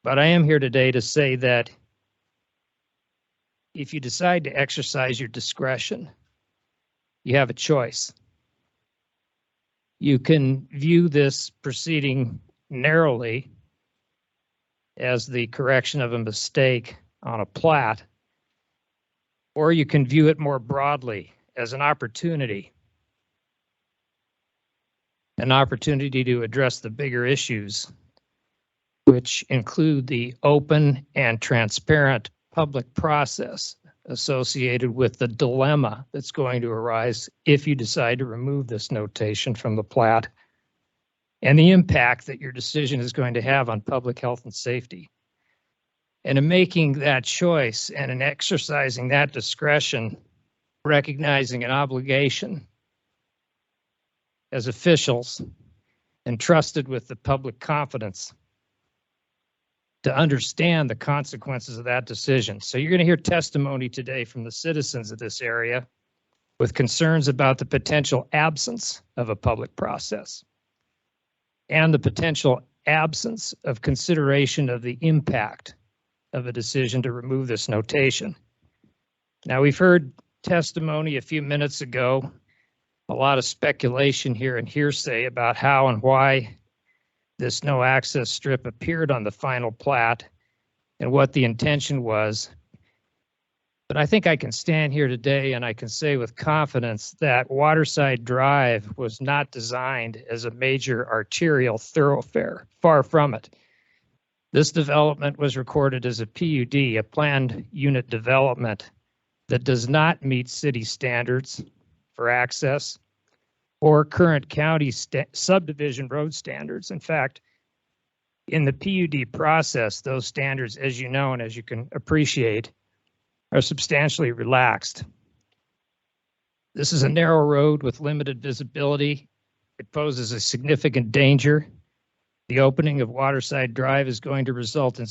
but I am here today to say that if you decide to exercise your discretion, you have a choice. You can view this proceeding narrowly as the correction of a mistake on a plat, or you can view it more broadly as an opportunity to address the bigger issues, which include the open and transparent public process associated with the dilemma that's going to arise if you decide to remove this notation from the plat, and the impact that your decision is going to have on public health and safety. And in making that choice and in exercising that discretion, recognizing an obligation as officials entrusted with the public confidence to understand the consequences of that decision. So you're going to hear testimony today from the citizens of this area with concerns about the potential absence of a public process and the potential absence of consideration of the impact of a decision to remove this notation. Now, we've heard testimony a few minutes ago, a lot of speculation here and hearsay about how and why this no access strip appeared on the final plat and what the intention was. But I think I can stand here today and I can say with confidence that Waterside Drive was not designed as a major arterial thoroughfare, far from it. This development was recorded as a PUD, a planned unit development that does not meet city standards for access or current county subdivision road standards. In fact, in the PUD process, those standards, as you know and as you can appreciate, are substantially relaxed. This is a narrow road with limited visibility. It poses a significant danger The opening of Waterside Drive is going to result in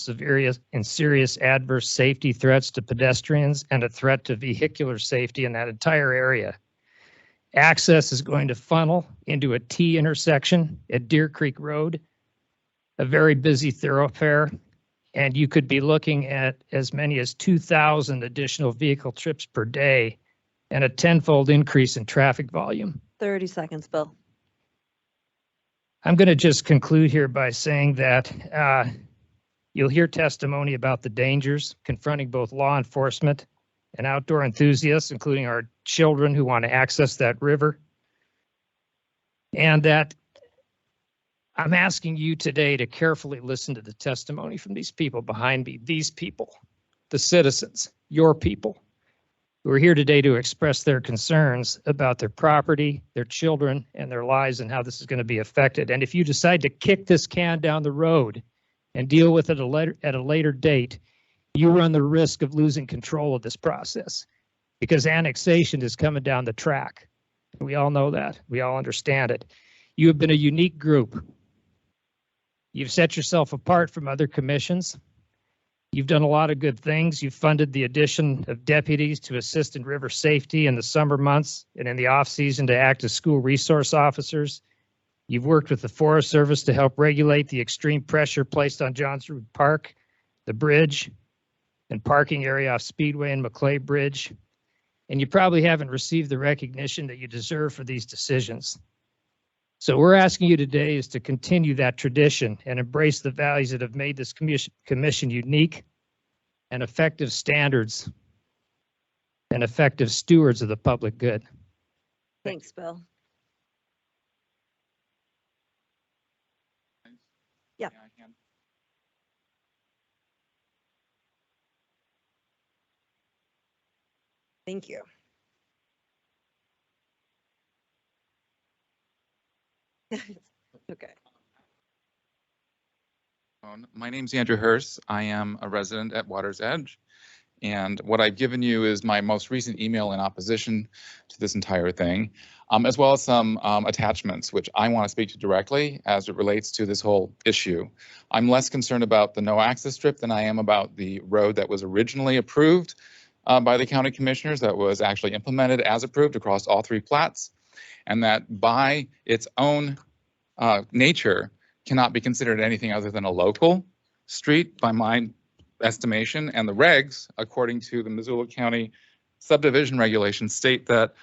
serious adverse safety threats to pedestrians and a threat to vehicular safety in that entire area. Access is going to funnel into a T intersection at Deer Creek Road, a very busy thoroughfare, and you could be looking at as many as 2,000 additional vehicle trips per day and a tenfold increase in traffic volume. 30 seconds, Bill. I'm going to just conclude here by saying that you'll hear testimony about the dangers confronting both law enforcement and outdoor enthusiasts, including our children who want to access that river. And that I'm asking you today to carefully listen to the testimony from these people behind me, these people, the citizens, your people, who are here today to express their concerns about their property, their children, and their lives and how this is going to be affected. And if you decide to kick this can down the road and deal with it at a later date, you run the risk of losing control of this process because annexation is coming down the track. We all know that. We all understand it. You have been a unique group. You've set yourself apart from other commissions. You've done a lot of good things. You've funded the addition of deputies to assist in river safety in the summer months and in the off-season to act as school resource officers. You've worked with the Forest Service to help regulate the extreme pressure placed on Johns Road Park, the bridge, and parking area off Speedway and McClay Bridge. And you probably haven't received the recognition that you deserve for these decisions. So we're asking you today is to continue that tradition and embrace the values that have made this commission unique and effective standards and effective stewards of the public good. Thanks, Bill. Yeah. Thank you. Okay. My name's Andrew Hurst. I am a resident at Water's Edge. And what I've given you is my most recent email in opposition to this entire thing, as well as some attachments, which I want to speak to directly as it relates to this whole issue. I'm less concerned about the no access strip than I am about the road that was originally approved by the county commissioners, that was actually implemented as approved across all three plats, and that by its own nature cannot be considered anything other than a local street by my estimation. And the regs, according to the Missoula County subdivision regulations, state that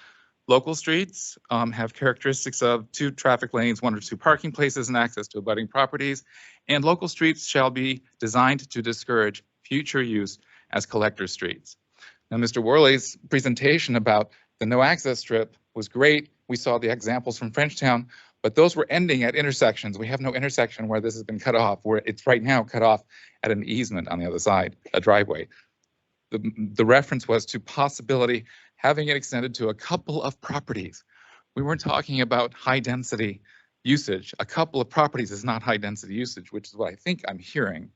local streets have characteristics of 2 traffic lanes, 1 or 2 parking places, and access to abutting properties. And local streets shall be designed to discourage future use as collector streets. Now, Mr. Worley's presentation about the no access strip was great. We saw the examples from Frenchtown, but those were ending at intersections. We have no intersection where this has been cut off, where it's right now cut off at an easement on the other side, a driveway. The reference was to possibility having it extended to a couple of properties. We weren't talking about high density usage. A couple of properties is not high density usage, which is what I think I'm hearing.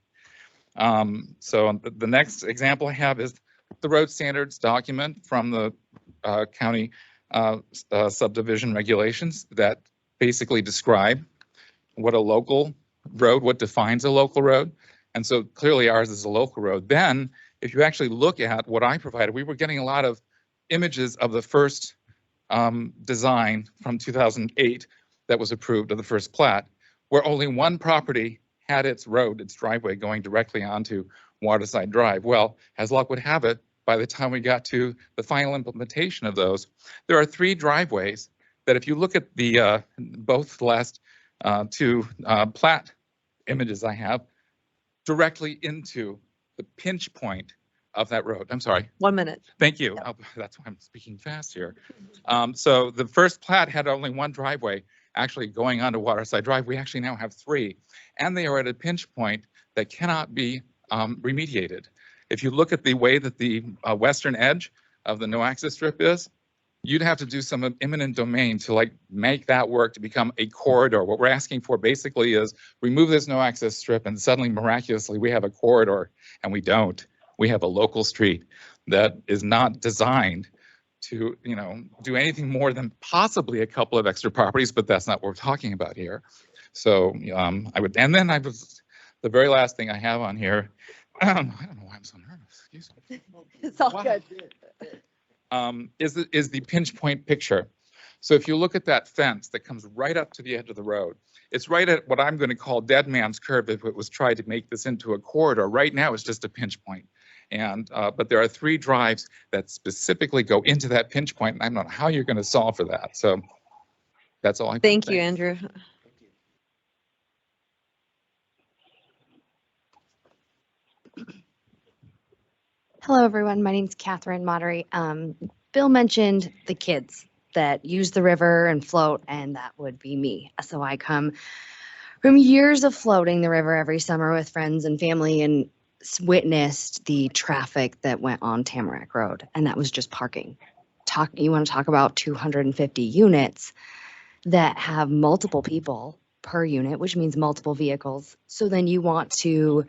So the next example I have is the road standards document from the county subdivision regulations that basically describe what a local road, what defines a local road. And so clearly ours is a local road. Then if you actually look at what I provided, we were getting a lot of images of the first design from 2008 that was approved of the first plat, where only one property had its road, its driveway going directly onto Waterside Drive. Well, as luck would have it, by the time we got to the final implementation of those, there are 3 driveways that if you look at the both the last 2 plat images I have, directly into the pinch point of that road. I'm sorry. 1 minute. Thank you. Yeah. That's why I'm speaking fast here. So the first plat had only 1 driveway actually going onto Waterside Drive. We actually now have 3, and they are at a pinch point that cannot be remediated. If you look at the way that the western edge of the no access strip is, you'd have to do some eminent domain to like make that work to become a corridor. What we're asking for basically is remove this no access strip and suddenly miraculously we have a corridor, and we don't. We have a local street that is not designed to, do anything more than possibly a couple of extra properties, but that's not what we're talking about here. So and then the very last thing I have on here, I don't know why I'm so nervous, excuse me. It's all good. Is the pinch point picture. So if you look at that fence that comes right up to the edge of the road, it's right at what I'm going to call dead man's curve if it was tried to make this into a corridor. Right now, it's just a pinch point. And but there are 3 drives that specifically go into that pinch point, and I don't know how you're going to solve for that. So that's all I got. Thank you, Andrew. Hello, everyone. My name is Catherine Moderate. Bill mentioned the kids that use the river and float, and that would be me. So I come from years of floating the river every summer with friends and family and witnessed the traffic that went on Tamarack Road, and that was just parking. You want to talk about 250 units that have multiple people per unit, which means multiple vehicles. So then you want to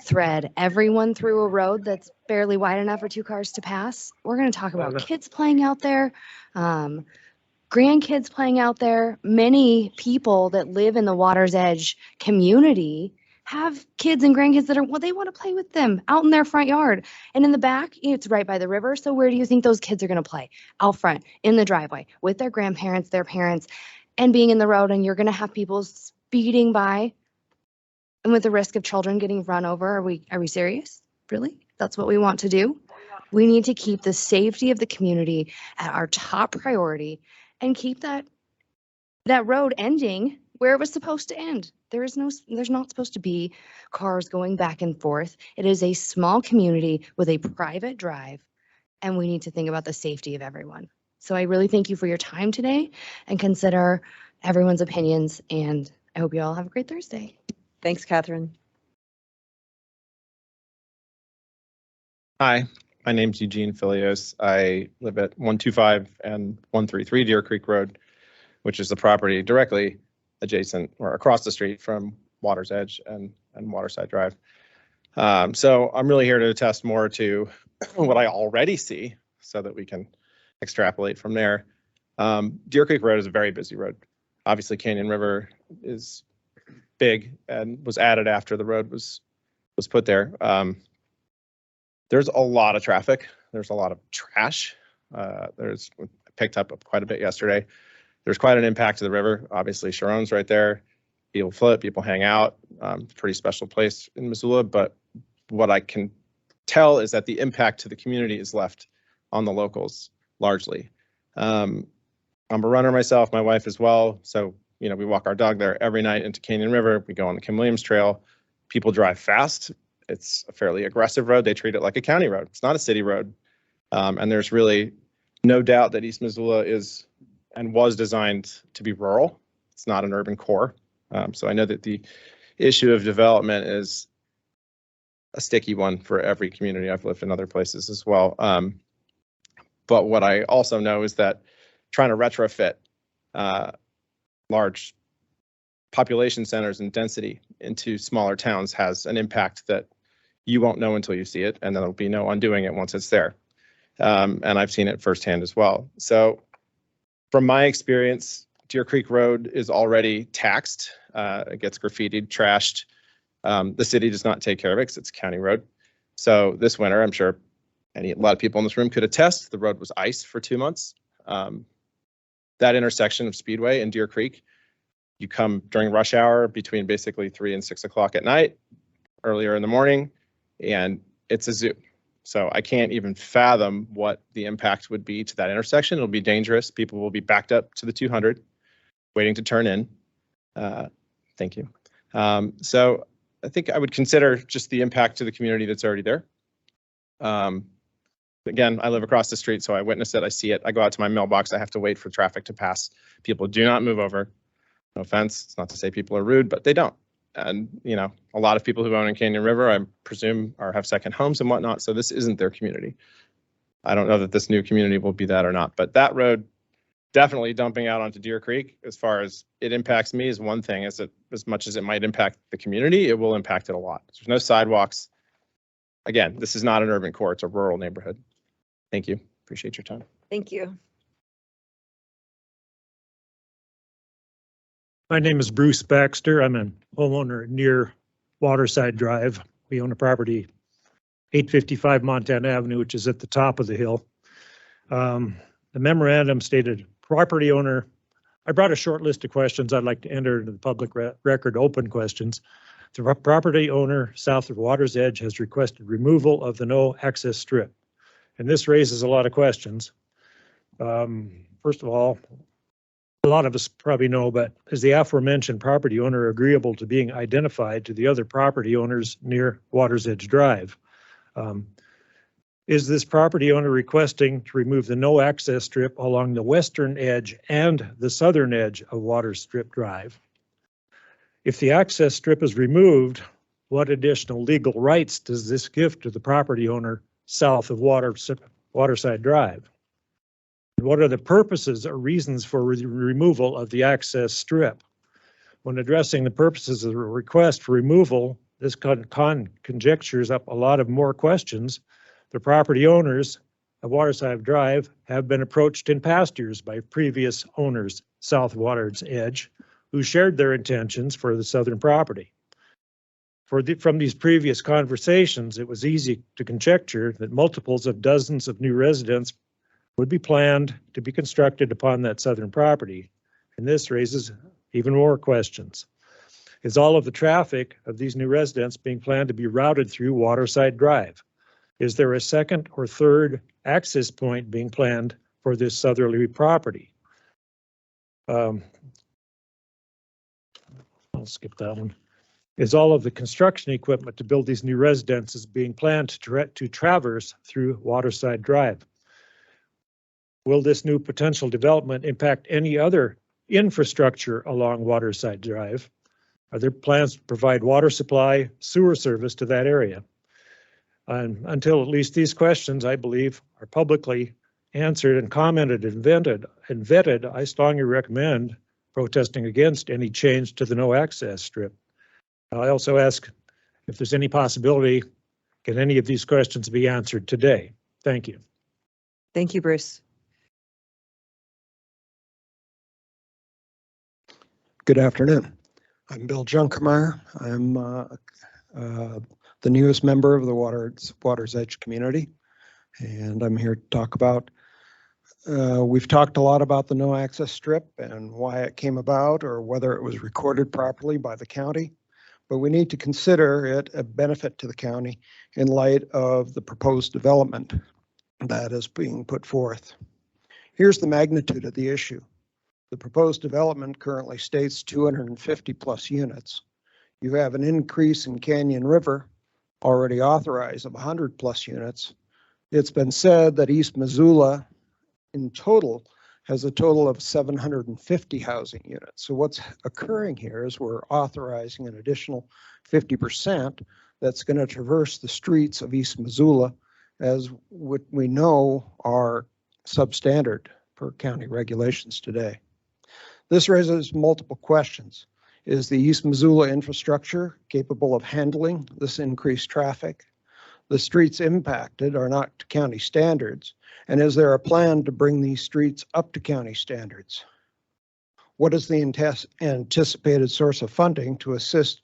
thread everyone through a road that's barely wide enough for 2 cars to pass. We're going to talk about kids playing out there, grandkids playing out there. Many people that live in the Water's Edge community have kids and grandkids that they want to play with them out in their front yard. And in the back, it's right by the river. So where do you think those kids are going to play? Out front, in the driveway, with their grandparents, their parents, and being in the road. And you're going to have people speeding by, and with the risk of children getting run over. Are we serious? Really? That's what we want to do? We need to keep the safety of the community at our top priority and keep that road ending where it was supposed to end. There's not supposed to be cars going back and forth. It is a small community with a private drive, and we need to think about the safety of everyone. So I really thank you for your time today and consider everyone's opinions, and I hope you all have a great Thursday. Thanks, Catherine. Hi, my name's Eugene Filios. I live at 125 and 133 Deer Creek Road, which is the property directly adjacent or across the street from Water's Edge and Waterside Drive. So I'm really here to attest more to what I already see so that we can extrapolate from there. Deer Creek Road is a very busy road. Obviously, Canyon River is big and was added after the road was put there. There's a lot of traffic. There's a lot of trash. I picked up quite a bit yesterday. There's quite an impact to the river. Obviously, Sharon's right there. People float, people hang out. Pretty special place in Missoula. But what I can tell is that the impact to the community is left on the locals largely. I'm a runner myself, my wife as well. So, we walk our dog there every night into Canyon River. We go on the Kim Williams Trail. People drive fast. It's a fairly aggressive road. They treat it like a county road. It's not a city road. And there's really no doubt that East Missoula is and was designed to be rural. It's not an urban core. So I know that the issue of development is a sticky one for every community. I've lived in other places as well. But what I also know is that trying to retrofit large population centers and density into smaller towns has an impact that you won't know until you see it, and there'll be no undoing it once it's there. And I've seen it firsthand as well. So from my experience, Deer Creek Road is already taxed. It gets graffitied, trashed. The city does not take care of it because it's a county road. So this winter, I'm sure a lot of people in this room could attest, the road was ice for 2 months. That intersection of Speedway and Deer Creek, you come during rush hour between basically 3 and 6 o'clock at night, earlier in the morning, and it's a zoo. So I can't even fathom what the impact would be to that intersection. It'll be dangerous. People will be backed up to the 200, waiting to turn in. Thank you. So I think I would consider just the impact to the community that's already there. Again, I live across the street, so I witness it, I see it. I go out to my mailbox, I have to wait for traffic to pass. People do not move over. No offense, it's not to say people are rude, but they don't. And, a lot of people who own in Canyon River, I presume, have second homes and whatnot, so this isn't their community. I don't know that this new community will be that or not, but that road definitely dumping out onto Deer Creek, as far as it impacts me, is one thing. As much as it might impact the community, it will impact it a lot. There's no sidewalks. Again, this is not an urban core, it's a rural neighborhood. Thank you. Appreciate your time. Thank you. My name is Bruce Baxter. I'm a homeowner near Waterside Drive. We own a property, 855 Montana Avenue, which is at the top of the hill. The memorandum stated property owner, I brought a short list of questions I'd like to enter into the public record, open questions. The property owner south of Water's Edge has requested removal of the no access strip. And this raises a lot of questions. First of all, a lot of us probably know, but is the aforementioned property owner agreeable to being identified to the other property owners near Water's Edge Drive? Is this property owner requesting to remove the no access strip along the western edge and the southern edge of Water Strip Drive? If the access strip is removed, what additional legal rights does this give to the property owner south of Waterside Drive? What are the purposes or reasons for removal of the access strip? When addressing the purposes of the request for removal, this conjectures up a lot of more questions. The property owners of Waterside Drive have been approached in past years by previous owners south of Water's Edge who shared their intentions for the southern property. From these previous conversations, it was easy to conjecture that multiples of dozens of new residents would be planned to be constructed upon that southern property. And this raises even more questions. Is all of the traffic of these new residents being planned to be routed through Waterside Drive? Is there a second or third access point being planned for this southerly property? I'll skip that one. Is all of the construction equipment to build these new residences being planned to traverse through Waterside Drive? Will this new potential development impact any other infrastructure along Waterside Drive? Are there plans to provide water supply, sewer service to that area? And until at least these questions, I believe, are publicly answered and commented and vetted, I strongly recommend protesting against any change to the no access strip. I also ask if there's any possibility, can any of these questions be answered today? Thank you. Thank you, Bruce. Good afternoon. I'm Bill Junkermeyer. I'm the newest member of the Water's Edge community, and I'm here to talk about, we've talked a lot about the no access strip and why it came about or whether it was recorded properly by the county, but we need to consider it a benefit to the county in light of the proposed development that is being put forth. Here's the magnitude of the issue. The proposed development currently states 250 plus units. You have an increase in Canyon River already authorized of 100 plus units. It's been said that East Missoula in total has a total of 750 housing units. So what's occurring here is we're authorizing an additional 50% that's going to traverse the streets of East Missoula as what we know are substandard per county regulations today. This raises multiple questions. Is the East Missoula infrastructure capable of handling this increased traffic? The streets impacted are not to county standards, and is there a plan to bring these streets up to county standards? What is the anticipated source of funding to assist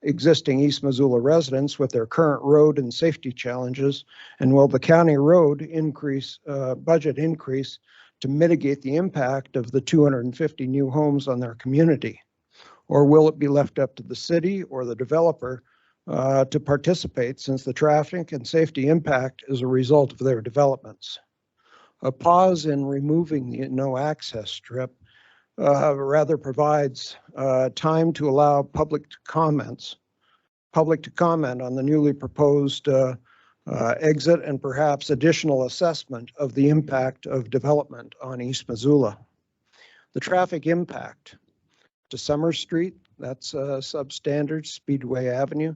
existing East Missoula residents with their current road and safety challenges? And will the county road budget increase to mitigate the impact of the 250 new homes on their community? Or will it be left up to the city or the developer to participate, since the traffic and safety impact is a result of their developments? A pause in removing the no access strip rather provides time to allow public to comment on the newly proposed exit and perhaps additional assessment of the impact of development on East Missoula. The traffic impact to Summer Street, that's substandard. Speedway Avenue,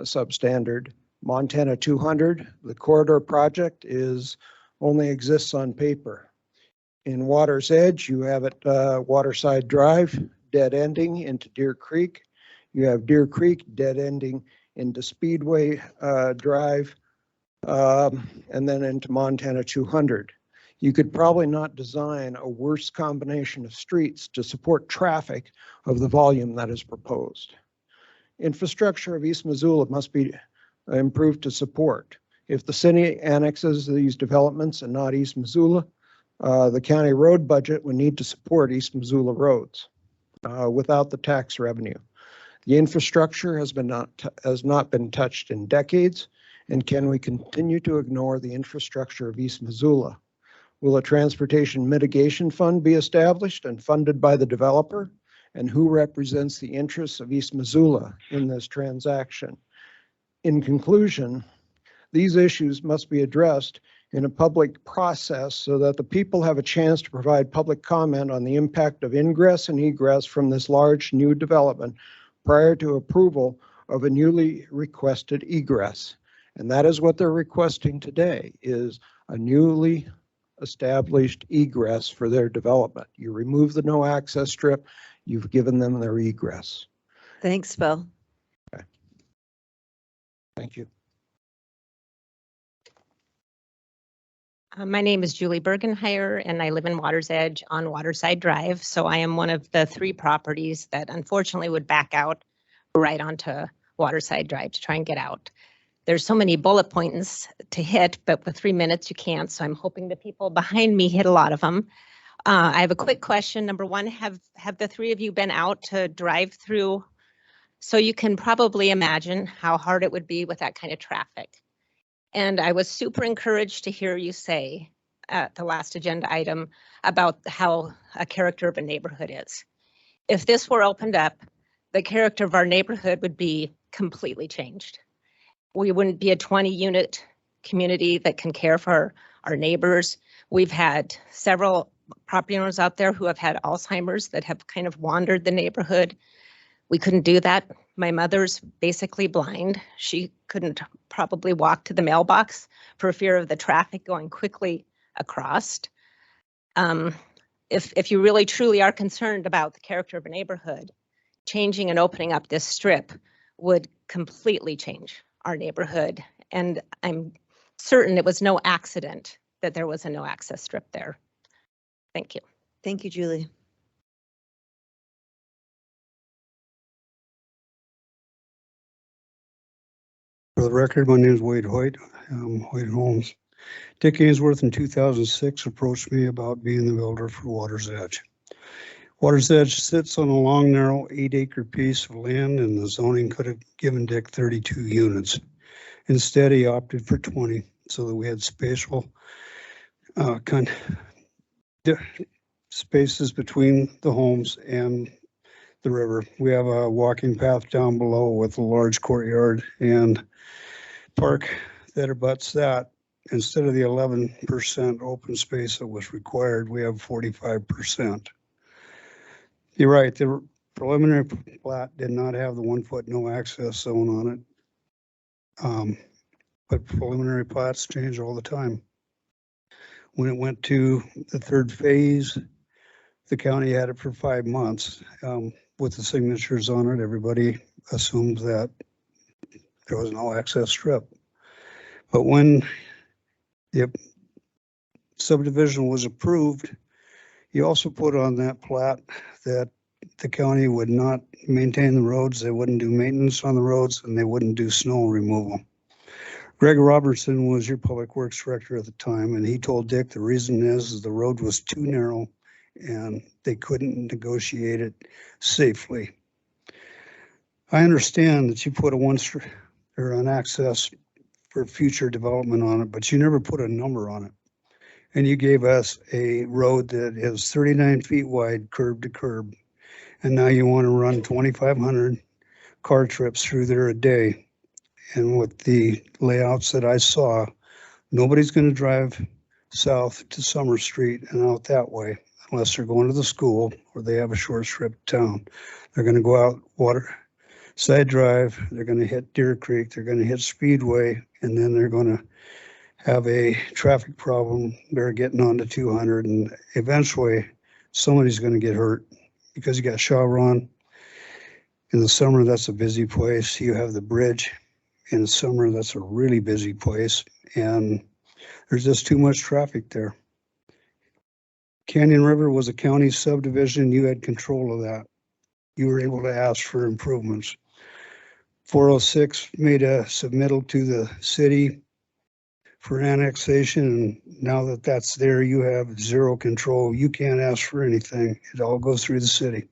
substandard. Montana 200, the corridor project only exists on paper. In Water's Edge, you have it Waterside Drive, dead ending into Deer Creek. You have Deer Creek dead ending into Speedway Drive, and then into Montana 200. You could probably not design a worse combination of streets to support traffic of the volume that is proposed. Infrastructure of East Missoula must be improved to support. If the city annexes these developments and not East Missoula, the county road budget would need to support East Missoula roads without the tax revenue. The infrastructure has not been touched in decades, and can we continue to ignore the infrastructure of East Missoula? Will a transportation mitigation fund be established and funded by the developer? And who represents the interests of East Missoula in this transaction? In conclusion, these issues must be addressed in a public process so that the people have a chance to provide public comment on the impact of ingress and egress from this large new development prior to approval of a newly requested egress. And that is what they're requesting today, is a newly established egress for their development. You remove the no access strip, you've given them their egress. Thanks, Bill. Okay. Thank you. My name is Julie Bergenheyer, and I live in Water's Edge on Waterside Drive. So I am one of the 3 properties that unfortunately would back out right onto Waterside Drive to try and get out. There's so many bullet points to hit, but with 3 minutes you can't. So I'm hoping the people behind me hit a lot of them. I have a quick question. Number 1, have the 3 of you been out to drive through? So you can probably imagine how hard it would be with that kind of traffic. And I was super encouraged to hear you say at the last agenda item about how a character of a neighborhood is. If this were opened up, the character of our neighborhood would be completely changed. We wouldn't be a 20-unit community that can care for our neighbors. We've had several property owners out there who have had Alzheimer's that have kind of wandered the neighborhood. We couldn't do that. My mother's basically blind. She couldn't probably walk to the mailbox for fear of the traffic going quickly across. If you really truly are concerned about the character of a neighborhood, changing and opening up this strip would completely change our neighborhood. And I'm certain it was no accident that there was a no access strip there. Thank you. Thank you, Julie. For the record, my name is Wade Hoyt. Wade Holmes. Dick Ainsworth in 2006 approached me about being the builder for Water's Edge. Water's Edge sits on a long, narrow 8-acre piece of land, and the zoning could have given Dick 32 units. Instead, he opted for 20, so that we had spatial spaces between the homes and the river. We have a walking path down below with a large courtyard and park that abuts that. Instead of the 11% open space that was required, we have 45%. You're right, the preliminary plat did not have the 1-foot no access zone on it. But preliminary plats change all the time. When it went to the 3rd phase, the county had it for 5 months. With the signatures on it, everybody assumed that there was no access strip. But when the subdivision was approved, you also put on that plat that the county would not maintain the roads, they wouldn't do maintenance on the roads, and they wouldn't do snow removal. Greg Robertson was your public works director at the time, and he told Dick the reason is the road was too narrow and they couldn't negotiate it safely. I understand that you put an access for future development on it, but you never put a number on it. And you gave us a road that is 39 feet wide, curb to curb. And now you want to run 2,500 car trips through there a day. And with the layouts that I saw, nobody's going to drive south to Summer Street and out that way unless they're going to the school or they have a short trip to town. They're going to go out Waterside Drive, they're going to hit Deer Creek, they're going to hit Speedway, and then they're going to have a traffic problem. They're getting onto 200, and eventually somebody's going to get hurt because you got Chevron. In the summer, that's a busy place. You have the bridge. In the summer, that's a really busy place, and there's just too much traffic there. Canyon River was a county subdivision. You had control of that. You were able to ask for improvements. 406 made a submittal to the city for annexation, and now that that's there, you have zero control. You can't ask for anything. It all goes through the city.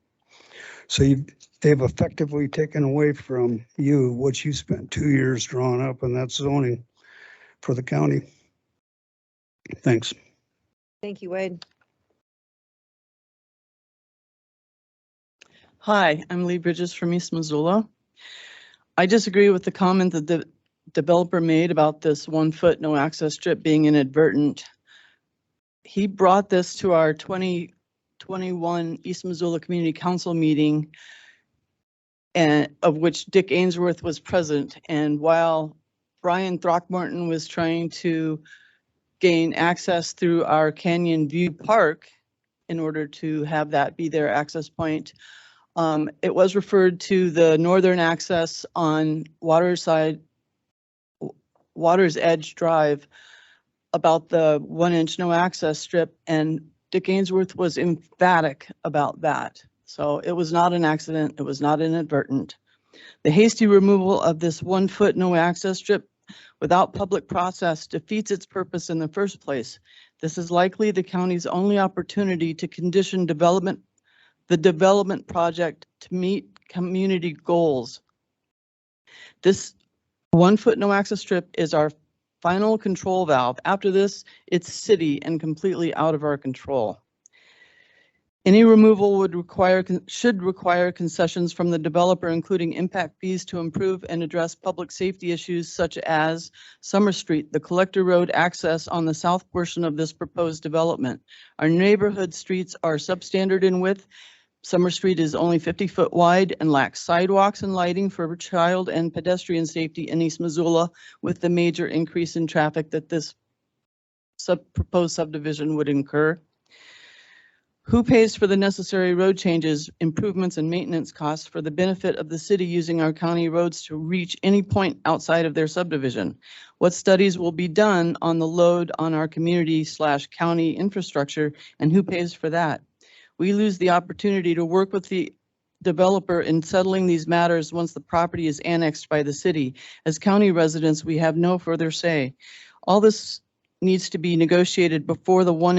So they've effectively taken away from you what you spent 2 years drawing up, and that's zoning for the county. Thanks. Thank you, Wade. Hi, I'm Lee Bridges from East Missoula. I disagree with the comment that the developer made about this 1 foot no access strip being inadvertent. He brought this to our 2021 East Missoula Community Council meeting, and of which Dick Ainsworth was present. And while Brian Throckmorton was trying to gain access through our Canyon View Park in order to have that be their access point, it was referred to the northern access on Water's Edge Drive about the 1 inch no access strip, and Dick Ainsworth was emphatic about that. So it was not an accident. It was not inadvertent. The hasty removal of this 1 foot no access strip without public process defeats its purpose in the first place. This is likely the county's only opportunity to condition the development project to meet community goals. This 1 foot no access strip is our final control valve. After this, it's city and completely out of our control. Any removal should require concessions from the developer, including impact fees to improve and address public safety issues such as Summer Street, the collector road access on the south portion of this proposed development. Our neighborhood streets are substandard in width. Summer Street is only 50 foot wide and lacks sidewalks and lighting for child and pedestrian safety in East Missoula, with the major increase in traffic that this proposed subdivision would incur. Who pays for the necessary road changes, improvements, and maintenance costs for the benefit of the city using our county roads to reach any point outside of their subdivision? What studies will be done on the load on our community/county infrastructure, and who pays for that? We lose the opportunity to work with the developer in settling these matters once the property is annexed by the city. As county residents, we have no further say. All this needs to be negotiated before the 1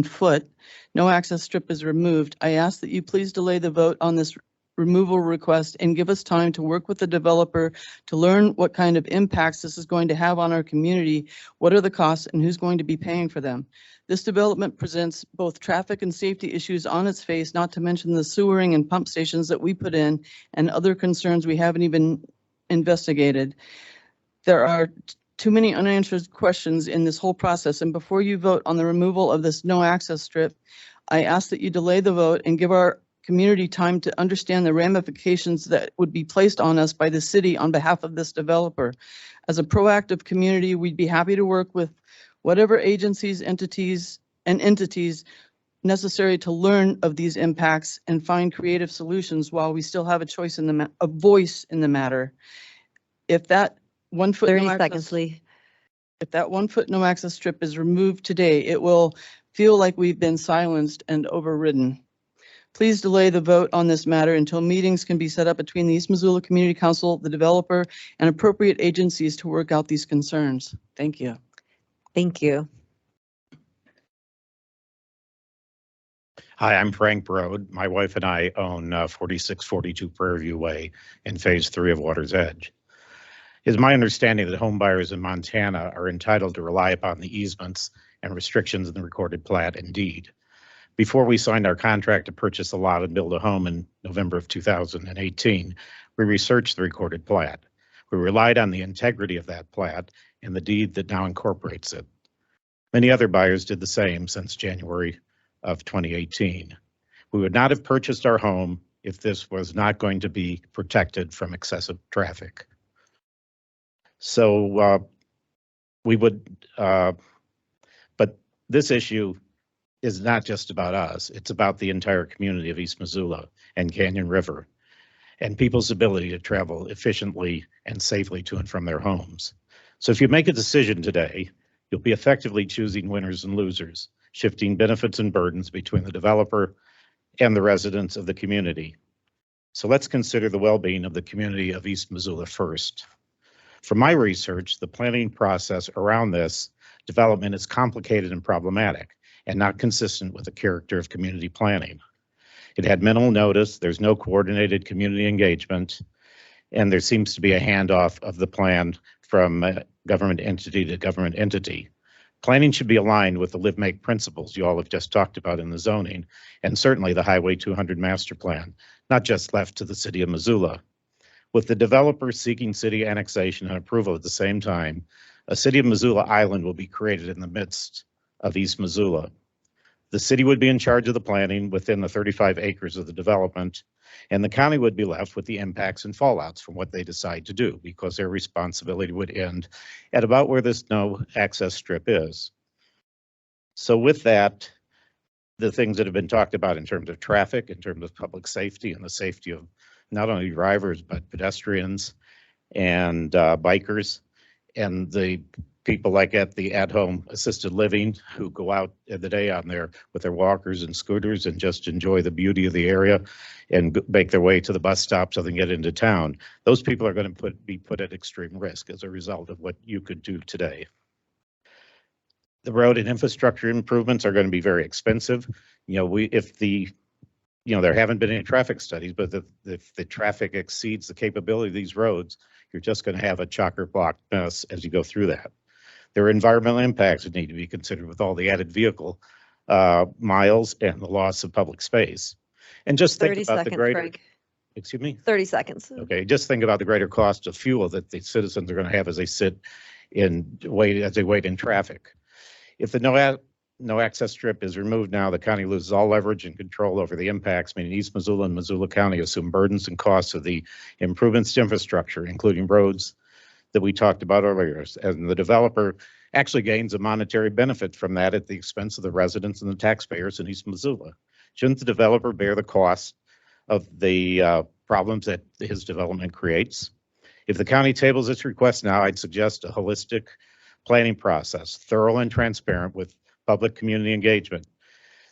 foot no access strip is removed. I ask that you please delay the vote on this removal request and give us time to work with the developer to learn what kind of impacts this is going to have on our community, what are the costs, and who's going to be paying for them. This development presents both traffic and safety issues on its face, not to mention the sewering and pump stations that we put in and other concerns we haven't even investigated. There are too many unanswered questions in this whole process, and before you vote on the removal of this no access strip, I ask that you delay the vote and give our community time to understand the ramifications that would be placed on us by the city on behalf of this developer. As a proactive community, we'd be happy to work with whatever agencies, entities necessary to learn of these impacts and find creative solutions while we still have a choice in a voice in the matter. If that 1 foot 30 no seconds, access, Lee. if that 1 foot no access strip is removed today, it will feel like we've been silenced and overridden. Please delay the vote on this matter until meetings can be set up between the East Missoula Community Council, the developer, and appropriate agencies to work out these concerns. Thank you. Thank you. Hi, I'm Frank Brode. My wife and I own 4642 Prairie View Way in Phase 3 of Water's Edge. It is my understanding that home buyers in Montana are entitled to rely upon the easements and restrictions in the recorded plat and deed. Before we signed our contract to purchase a lot and build a home in November of 2018, we researched the recorded plat. We relied on the integrity of that plat and the deed that now incorporates it. Many other buyers did the same since January of 2018. We would not have purchased our home if this was not going to be protected from excessive traffic. So we would, but this issue is not just about us. It's about the entire community of East Missoula and Canyon River and people's ability to travel efficiently and safely to and from their homes. So if you make a decision today, you'll be effectively choosing winners and losers shifting benefits and burdens between the developer and the residents of the community. So let's consider the well-being of the community of East Missoula first. From my research, the planning process around this development is complicated and problematic and not consistent with the character of community planning. It had minimal notice, there's no coordinated community engagement, and there seems to be a handoff of the plan from government entity to government entity. Planning should be aligned with the live-make principles you all have just talked about in the zoning, and certainly the Highway 200 master plan, not just left to the city of Missoula. With the developer seeking city annexation and approval at the same time, a city of Missoula Island will be created in the midst of East Missoula. The city would be in charge of the planning within the 35 acres of the development, and the county would be left with the impacts and fallouts from what they decide to do, because their responsibility would end at about where this no access strip is. So with that, the things that have been talked about in terms of traffic, in terms of public safety and the safety of not only drivers, but pedestrians and bikers, and the people like at the at-home assisted living who go out in the day on there with their walkers and scooters and just enjoy the beauty of the area and make their way to the bus stop so they can get into town. Those people are going to be put at extreme risk as a result of what you could do today. The road and infrastructure improvements are going to be very expensive. You know, there haven't been any traffic studies, but if the traffic exceeds the capability of these roads, you're just going to have a chock-a-block mess as you go through that. There are environmental impacts that need to be considered with all the added vehicle miles and the loss of public space. And just think 30 about the seconds, greater, Frank. excuse me? 30 seconds. Okay, just think about the greater cost of fuel that the citizens are going to have as they wait in traffic. If the no access strip is removed now, the county loses all leverage and control over the impacts, meaning East Missoula and Missoula County assume burdens and costs of the improvements to infrastructure, including roads that we talked about earlier. And the developer actually gains a monetary benefit from that at the expense of the residents and the taxpayers in East Missoula. Shouldn't the developer bear the cost of the problems that his development creates? If the county tables its request now, I'd suggest a holistic planning process, thorough and transparent with public community engagement.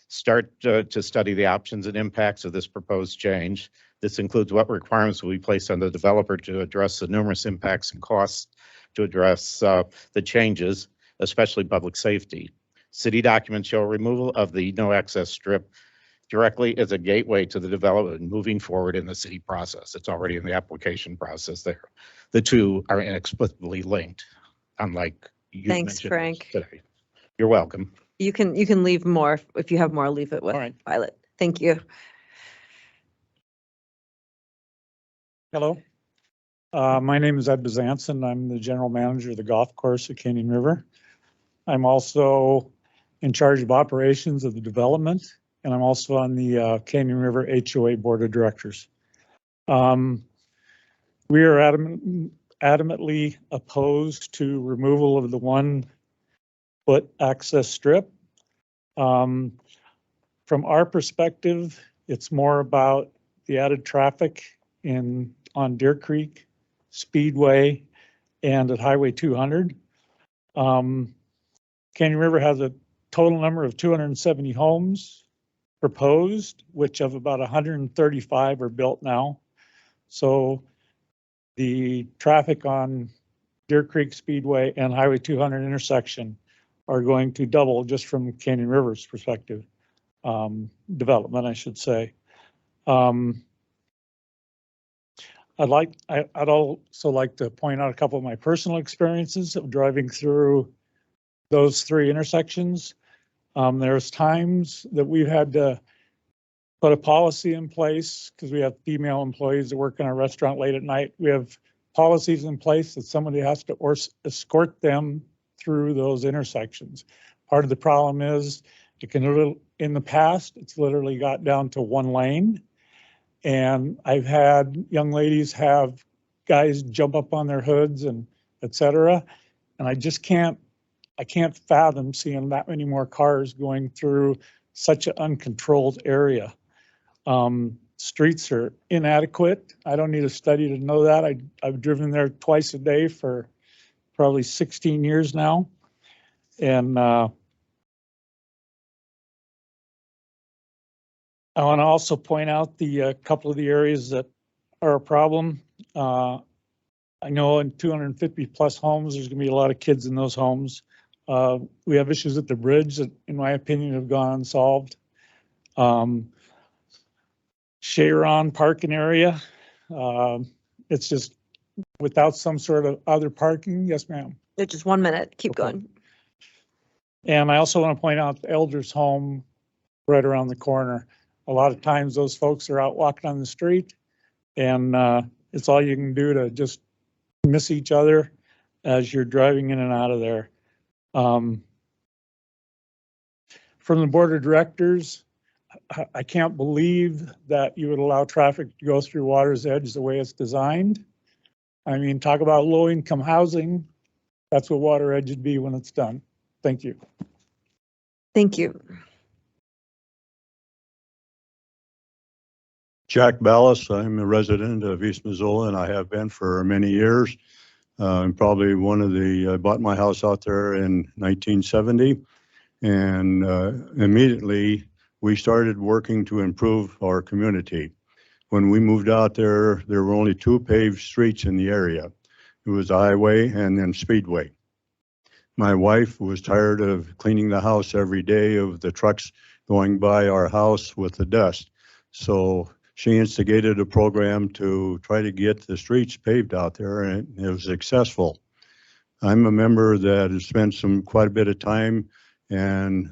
Start to study the options and impacts of this proposed change. This includes what requirements will be placed on the developer to address the numerous impacts and costs to address the changes, especially public safety. City documents show removal of the no access strip directly as a gateway to the development moving forward in the city process. It's already in the application process there. The two are inexplicably linked, unlike you Thanks, mentioned Frank. today. You're welcome. You can leave more if you have more. Leave it with Violet. Thank you. Hello. My name is Ed Bezanson. I'm the general manager of the golf course at Canyon River. I'm also in charge of operations of the development, and I'm also on the Canyon River HOA board of directors. We are adamantly opposed to removal of the 1-foot access strip. From our perspective, it's more about the added traffic on Deer Creek Speedway and at Highway 200. Canyon River has a total number of 270 homes proposed, which of about 135 are built now. So the traffic on Deer Creek Speedway and Highway 200 intersection are going to double just from Canyon River's perspective, development, I should say. I'd also like to point out a couple of my personal experiences of driving through those 3 intersections. There's times that we've had to put a policy in place because we have female employees that work in our restaurant late at night. We have policies in place that somebody has to escort them through those intersections. Part of the problem is in the past, it's literally got down to 1 lane. And I've had young ladies have guys jump up on their hoods and et cetera. And I can't fathom seeing that many more cars going through such an uncontrolled area. Streets are inadequate. I don't need a study to know that. I've driven there twice a day for probably 16 years now. And I want to also point out the couple of the areas that are a problem. I know in 250 plus homes, there's going to be a lot of kids in those homes. We have issues at the bridge that, in my opinion, have gone unsolved. Sharon parking area. It's just without some sort of other parking. Yes, ma'am. It's just 1 minute. Keep going. And I also want to point out the Elders home right around the corner. A lot of times those folks are out walking on the street and it's all you can do to just miss each other as you're driving in and out of there. From the board of directors, I can't believe that you would allow traffic to go through Water's Edge the way it's designed. I mean, talk about low income housing. That's what Water Edge would be when it's done. Thank you. Thank you. Jack Ballas, I'm a resident of East Missoula and I have been for many years. I'm probably I bought my house out there in 1970 and immediately we started working to improve our community. When we moved out there, there were only 2 paved streets in the area. It was a highway and then Speedway. My wife was tired of cleaning the house every day of the trucks going by our house with the dust. So she instigated a program to try to get the streets paved out there and it was successful. I'm a member that has spent quite a bit of time and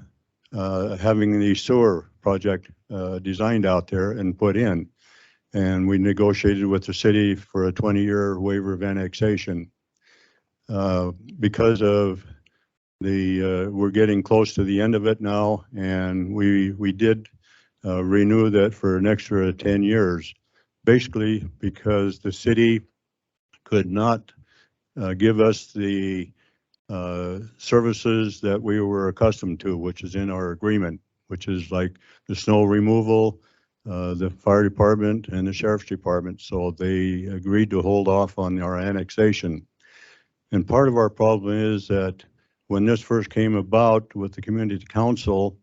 having the sewer project designed out there and put in. And we negotiated with the city for a 20-year waiver of annexation. Because of we're getting close to the end of it now, and we did renew that for an extra 10 years, basically because the city could not give us the services that we were accustomed to, which is in our agreement, which is like the snow removal, the fire department and the sheriff's department. So they agreed to hold off on our annexation. And part of our problem is that when this first came about with the community council,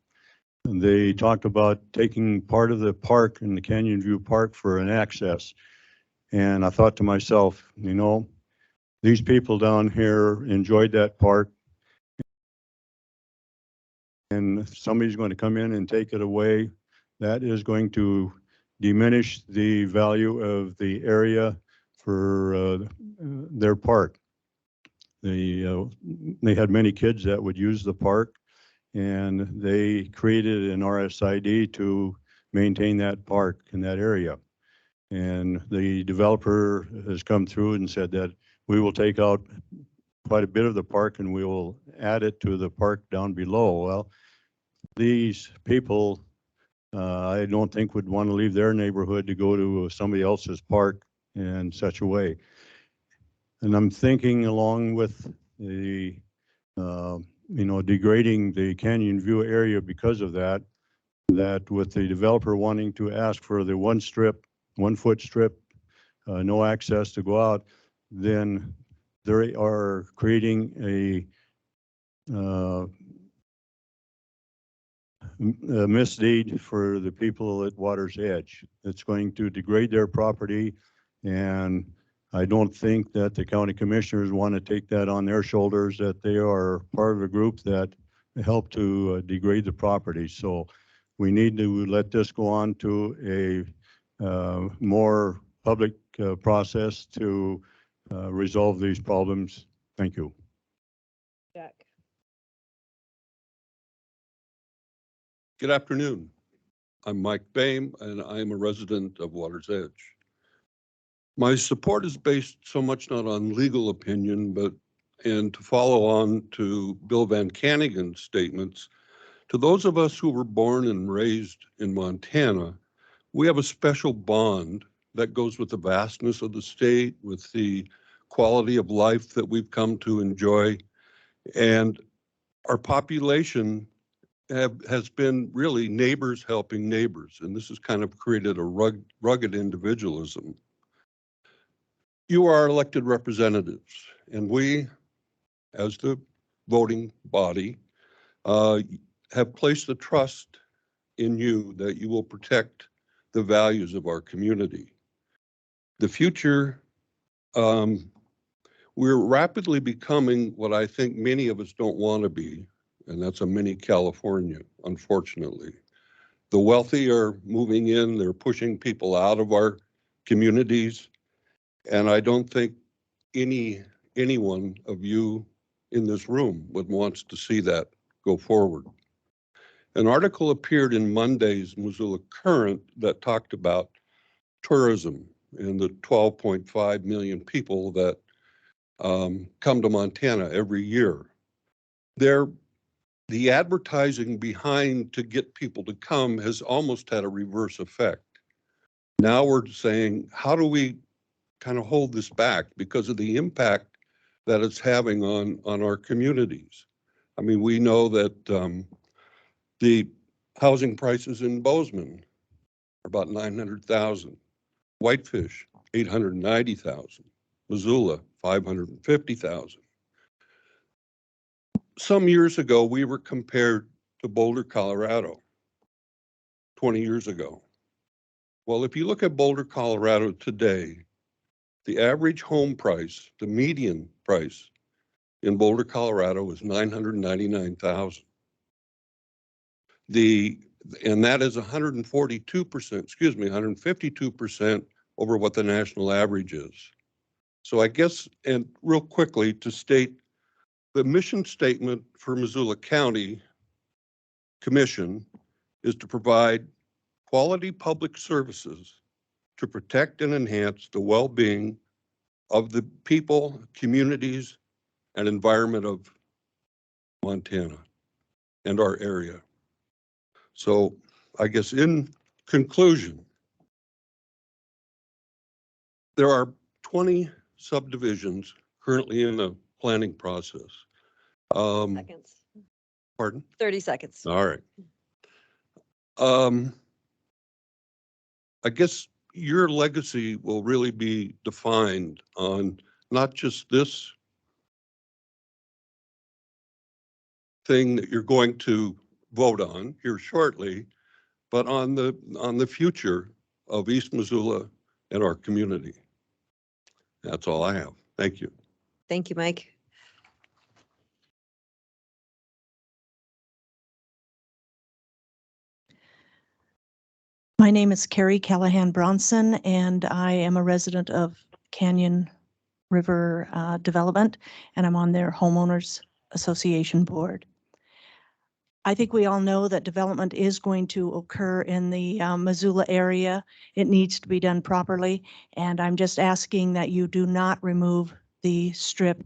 they talked about taking part of the park in the Canyon View Park for an access. And I thought to myself, you know, these people down here enjoyed that park. And if somebody's going to come in and take it away, that is going to diminish the value of the area for their park. They had many kids that would use the park, and they created an RSID to maintain that park in that area. And the developer has come through and said that we will take out quite a bit of the park and we will add it to the park down below. Well, these people, I don't think would want to leave their neighborhood to go to somebody else's park in such a way. And I'm thinking along with the, degrading the Canyon View area because of that with the developer wanting to ask for the 1 foot strip, no access to go out, then they are creating a misdeed for the people at Water's Edge. It's going to degrade their property, and I don't think that the county commissioners want to take that on their shoulders, that they are part of a group that help to degrade the property. So we need to let this go on to a more public process to resolve these problems. Thank you. Jack. Good afternoon. I'm Mike Boehm, and I'm a resident of Water's Edge. My support is based so much not on legal opinion, and to follow on to Bill Van Cannigan's statements, to those of us who were born and raised in Montana, we have a special bond that goes with the vastness of the state, with the quality of life that we've come to enjoy. And our population has been really neighbors helping neighbors. And this has kind of created a rugged individualism. You are elected representatives, and we, as the voting body, have placed the trust in you that you will protect the values of our community. The future, we're rapidly becoming what I think many of us don't want to be, and that's a mini California, unfortunately. The wealthy are moving in, they're pushing people out of our communities, and I don't think anyone of you in this room would want to see that go forward. An article appeared in Monday's Missoula Current that talked about tourism and the 12.5 million people that come to Montana every year. The advertising behind to get people to come has almost had a reverse effect. Now we're saying, how do we kind of hold this back because of the impact that it's having on our communities? I mean, we know that the housing prices in Bozeman are about 900,000, Whitefish 890,000, Missoula 550,000. Some years ago, we were compared to Boulder, Colorado, 20 years ago. Well, if you look at Boulder, Colorado today, the average home price, the median price in Boulder, Colorado is $999,000. And that is 152% over what the national average is. So I guess, and real quickly to state, the mission statement for Missoula County Commission is to provide quality public services to protect and enhance the well-being of the people, communities, and environment of Montana and our area. So I guess in conclusion, there are 20 subdivisions currently in the planning process. Seconds. Pardon? 30 seconds. All right. I guess your legacy will really be defined on not just this thing that you're going to vote on here shortly, but on the future of East Missoula and our community. That's all I have. Thank you. Thank you, Mike. My name is Carrie Callahan Bronson, and I am a resident of Canyon River Development, and I'm on their Homeowners Association board. I think we all know that development is going to occur in the Missoula area. It needs to be done properly, and I'm just asking that you do not remove the strip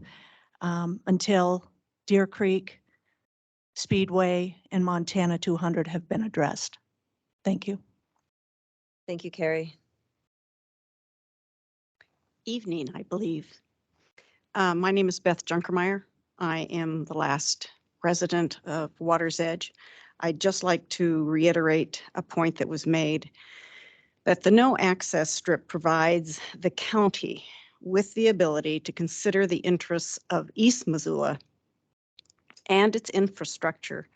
until Deer Creek, Speedway, and Montana 200 have been addressed. Thank you. Thank you, Carrie. Evening, I believe. My name is Beth Junkermeyer. I am the last resident of Water's Edge. I'd just like to reiterate a point that was made, that the no access strip provides the county with the ability to consider the interests of East Missoula and its infrastructure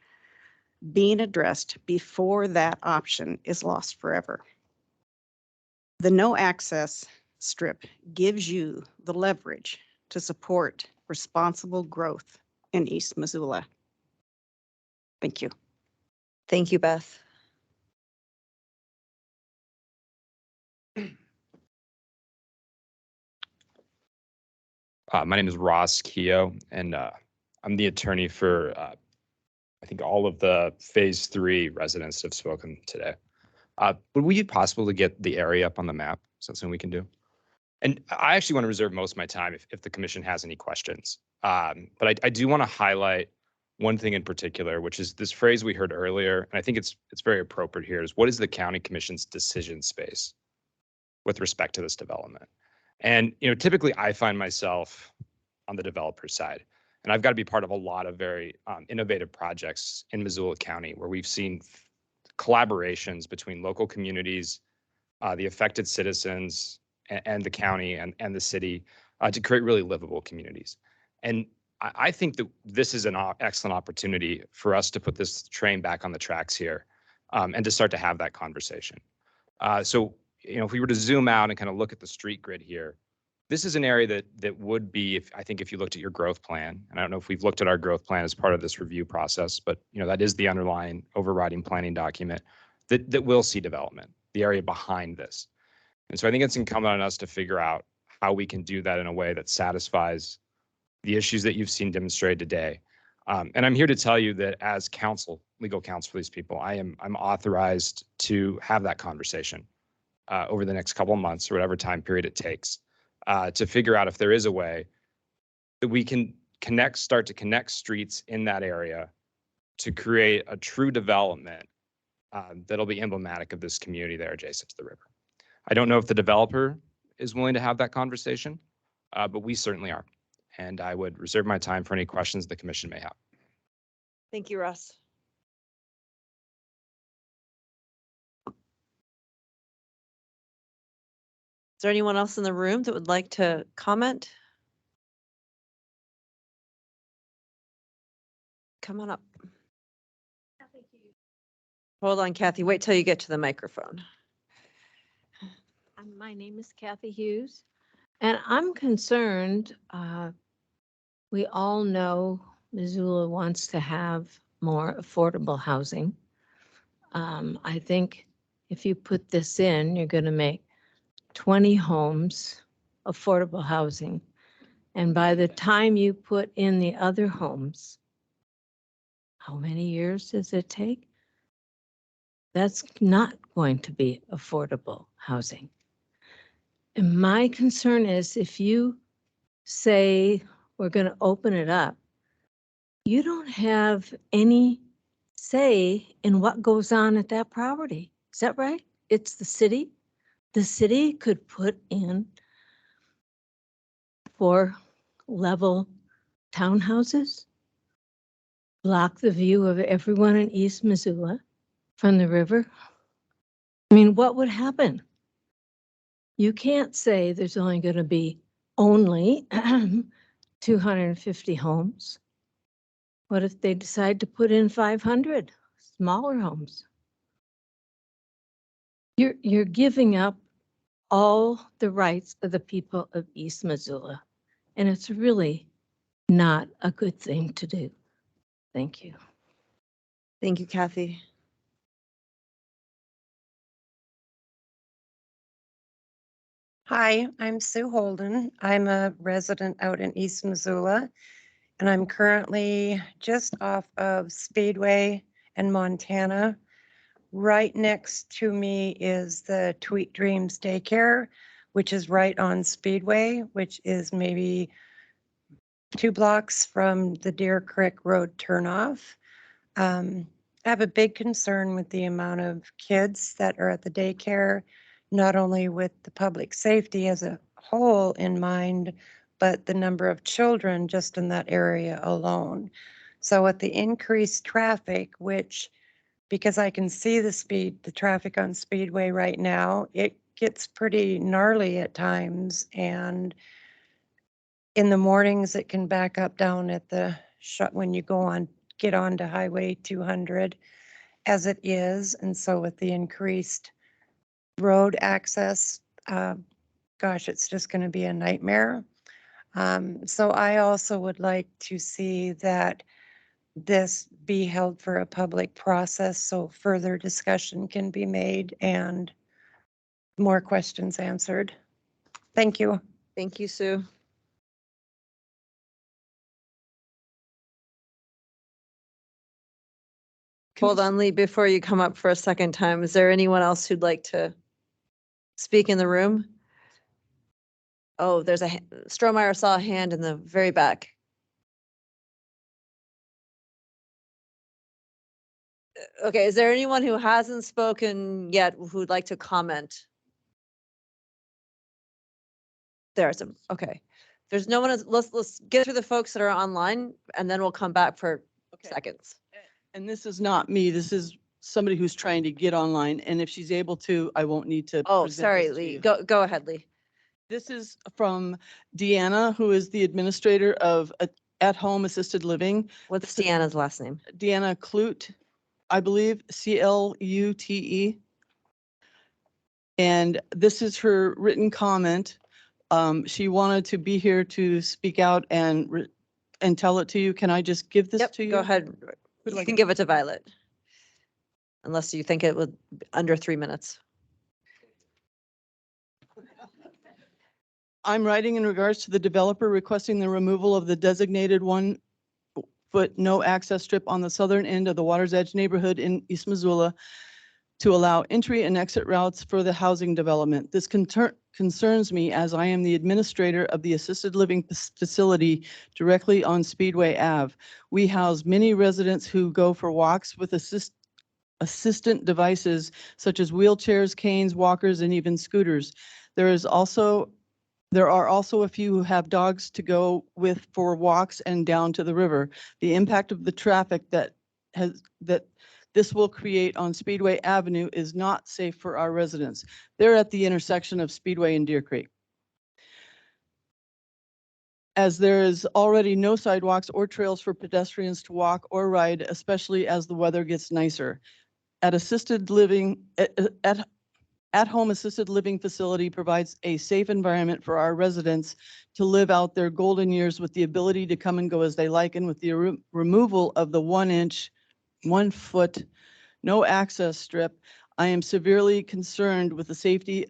being addressed before that option is lost forever. The no access strip gives you the leverage to support responsible growth in East Missoula. Thank you. Thank you, Beth. My name is Ross Keogh, and I'm the attorney for, I think, all of the Phase 3 residents have spoken today. Would we be possible to get the area up on the map? Is that something we can do? And I actually want to reserve most of my time if the commission has any questions. But I do want to highlight one thing in particular, which is this phrase we heard earlier, and I think it's very appropriate here, is what is the county commission's decision space with respect to this development? And typically I find myself on the developer side, and I've got to be part of a lot of very innovative projects in Missoula County where we've seen collaborations between local communities, the affected citizens, and the county and the city to create really livable communities. And I think that this is an excellent opportunity for us to put this train back on the tracks here and to start to have that conversation. So, if we were to zoom out and kind of look at the street grid here, this is an area that would be, I think if you looked at your growth plan, and I don't know if we've looked at our growth plan as part of this review process, but that is the underlying overriding planning document that will see development, the area behind this. And so I think it's incumbent on us to figure out how we can do that in a way that satisfies the issues that you've seen demonstrated today. And I'm here to tell you that as counsel, legal counsel for these people, I'm authorized to have that conversation over the next couple of months or whatever time period it takes to figure out if there is a way that we can start to connect streets in that area to create a true development that'll be emblematic of this community there adjacent to the river. I don't know if the developer is willing to have that conversation, but we certainly are. And I would reserve my time for any questions the commission may have. Thank you, Russ. Is there anyone else in the room that would like to comment? Come on up. Hold on, Kathy. Wait till you get to the microphone. My name is Kathy Hughes, and I'm concerned. We all know Missoula wants to have more affordable housing. I think if you put this in, you're going to make 20 homes affordable housing. And by the time you put in the other homes, how many years does it take? That's not going to be affordable housing. And my concern is if you say we're going to open it up, you don't have any say in what goes on at that property. Is that right? It's the city. The city could put in 4-level townhouses, block the view of everyone in East Missoula from the river. I mean, what would happen? You can't say there's only going to be only 250 homes. What if they decide to put in 500 smaller homes? You're giving up all the rights of the people of East Missoula, and it's really not a good thing to do. Thank you. Thank you, Kathy. Hi, I'm Sue Holden. I'm a resident out in East Missoula, and I'm currently just off of Speedway and Montana. Right next to me is the Tweet Dreams Daycare, which is right on Speedway, which is maybe 2 blocks from the Deer Creek Road turnoff. I have a big concern with the amount of kids that are at the daycare, not only with the public safety as a whole in mind, but the number of children just in that area alone. So with the increased traffic, which, because I can see the traffic on Speedway right now, it gets pretty gnarly at times. And in the mornings, it can back up down at the when you get onto Highway 200 as it is. And so with the increased road access, gosh, it's just going to be a nightmare. So I also would like to see that this be held for a public process so further discussion can be made and more questions answered. Thank you. Thank you, Sue. Hold on, Lee, before you come up for a second time, is there anyone else who'd like to speak in the room? Oh, there's Strohmeyer saw a hand in the very back. Okay, is there anyone who hasn't spoken yet who'd like to comment? There's some, okay. There's no one, let's get through the folks that are online and then we'll come back for seconds. And this is not me. This is somebody who's trying to get online. And if she's able to, I won't need to. Oh, present sorry, this to Lee. you. Go ahead, Lee. This is from Deanna, who is the administrator of At-Home Assisted Living. What's Deanna's last name? Deanna Clute. I believe, CLUTE. And this is her written comment. She wanted to be here to speak out and tell it to you. Can I just give this to you? Go ahead. Who do You I can give give it to Violet. Unless you think it would under 3 minutes. I'm writing in regards to the developer requesting the removal of the designated 1-foot no access strip on the southern end of the Water's Edge neighborhood in East Missoula to allow entry and exit routes for the housing development. This concerns me as I am the administrator of the assisted living facility directly on Speedway Ave. We house many residents who go for walks with assistant devices such as wheelchairs, canes, walkers, and even scooters. There are also a few who have dogs to go with for walks and down to the river. The impact of the traffic that this will create on Speedway Avenue is not safe for our residents. They're at the intersection of Speedway and Deer Creek. As there is already no sidewalks or trails for pedestrians to walk or ride, especially as the weather gets nicer. At assisted living, at-home assisted living facility provides a safe environment for our residents to live out their golden years with the ability to come and go as they like, and with the removal of the 1-foot no access strip, I am severely concerned with the safety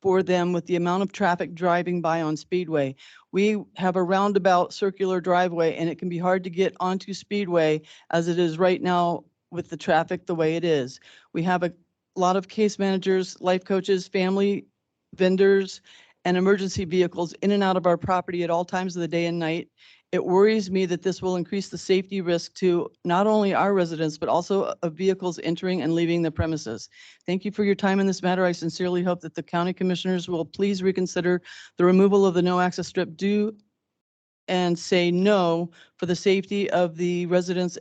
for them with the amount of traffic driving by on Speedway. We have a roundabout circular driveway and it can be hard to get onto Speedway as it is right now with the traffic the way it is. We have a lot of case managers, life coaches, family vendors, and emergency vehicles in and out of our property at all times of the day and night. It worries me that this will increase the safety risk to not only our residents, but also of vehicles entering and leaving the premises. Thank you for your time in this matter. I sincerely hope that the county commissioners will please reconsider the removal of the no access strip and say no for the safety of the residents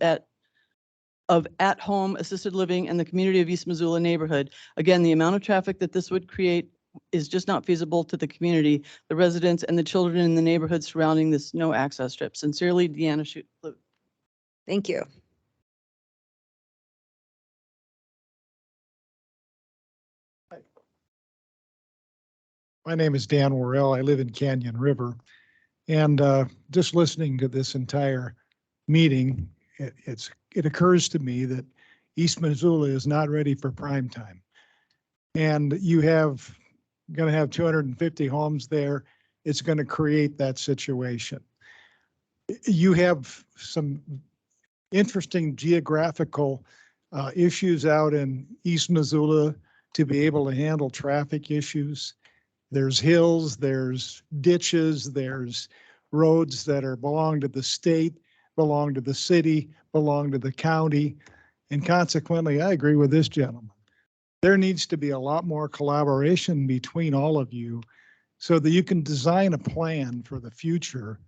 of at-home assisted living and the community of East Missoula neighborhood. Again, the amount of traffic that this would create is just not feasible to the community, the residents, and the children in the neighborhood surrounding this no access strip. Sincerely, Deanna Shute. Thank you. My name is Dan Worrell. I live in Canyon River. And just listening to this entire meeting, it occurs to me that East Missoula is not ready for prime time. And you have going to have 250 homes there. It's going to create that situation. You have some interesting geographical issues out in East Missoula to be able to handle traffic issues. There's hills, there's ditches, there's roads that belong to the state, belong to the city, belong to the county. And consequently, I agree with this gentleman. There needs to be a lot more collaboration between all of you so that you can design a plan for the future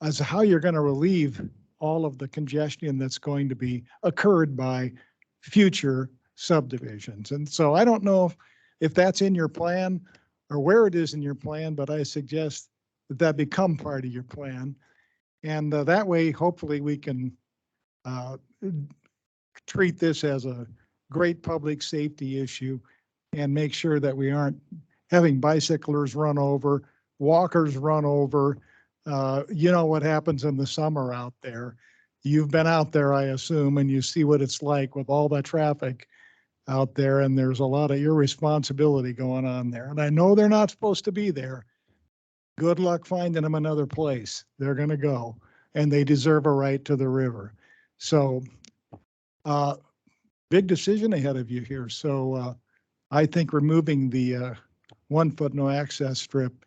as to how you're going to relieve all of the congestion that's going to be occurred by future subdivisions. And so I don't know if that's in your plan or where it is in your plan, but I suggest that that become part of your plan. And that way, hopefully we can treat this as a great public safety issue and make sure that we aren't having bicyclers run over, walkers run over. You know what happens in the summer out there. You've been out there, I assume, and you see what it's like with all that traffic out there, and there's a lot of irresponsibility going on there. And I know they're not supposed to be there. Good luck finding them another place. They're going to go, and they deserve a right to the river. So big decision ahead of you here. So I think removing the 1-foot no access strip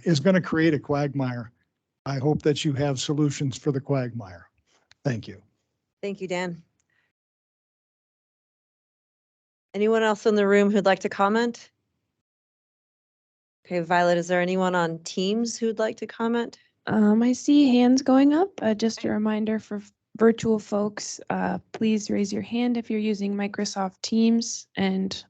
is going to create a quagmire. I hope that you have solutions for the quagmire. Thank you. Thank you, Dan. Anyone else in the room who'd like to comment? Okay, Violet, is there anyone on Teams who'd like to comment? I see hands going up. Just a reminder for virtual folks, please raise your hand if you're using Microsoft Teams, and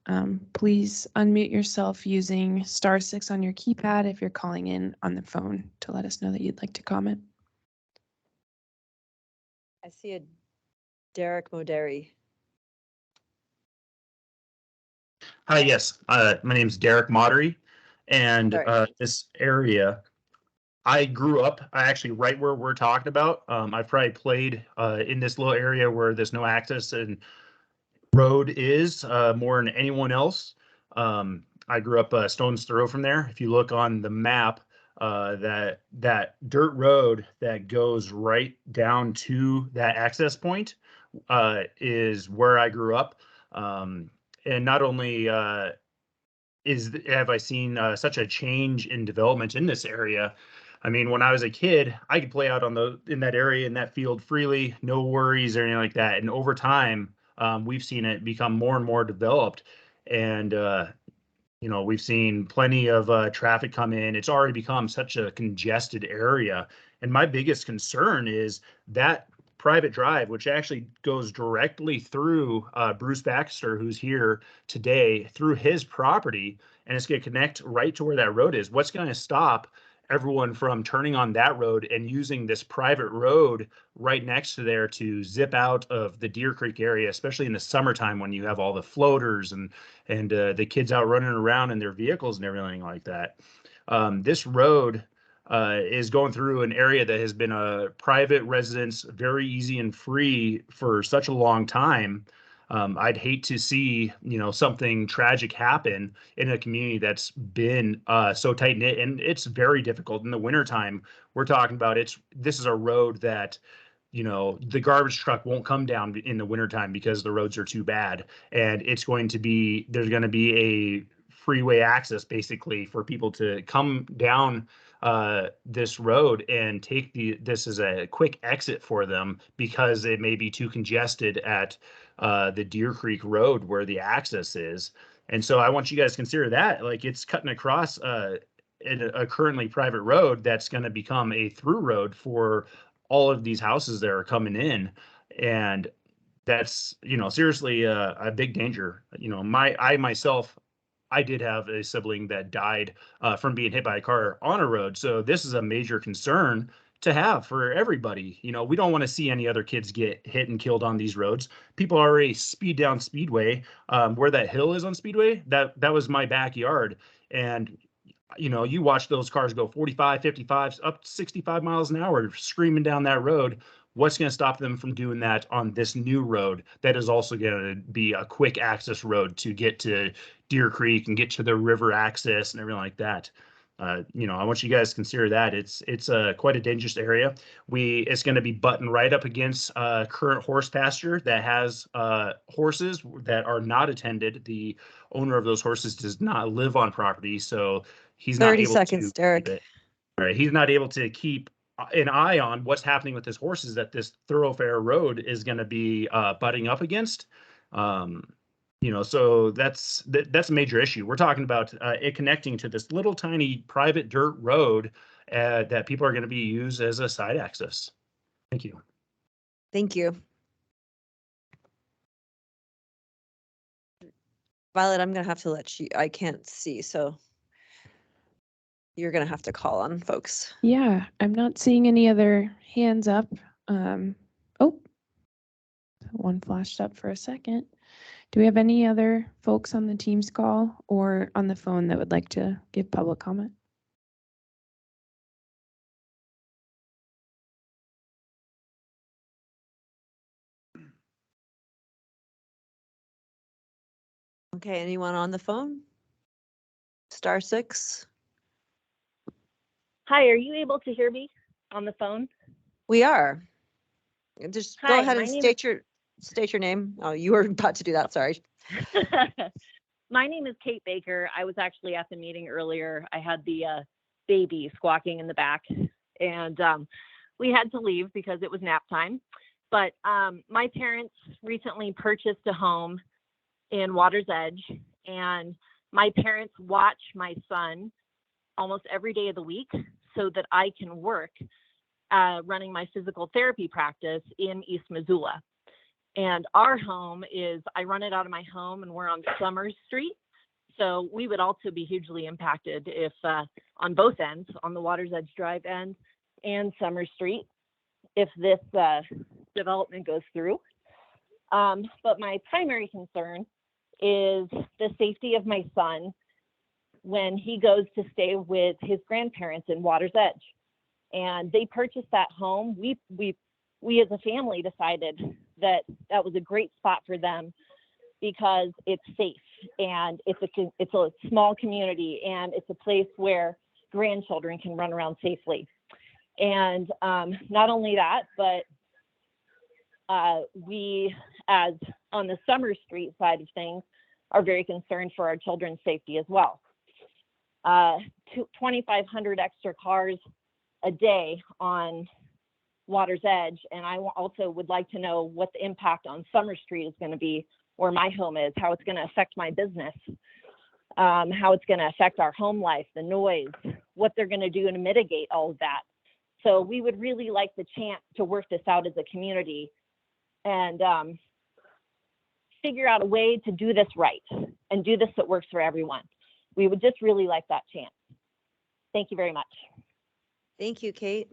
please unmute yourself using *6 on your keypad if you're calling in on the phone to let us know that you'd like to comment. I see a Derek Moderi. Hi, yes. My name's Derek Mottery, and this area, I grew up actually right where we're talking about. I've probably played in this little area where there's no access and road is more than anyone else. I grew up a stone's throw from there. If you look on the map, that dirt road that goes right down to that access point is where I grew up. And not only have I seen such a change in development in this area. I mean, when I was a kid, I could play out in that area in that field freely, no worries or anything like that. And over time, we've seen it become more and more developed, and we've seen plenty of traffic come in. It's already become such a congested area, and my biggest concern is that private drive, which actually goes directly through Bruce Baxter, who's here today, through his property, and it's going to connect right to where that road is. What's going to stop everyone from turning on that road and using this private road right next to there to zip out of the Deer Creek area, especially in the summertime when you have all the floaters and the kids out running around in their vehicles and everything like that? This road is going through an area that has been a private residence, very easy and free for such a long time. I'd hate to see, something tragic happen in a community that's been so tight knit, and it's very difficult in the wintertime. We're talking about this is a road that, the garbage truck won't come down in the wintertime because the roads are too bad. And there's going to be a freeway access basically for people to come down this road and take this as a quick exit for them because it may be too congested at the Deer Creek Road where the access is. And so I want you guys to consider that, like, it's cutting across a currently private road that's going to become a through road for all of these houses that are coming in. And that's, seriously a big danger. I did have a sibling that died from being hit by a car on a road. So this is a major concern to have for everybody. We don't want to see any other kids get hit and killed on these roads. People already speed down Speedway, where that hill is on Speedway. That was my backyard. And you watch those cars go 45, 55, up to 65 miles an hour screaming down that road. What's going to stop them from doing that on this new road that is also going to be a quick access road to get to Deer Creek and get to the river access and everything like that? I want you guys to consider that. It's quite a dangerous area. It's going to be buttoned right up against current horse pasture that has horses that are not attended. The owner of those horses does not live on property, so he's not 30 able seconds, to Derek. keep it. All right, he's not able to keep an eye on what's happening with his horses that this thoroughfare road is going to be butting up against. So that's a major issue. We're talking about it connecting to this little tiny private dirt road that people are going to be used as a side access. Thank you. Thank you. Violet, I'm going to have to let you, I can't see, so you're going to have to call on folks. Yeah, I'm not seeing any other hands up. Oh, one flashed up for a second. Do we have any other folks on the Teams call or on the phone that would like to give public comment? Okay, anyone on the phone? *6. Hi, are you able to hear me on the phone? We are. Just go Hi, ahead my and name state your name. Oh, you were about to do that. Sorry. My name is Kate Baker. I was actually at the meeting earlier. I had the baby squawking in the back, and we had to leave because it was nap time. But my parents recently purchased a home in Water's Edge, and my parents watch my son almost every day of the week so that I can work running my physical therapy practice in East Missoula. And our home I run it out of my home, and we're on Summers Street. So we would also be hugely impacted if on both ends, on the Water's Edge Drive end and Summers Street, if this development goes through. But my primary concern is the safety of my son when he goes to stay with his grandparents in Water's Edge. And they purchased that home. We as a family decided that that was a great spot for them because it's safe and it's a small community and it's a place where grandchildren can run around safely. And not only that, but we, as on the Summer Street side of things, are very concerned for our children's safety as well. 2,500 extra cars a day on Water's Edge, and I also would like to know what the impact on Summer Street is going to be, where my home is, how it's going to affect my business, how it's going to affect our home life, the noise, what they're going to do to mitigate all of that. So we would really like the chance to work this out as a community and figure out a way to do this right and do this that works for everyone. We would just really like that chance. Thank you very much. Thank you, Kate.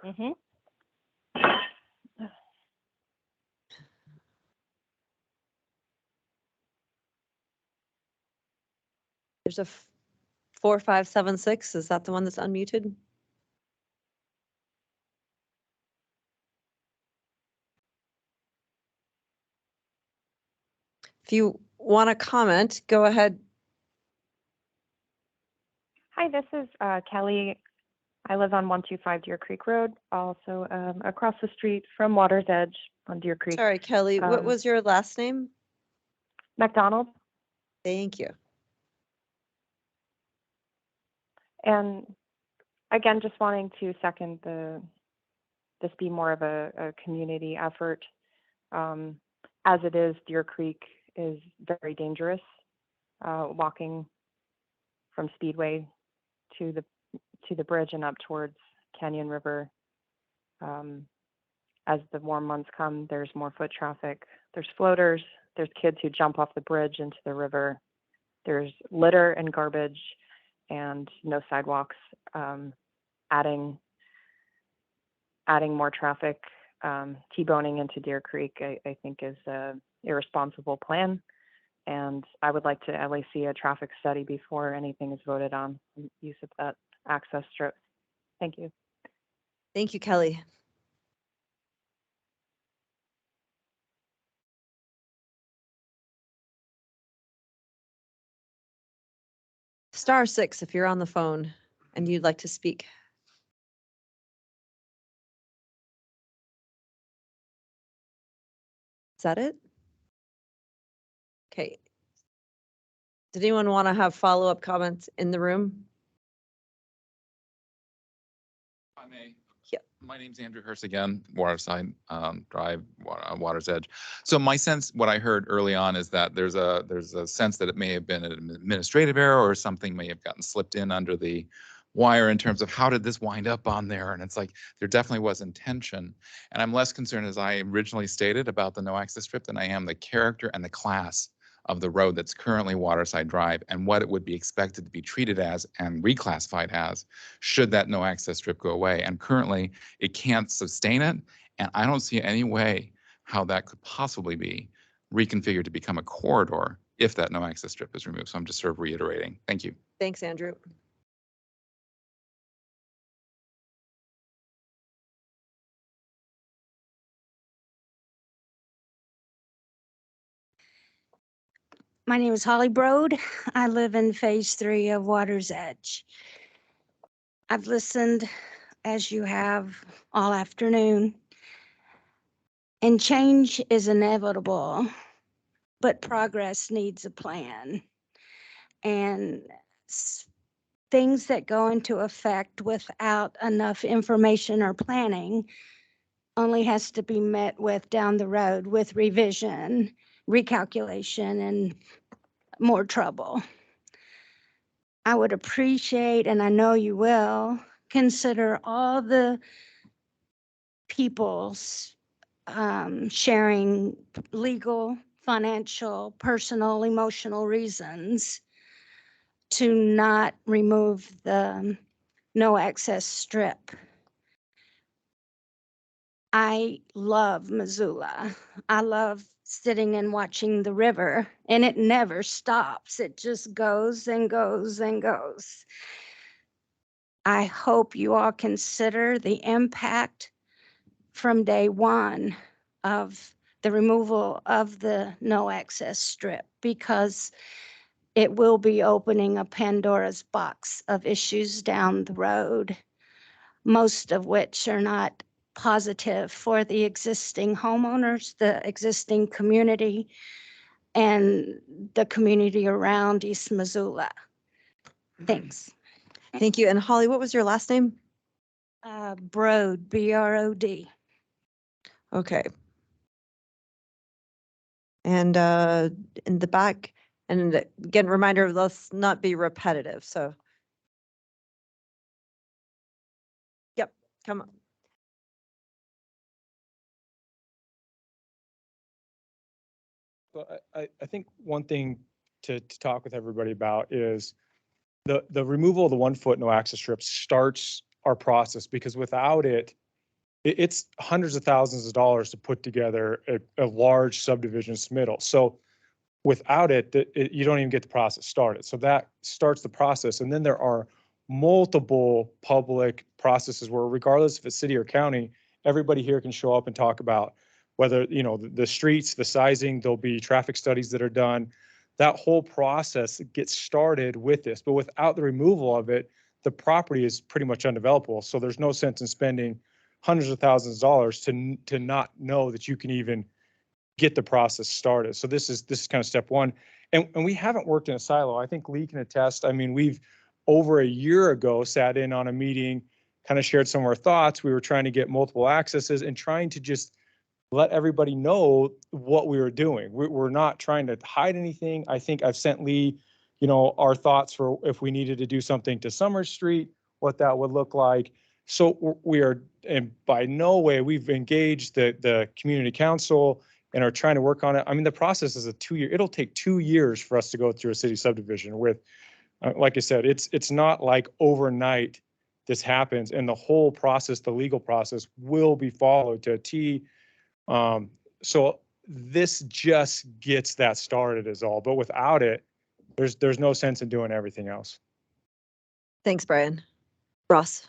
Mm-hmm. There's a 4576. Is that the one that's unmuted? If you want to comment, go ahead. Hi, this is Kelly. I live on 125 Deer Creek Road, also across the street from Water's Edge on Deer Creek. Sorry, Kelly, what was your last name? McDonald. Thank you. And again, just wanting to second this be more of a community effort. As it is, Deer Creek is very dangerous. Walking from Speedway to the bridge and up towards Canyon River. As the warm months come, there's more foot traffic. There's floaters. There's kids who jump off the bridge into the river. There's litter and garbage and no sidewalks, adding more traffic. T-boning into Deer Creek, I think, is an irresponsible plan. And I would like to at least see a traffic study before anything is voted on use of that access strip. Thank you. Thank you, Kelly. *6 if you're on the phone and you'd like to speak. Is that it? Okay. Did anyone want to have follow-up comments in the room? If I may. Yeah. My name's Andrew Hurst again, Waterside Drive, Water's Edge. So my sense, what I heard early on is that there's a sense that it may have been an administrative error or something may have gotten slipped in under the wire in terms of how did this wind up on there? And it's like, there definitely was intention. And I'm less concerned, as I originally stated, about the no access strip than I am the character and the class of the road that's currently Waterside Drive and what it would be expected to be treated as and reclassified as should that no access strip go away. And currently it can't sustain it. And I don't see any way how that could possibly be reconfigured to become a corridor if that no access strip is removed. So I'm just sort of reiterating. Thank you. Thanks, Andrew. My name is Holly Broad. I live in Phase 3 of Water's Edge. I've listened, as you have, all afternoon. And change is inevitable, but progress needs a plan. And things that go into effect without enough information or planning only has to be met with down the road with revision, recalculation, and more trouble. I would appreciate, and I know you will, consider all the people's sharing legal, financial, personal, emotional reasons to not remove the no access strip. I love Missoula. I love sitting and watching the river, and it never stops. It just goes and goes and goes. I hope you all consider the impact from day one of the removal of the no access strip, because it will be opening a Pandora's box of issues down the road, most of which are not positive for the existing homeowners, the existing community, and the community around East Missoula. Thanks. Thank you. And Holly, what was your last name? Brode, B-R-O-D. Okay. And in the back, and again, reminder, let's not be repetitive. So, yep, come on. But I think one thing to talk with everybody about is the removal of the 1 foot no access strip starts our process, because without it, it's hundreds of thousands of dollars to put together a large subdivision submittal. So without it, you don't even get the process started. So that starts the process. And then there are multiple public processes where, regardless if it's city or county, everybody here can show up and talk about whether, you know, the streets, the sizing, there'll be traffic studies that are done. That whole process gets started with this, but without the removal of it, the property is pretty much undevelopable. So there's no sense in spending hundreds of thousands of dollars to not know that you can even get the process started. So this is kind of step one. And we haven't worked in a silo. I think Lee can attest. I mean, we've over a year ago sat in on a meeting, kind of shared some of our thoughts. We were trying to get multiple accesses and trying to just let everybody know what we were doing. We're not trying to hide anything. I think I've sent Lee, you know, our thoughts for if we needed to do something to Summer Street, what that would look like. So we are, and by no way, we've engaged the community council and are trying to work on it. I mean, the process is it'll take 2 years for us to go through a city subdivision with, like I said, it's not like overnight this happens, and the whole process, the legal process, will be followed to a T. So this just gets that started is all, but without it, there's no sense in doing everything else. Thanks, Brian. Ross.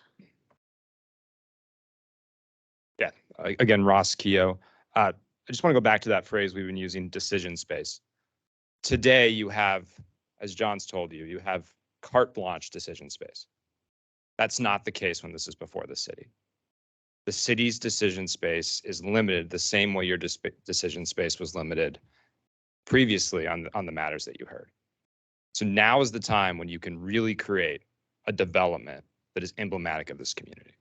Yeah, again, Ross Keogh. I just want to go back to that phrase we've been using, decision space. Today you have, as John's told you, you have carte blanche decision space. That's not the case when this is before the city. The city's decision space is limited the same way your decision space was limited previously on the matters that you heard. So now is the time when you can really create a development that is emblematic of this community.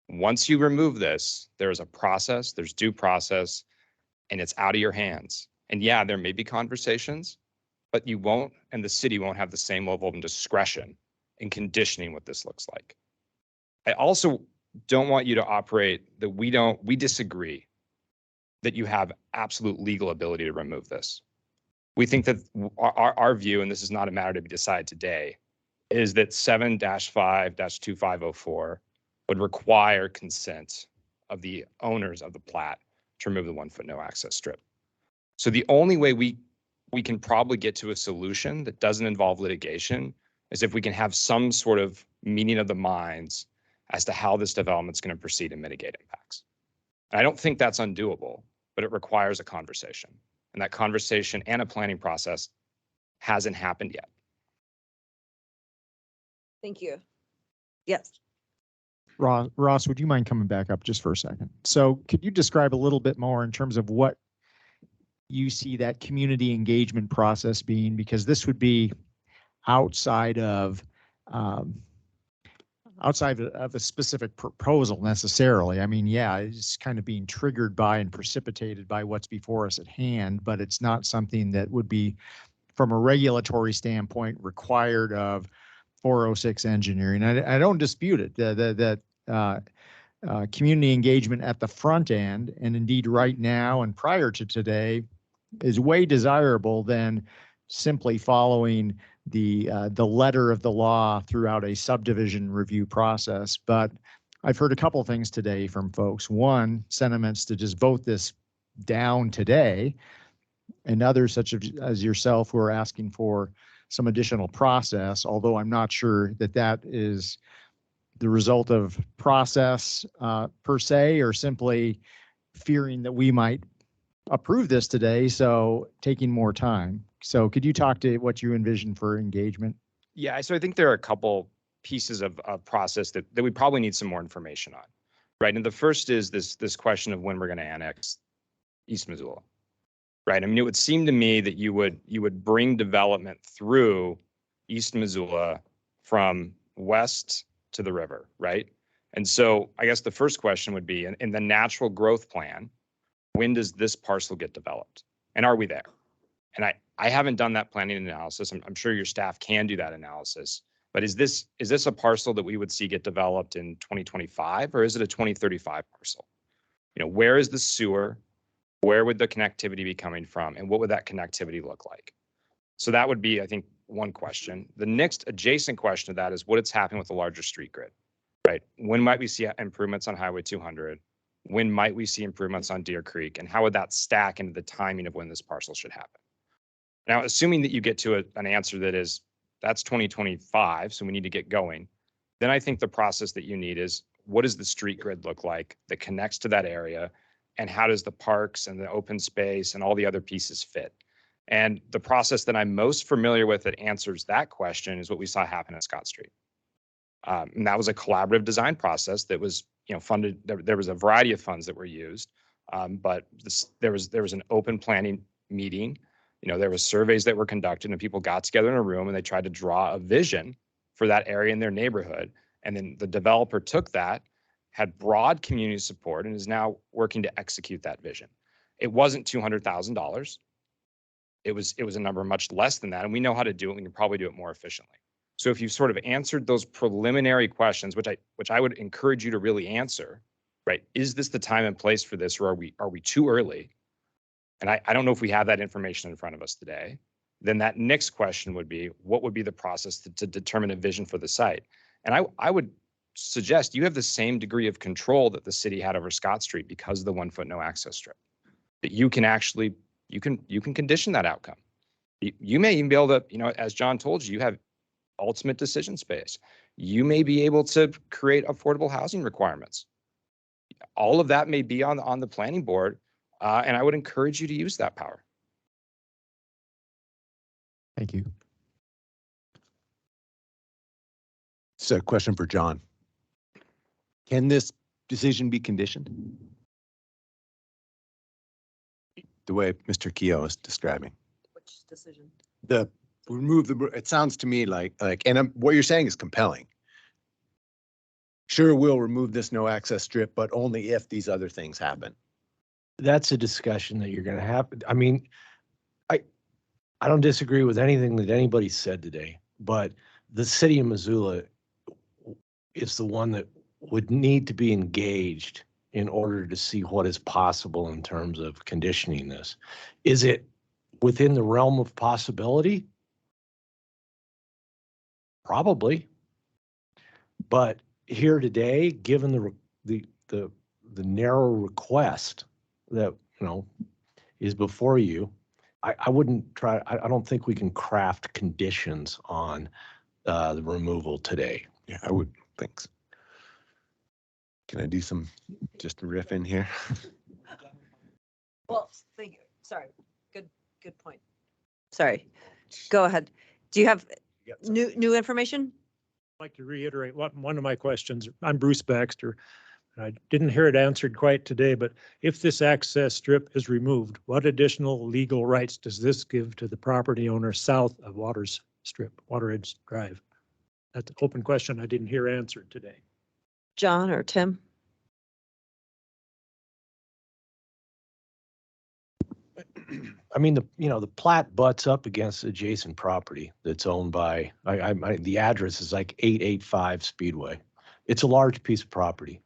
Once you remove this, there is a process, there's due process, and it's out of your hands. And yeah, there may be conversations, but you won't, and the city won't have the same level of discretion in conditioning what this looks like. I also don't want you to operate that we disagree that you have absolute legal ability to remove this. We think that our view, and this is not a matter to be decided today, is that 7-5-2504 would require consent of the owners of the plat to remove the 1 foot no access strip. So the only way we can probably get to a solution that doesn't involve litigation is if we can have some sort of meeting of the minds as to how this development's going to proceed and mitigate impacts. And I don't think that's undoable, but it requires a conversation. And that conversation and a planning process hasn't happened yet. Thank you. Yes. Ross, would you mind coming back up just for a second? So could you describe a little bit more in terms of what you see that community engagement process being? Because this would be outside of a specific proposal necessarily. I mean, yeah, it's kind of being triggered by and precipitated by what's before us at hand, but it's not something that would be, from a regulatory standpoint, required of 406 engineering. I don't dispute it, that community engagement at the front end, and indeed right now and prior to today, is way desirable than simply following the letter of the law throughout a subdivision review process. But I've heard a couple things today from folks. One, sentiments to just vote this down today, and others such as yourself who are asking for some additional process, although I'm not sure that that is the result of process per se, or simply fearing that we might approve this today, so taking more time. So could you talk to what you envision for engagement? Yeah, so I think there are a couple pieces of process that we probably need some more information on, right? And the first is this question of when we're going to annex East Missoula, right? I mean, it would seem to me that you would bring development through East Missoula from west to the river, right? And so I guess the first question would be, in the natural growth plan, when does this parcel get developed? And are we there? And I haven't done that planning analysis. I'm sure your staff can do that analysis. But is this a parcel that we would see get developed in 2025, or is it a 2035 parcel? You know, where is the sewer? Where would the connectivity be coming from? And what would that connectivity look like? So that would be, I think, one question. The next adjacent question to that is what is happening with the larger street grid, right? When might we see improvements on Highway 200? When might we see improvements on Deer Creek? And how would that stack into the timing of when this parcel should happen? Now, assuming that you get to an answer that is, that's 2025, so we need to get going, then I think the process that you need is, what does the street grid look like that connects to that area? And how does the parks and the open space and all the other pieces fit? And the process that I'm most familiar with that answers that question is what we saw happen at Scott Street. And that was a collaborative design process that was, funded. There was a variety of funds that were used, but there was an open planning meeting. There was surveys that were conducted, and people got together in a room and they tried to draw a vision for that area in their neighborhood. And then the developer took that, had broad community support, and is now working to execute that vision. It wasn't $200,000. It was a number much less than that, and we know how to do it. We can probably do it more efficiently. So if you've sort of answered those preliminary questions, which I would encourage you to really answer, right? Is this the time and place for this, or are we too early? And I don't know if we have that information in front of us today. Then that next question would be, what would be the process to determine a vision for the site? And I would suggest you have the same degree of control that the city had over Scott Street because of the 1 foot no access strip. That you can actually, you can condition that outcome. You may even be able to, as John told you, you have ultimate decision space. You may be able to create affordable housing requirements. All of that may be on the planning board, and I would encourage you to use that power. Thank you. It's a question for John. Can this decision be conditioned? The way Mr. Keogh is describing. Which decision? It sounds to me like, and what you're saying is compelling. Sure, we'll remove this no access strip, but only if these other things happen. That's a discussion that you're going to have. I mean, I don't disagree with anything that anybody said today, but the city of Missoula is the one that would need to be engaged in order to see what is possible in terms of conditioning this. Is it within the realm of possibility? Probably. But here today, given the narrow request that is before you, I wouldn't try. I don't think we can craft conditions on the removal today. Yeah, I would. Thanks. Can I do just a riff in here? Well, thank you. Sorry. Good point. Sorry. Go ahead. Do you have new information? I'd like to reiterate one of my questions. I'm Bruce Baxter. I didn't hear it answered quite today, but if this access strip is removed, what additional legal rights does this give to the property owner south of Water Edge Drive? That's an open question I didn't hear answered today. John or Tim? I mean, the Plat butts up against adjacent property that's owned by, the address is like 885 Speedway. It's a large piece of property.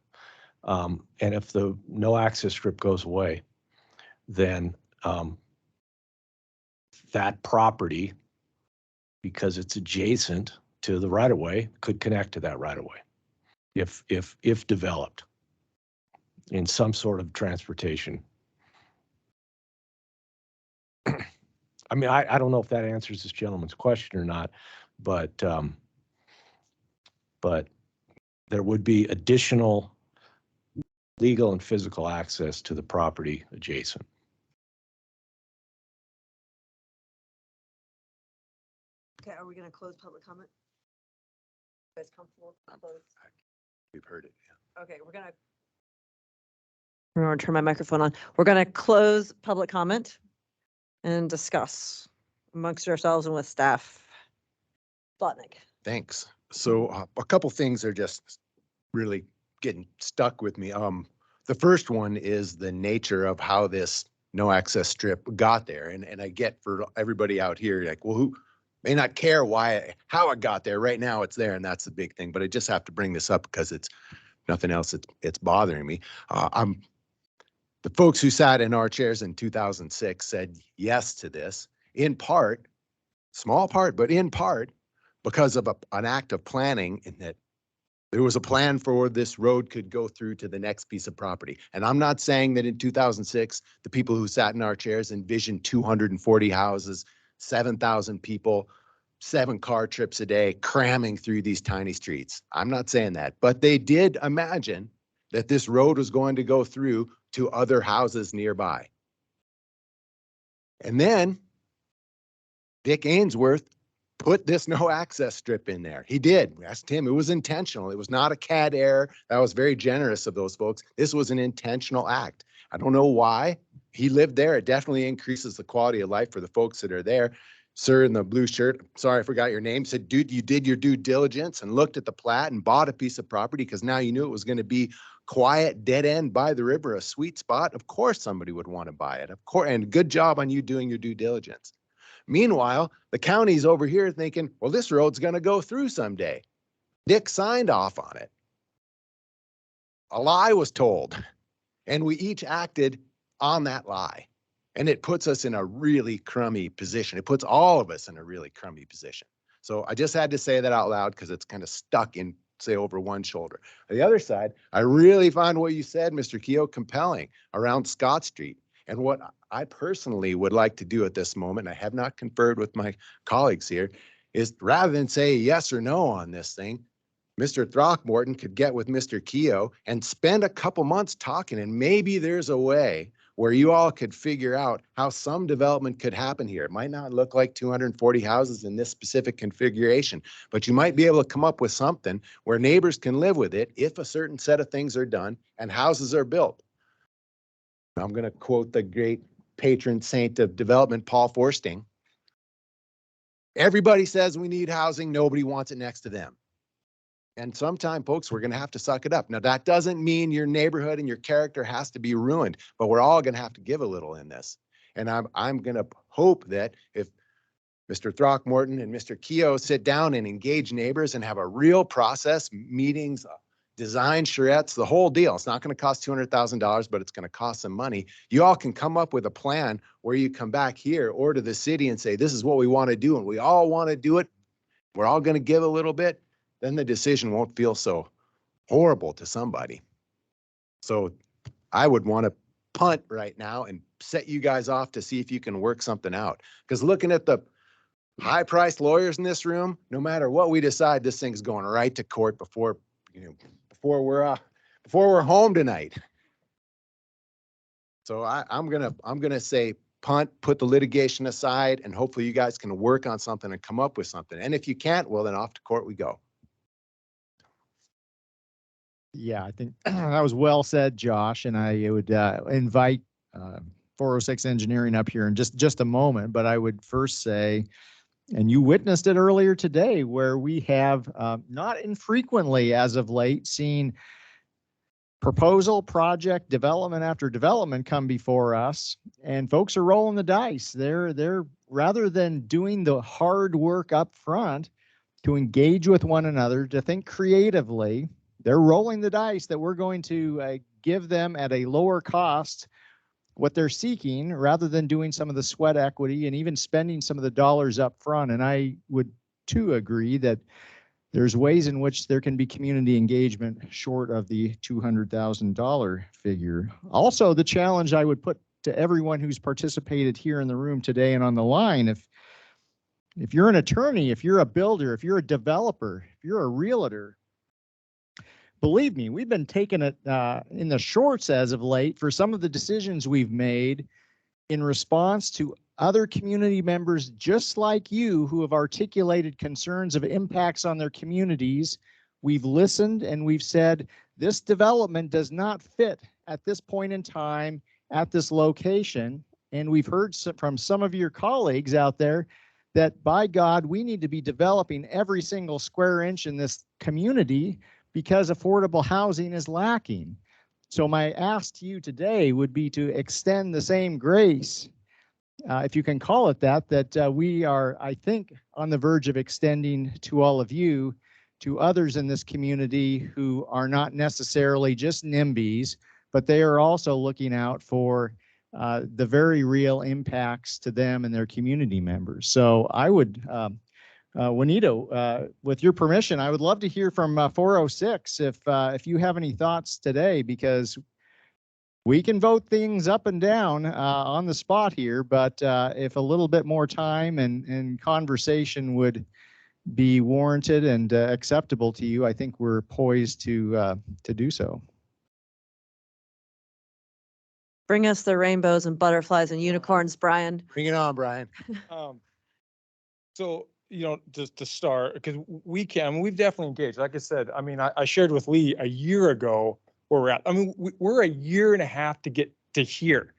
And if the no access strip goes away, then that property, because it's adjacent to the right of way, could connect to that right of way if developed in some sort of transportation. I mean, I don't know if that answers this gentleman's question or not, but there would be additional legal and physical access to the property adjacent. Okay, are we gonna close public comment? You guys comfortable? Close. We've heard it. Yeah. Okay, we're gonna turn my microphone on. We're gonna close public comment and discuss amongst ourselves and with staff. Blotnick. Thanks. So a couple things are just really getting stuck with me. The first one is the nature of how this no access strip got there. And I get for everybody out here, like, well, who may not care how it got there. Right now it's there, and that's the big thing. But I just have to bring this up because it's nothing else. It's bothering me. The folks who sat in our chairs in 2006 said yes to this, in part, small part, but in part, because of an act of planning in that there was a plan for this road could go through to the next piece of property. And I'm not saying that in 2006, the people who sat in our chairs envisioned 240 houses, 7,000 people, 7 car trips a day, cramming through these tiny streets. I'm not saying that, but they did imagine that this road was going to go through to other houses nearby. And then Dick Ainsworth put this no access strip in there. He did. We asked him. It was intentional. It was not a CAD error. That was very generous of those folks. This was an intentional act. I don't know why. He lived there. It definitely increases the quality of life for the folks that are there. Sir in the blue shirt, sorry, I forgot your name, said, dude, you did your due diligence and looked at the plat and bought a piece of property because now you knew it was going to be quiet, dead end by the river, a sweet spot. Of course somebody would want to buy it. Of course, and good job on you doing your due diligence. Meanwhile, the county's over here thinking, well, this road's going to go through someday. Dick signed off on it. A lie was told, and we each acted on that lie. And it puts us in a really crummy position. It puts all of us in a really crummy position. So I just had to say that out loud because it's kind of stuck in, say, over one shoulder. On the other side, I really find what you said, Mr. Keogh, compelling around Scott Street. And what I personally would like to do at this moment, I have not conferred with my colleagues here, is rather than say yes or no on this thing, Mr. Throckmorton could get with Mr. Keogh and spend a couple months talking, and maybe there's a way where you all could figure out how some development could happen here. It might not look like 240 houses in this specific configuration, but you might be able to come up with something where neighbors can live with it if a certain set of things are done and houses are built. I'm going to quote the great patron saint of development, Paul Forsting. Everybody says we need housing. Nobody wants it next to them. And sometime, folks, we're going to have to suck it up. Now, that doesn't mean your neighborhood and your character has to be ruined, but we're all going to have to give a little in this. And I'm going to hope that if Mr. Throckmorton and Mr. Keogh sit down and engage neighbors and have a real process, meetings, design charrettes, the whole deal. It's not going to cost $200,000, but it's going to cost some money. You all can come up with a plan where you come back here or to the city and say, this is what we want to do. And we all want to do it. We're all going to give a little bit. Then the decision won't feel so horrible to somebody. So I would want to punt right now and set you guys off to see if you can work something out. Because looking at the high-priced lawyers in this room, no matter what we decide, this thing's going right to court before we're home tonight. So I'm gonna say punt, put the litigation aside, and hopefully you guys can work on something and come up with something. And if you can't, well, then off to court we go. Yeah, I think that was well said, Josh, and I would invite 406 Engineering up here in just a moment, but I would first say, and you witnessed it earlier today, where we have not infrequently as of late seen proposal, project, development after development come before us, and folks are rolling the dice. They're rather than doing the hard work up front to engage with one another, to think creatively, they're rolling the dice that we're going to give them at a lower cost what they're seeking, rather than doing some of the sweat equity and even spending some of the dollars up front. And I would too agree that there's ways in which there can be community engagement short of the $200,000 figure. Also, the challenge I would put to everyone who's participated here in the room today and on the line. If you're an attorney, if you're a builder, if you're a developer, if you're a realtor, believe me, we've been taking it in the shorts as of late for some of the decisions we've made in response to other community members just like you who have articulated concerns of impacts on their communities. We've listened and we've said, this development does not fit at this point in time at this location. And we've heard from some of your colleagues out there that, by God, we need to be developing every single square inch in this community because affordable housing is lacking. So my ask to you today would be to extend the same grace, if you can call it that, that we are, I think, on the verge of extending to all of you, to others in this community who are not necessarily just NIMBYs, but they are also looking out for the very real impacts to them and their community members. So I would, Juanito, with your permission, I would love to hear from 406 if you have any thoughts today, because we can vote things up and down on the spot here, but if a little bit more time and conversation would be warranted and acceptable to you, I think we're poised to do so. Bring us the rainbows and butterflies and unicorns, Brian. Bring it on, Brian. So, just to start, because we've definitely engaged. Like I said, I mean, I shared with Lee a year ago where we're at. I mean, we're a year and a half to get to here.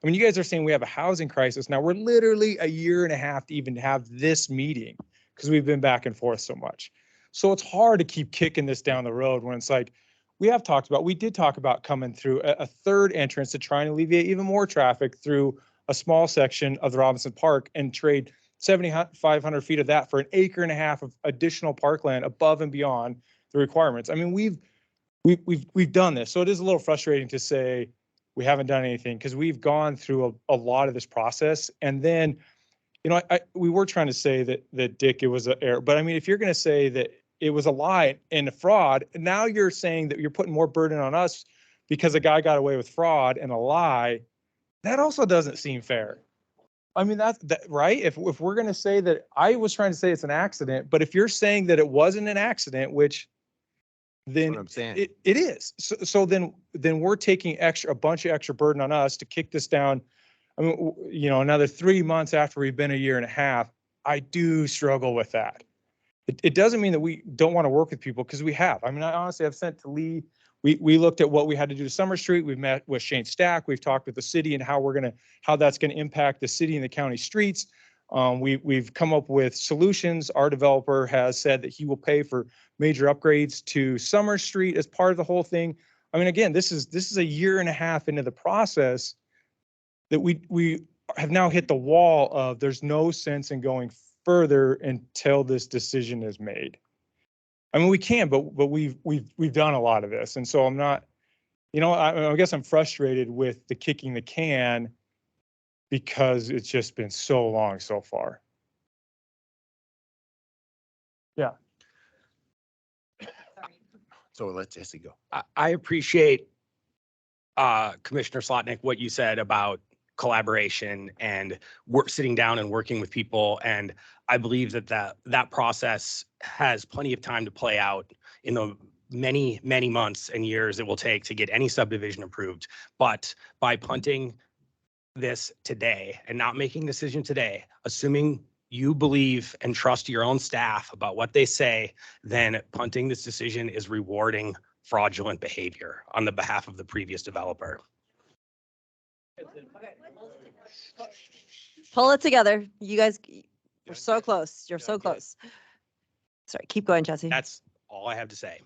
I mean, you guys are saying we have a housing crisis. Now we're literally a year and a half to even have this meeting because we've been back and forth so much. So it's hard to keep kicking this down the road when it's like, we did talk about coming through a third entrance to try and alleviate even more traffic through a small section of the Robinson Park and trade 7,500 feet of that for an acre and a half of additional parkland above and beyond the requirements. I mean, we've done this. So it is a little frustrating to say we haven't done anything because we've gone through a lot of this process. And then, we were trying to say that Dick, it was an error, but I mean, if you're going to say that it was a lie and a fraud, now you're saying that you're putting more burden on us because a guy got away with fraud and a lie. That also doesn't seem fair. I mean, that's right. If we're going to say that, I was trying to say it's an accident, but if you're saying that it wasn't an accident, which then I'm saying. It is. So then we're taking a bunch of extra burden on us to kick this down. I mean, another 3 months after we've been a year and a half. I do struggle with that. It doesn't mean that we don't want to work with people, because we have. I mean, I honestly have sent to Lee. We looked at what we had to do to Summer Street. We've met with Shane Stack. We've talked with the city and how that's going to impact the city and the county streets. We've come up with solutions. Our developer has said that he will pay for major upgrades to Summer Street as part of the whole thing. I mean, again, this is a year and a half into the process that we have now hit the wall of there's no sense in going further until this decision is made. I mean, we can, but we've done a lot of this, and so I'm not, I guess I'm frustrated with the kicking the can because it's just been so long so far. Yeah. So let Jesse go. I appreciate, Commissioner Slotnick, what you said about collaboration and sitting down and working with people. And I believe that process has plenty of time to play out in the many, many months and years it will take to get any subdivision approved. But by punting this today and not making a decision today, assuming you believe and trust your own staff about what they say, then punting this decision is rewarding fraudulent behavior on the behalf of the previous developer. Pull it together. You guys, you're so close. You're so close. Sorry, keep going, Jesse. That's all I have to say.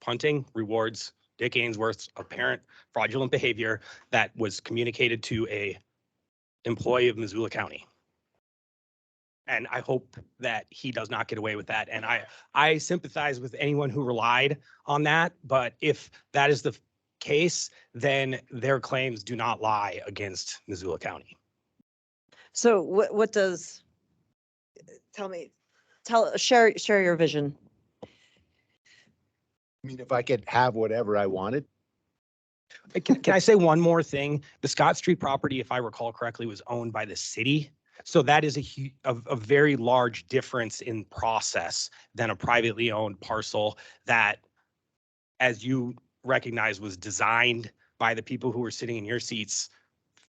Punting rewards Dick Ainsworth's apparent fraudulent behavior that was communicated to a employee of Missoula County. And I hope that he does not get away with that. And I sympathize with anyone who relied on that. But if that is the case, then their claims do not lie against Missoula County. So what does, share your vision. I mean, if I could have whatever I wanted, Can I say one more thing? The Scott Street property, if I recall correctly, was owned by the city. So that is a very large difference in process than a privately owned parcel that, as you recognize, was designed by the people who were sitting in your seats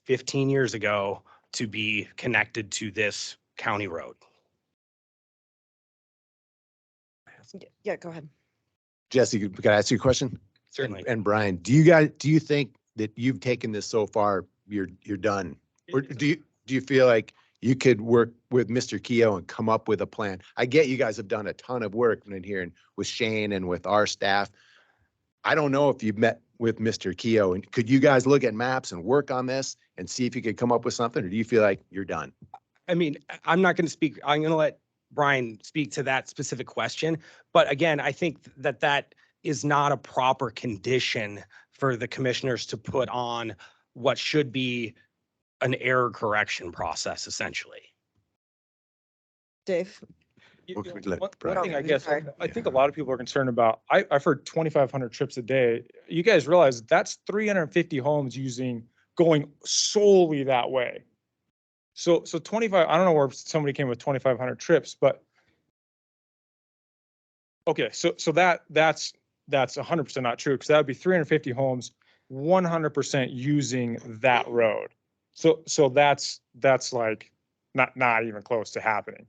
15 years ago to be connected to this county road. Yeah, go ahead. Jesse, can I ask you a question? Certainly. And Brian, do you think that you've taken this so far, you're done? Or do you feel like you could work with Mr. Keogh and come up with a plan? I get you guys have done a ton of work in here and with Shane and with our staff. I don't know if you've met with Mr. Keogh, and could you guys look at maps and work on this and see if you could come up with something, or do you feel like you're done? I mean, I'm not going to speak. I'm going to let Brian speak to that specific question. But again, I think that is not a proper condition for the commissioners to put on what should be an error correction process, essentially. Dave? One thing I guess, I think a lot of people are concerned about, I've heard 2,500 trips a day. You guys realize that's 350 homes going solely that way. So 25, I don't know where somebody came with 2,500 trips, but okay, so that's 100% not true, because that would be 350 homes 100% using that road. So that's like not even close to happening.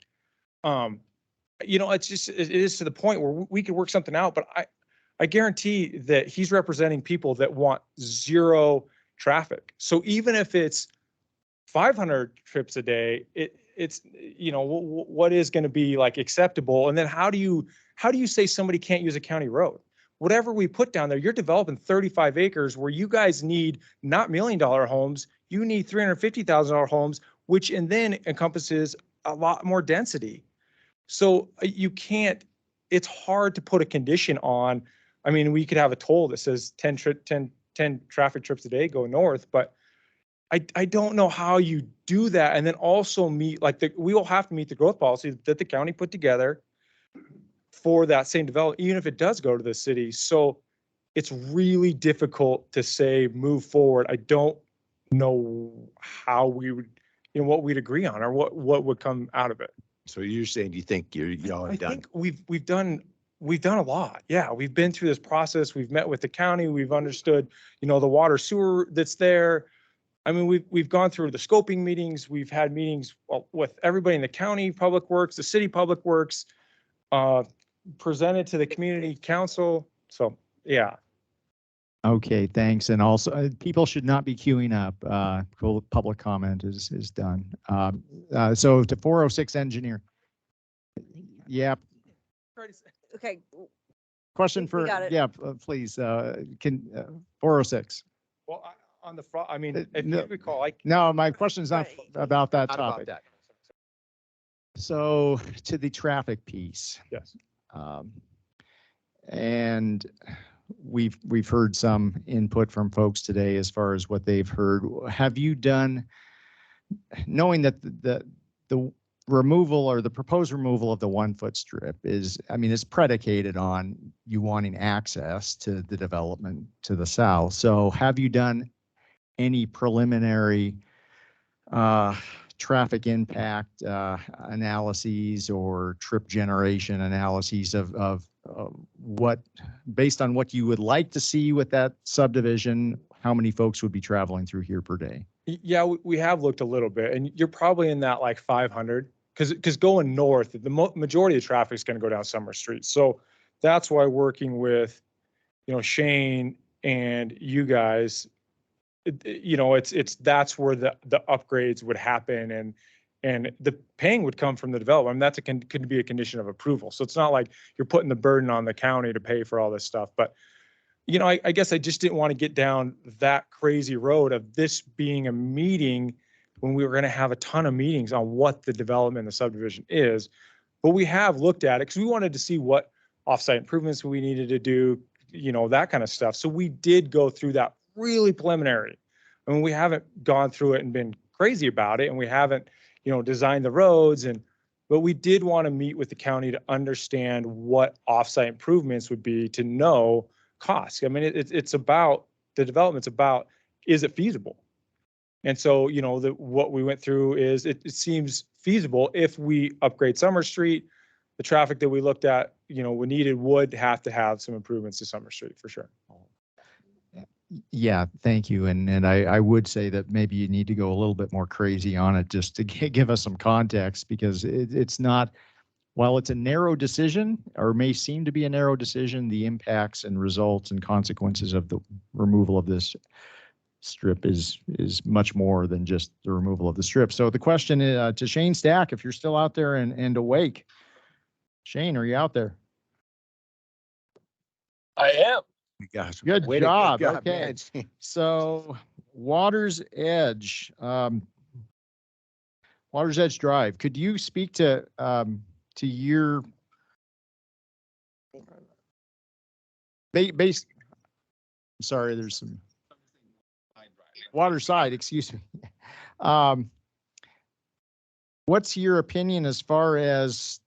It's just, it is to the point where we could work something out, but I guarantee that he's representing people that want zero traffic. So even if it's 500 trips a day, it's what is going to be like acceptable? And then how do you say somebody can't use a county road? Whatever we put down there, you're developing 35 acres where you guys need not $1 million homes, you need $350,000 homes, which and then encompasses a lot more density. So you can't, it's hard to put a condition on. I mean, we could have a toll that says 10 traffic trips a day go north, but I don't know how you do that. And then also meet, we will have to meet the growth policy that the county put together for that same development, even if it does go to the city. So it's really difficult to say move forward. I don't know how we would, what we'd agree on or what would come out of it. So you're saying you think y'all are done? I think we've done a lot. Yeah, we've been through this process. We've met with the county. We've understood, the water sewer that's there. I mean, we've gone through the scoping meetings. We've had meetings with everybody in the county public works, the city public works, presented to the community council. So yeah. Okay, thanks. And also, people should not be queuing up. Public comment is done. So to 406 engineer. Yep. Okay. Question for, yeah, please. Can 406. Well, on the front, I mean, if you recall, no, my question's not about that Not topic. about that. So to the traffic piece. Yes. And we've heard some input from folks today as far as what they've heard. Have you done, knowing that the removal or the proposed removal of the 1 foot strip is predicated on you wanting access to the development to the south. So have you done any preliminary traffic impact analyses or trip generation analyses of what, based on what you would like to see with that subdivision, how many folks would be traveling through here per day? Yeah, we have looked a little bit, and you're probably in that like 500 because going north, the majority of the traffic is going to go down Summer Street. So that's why working with, Shane and you guys, that's where the upgrades would happen and the paying would come from the developer. I mean, that's could be a condition of approval. So it's not like you're putting the burden on the county to pay for all this stuff. But, I guess I just didn't want to get down that crazy road of this being a meeting when we were going to have a ton of meetings on what the development and the subdivision is. But we have looked at it because we wanted to see what offsite improvements we needed to do, that kind of stuff. So we did go through that really preliminary. I mean, we haven't gone through it and been crazy about it, and we haven't, designed the roads, but we did want to meet with the county to understand what offsite improvements would be to know costs. I mean, it's about the development's about, is it feasible? And so, you know, what we went through is it seems feasible if we upgrade Summer Street. The traffic that we looked at, you know, we needed would have to have some improvements to Summer Street for sure. Yeah, thank you. And I would say that maybe you need to go a little bit more crazy on it just to give us some context, because it's not, while it's a narrow decision, or may seem to be a narrow decision, the impacts and results and consequences of the removal of this strip is much more than just the removal of the strip. So the question to Shane Stack, if you're still out there and awake. Shane, are you out there? I am. Gosh, Good way to job. go, Okay. man. So Water's Edge, Water's Edge Drive. Could you speak to your base? Sorry, there's some Waterside, excuse me. What's your opinion as far as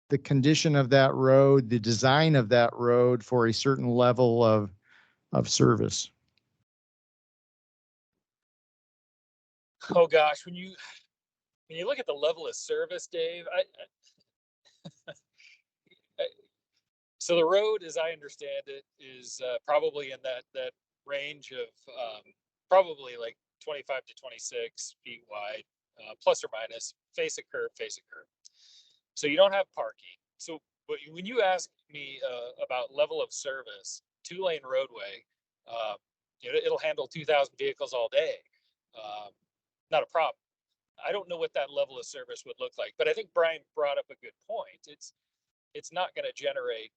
the condition of that road, the design of that road for a certain level of service? Oh gosh, when you look at the level of service, Dave, so the road, as I understand it, is probably in that range of probably like 25 to 26 feet wide, plus or minus, face a curb. So you don't have parking. So, but when you ask me about level of service, 2-lane roadway, it'll handle 2,000 vehicles all day. Not a problem. I don't know what that level of service would look like, but I think Brian brought up a good point. It's not going to generate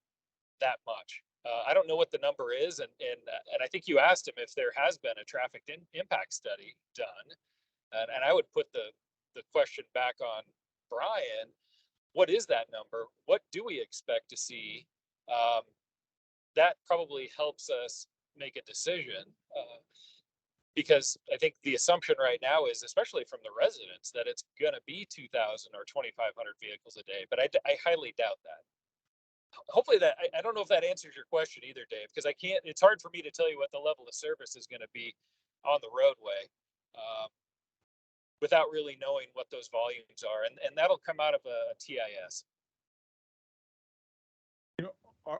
that much. I don't know what the number is, and I think you asked him if there has been a traffic impact study done, and I would put the question back on Brian. What is that number? What do we expect to see? That probably helps us make a decision, because I think the assumption right now is, especially from the residents, that it's going to be 2,000 or 2,500 vehicles a day, but I highly doubt that. Hopefully that, I don't know if that answers your question either, Dave, because it's hard for me to tell you what the level of service is going to be on the roadway without really knowing what those volumes are. And that'll come out of a TIS. You know,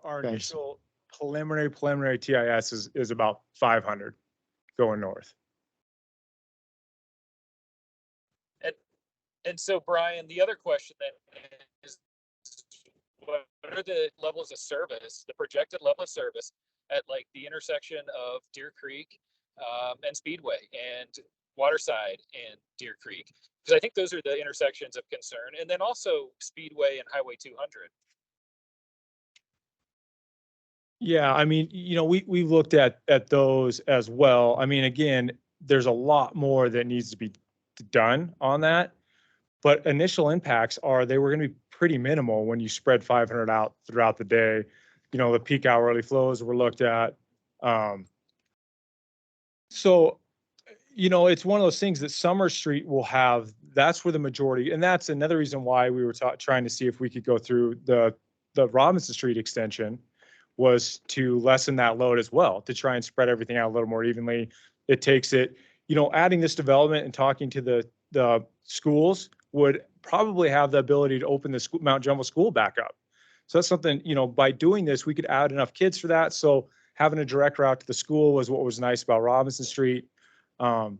our initial preliminary TIS is about 500 going north. And so, Brian, the other question then is, what are the levels of service, the projected level of service at like the intersection of Deer Creek and Speedway and Waterside and Deer Creek? Because I think those are the intersections of concern. And then also Speedway and Highway 200. Yeah, I mean, you know, we've looked at those as well. I mean, again, there's a lot more that needs to be done on that. But initial impacts they were going to be pretty minimal when you spread 500 out throughout the day. You know, the peak hourly flows were looked at. So, you know, it's one of those things that Summer Street will have. That's where the majority, and that's another reason why we were trying to see if we could go through the Robinson Street extension, was to lessen that load as well, to try and spread everything out a little more evenly. It takes it, you know, adding this development and talking to the schools would probably have the ability to open the Mount Jumbo School back up. So that's something, you know, by doing this, we could add enough kids for that. So having a direct route to the school was what was nice about Robinson Street. So,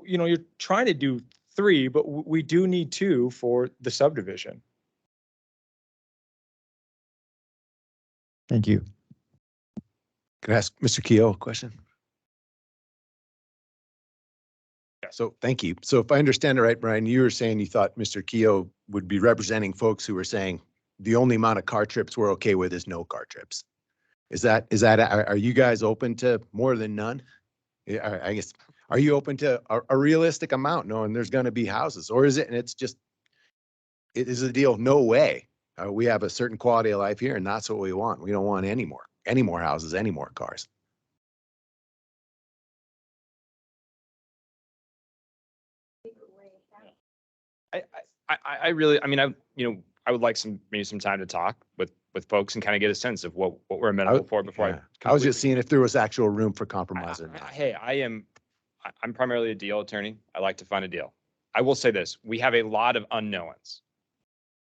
you know, you're trying to do 3, but we do need 2 for the subdivision. Thank you. Can I ask Mr. Keogh a question? So thank you. So if I understand it right, Brian, you were saying you thought Mr. Keogh would be representing folks who were saying the only amount of car trips we're okay with is no car trips. Are you guys open to more than none? I guess, are you open to a realistic amount knowing there's going to be houses, or is it, and it's just, it is a deal, no way. We have a certain quality of life here and that's what we want. We don't want any more houses, any more cars. I really, I mean, I would like maybe some time to talk with with folks and kind of get a sense of what we're amenable for before Yeah. I was just seeing if there was actual room for compromise or not. Hey, I'm primarily a deal attorney. I like to find a deal. I will say this, we have a lot of unknowns.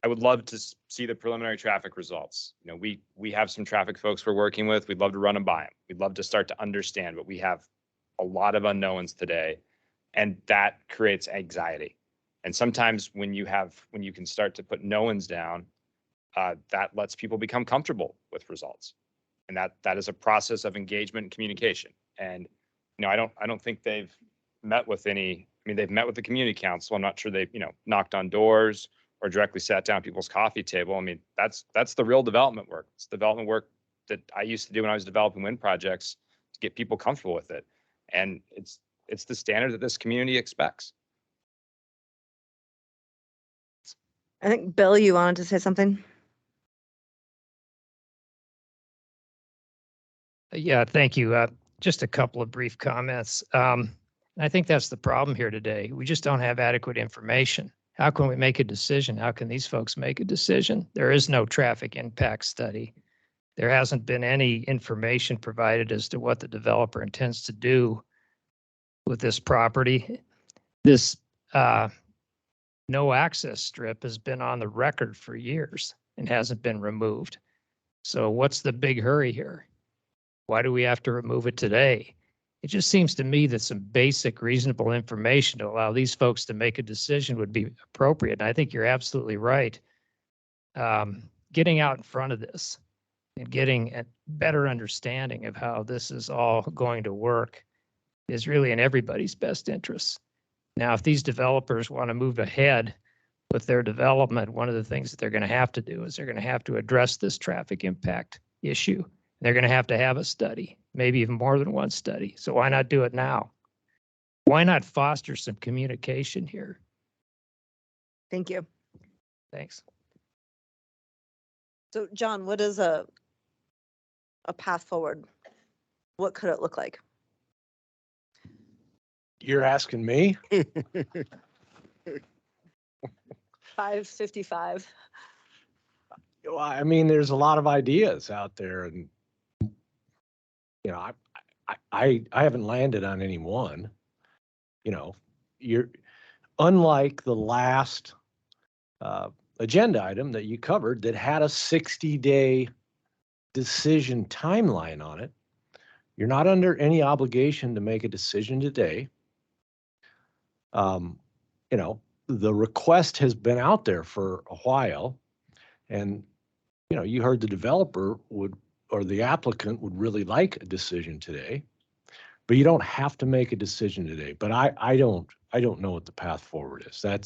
I would love to see the preliminary traffic results. You know, we have some traffic folks we're working with. We'd love to run them by them. We'd love to start to understand, but we have a lot of unknowns today, and that creates anxiety. And sometimes when you can start to put knowns down, that lets people become comfortable with results. And that is a process of engagement and communication. And, you know, I don't think they've met with they've met with the community council. I'm not sure they've, knocked on doors or directly sat down at people's coffee table. I mean, that's the real development work. It's the development work that I used to do when I was developing wind projects to get people comfortable with it. And it's the standard that this community expects. I think, Bill, you wanted to say something? Yeah, thank you. Just a couple of brief comments. I think that's the problem here today. We just don't have adequate information. How can we make a decision? How can these folks make a decision? There is no traffic impact study. There hasn't been any information provided as to what the developer intends to do with this property. This no access strip has been on the record for years and hasn't been removed. So what's the big hurry here? Why do we have to remove it today? It just seems to me that some basic reasonable information to allow these folks to make a decision would be appropriate. And I think you're absolutely right. Getting out in front of this and getting a better understanding of how this is all going to work is really in everybody's best interest. Now, if these developers want to move ahead with their development, one of the things that they're going to have to do is they're going to have to address this traffic impact issue. They're going to have a study, maybe even more than one study. So why not do it now? Why not foster some communication here? Thank you. Thanks. So, John, what is a path forward? What could it look like? You're asking me? 5:55. Well, I mean, there's a lot of ideas out there, and I haven't landed on any one. You're unlike the last agenda item that you covered that had a 60-day decision timeline on it. You're not under any obligation to make a decision today. The request has been out there for a while, and you heard the developer or the applicant would really like a decision today, but you don't have to make a decision today. But I don't know what the path forward is. I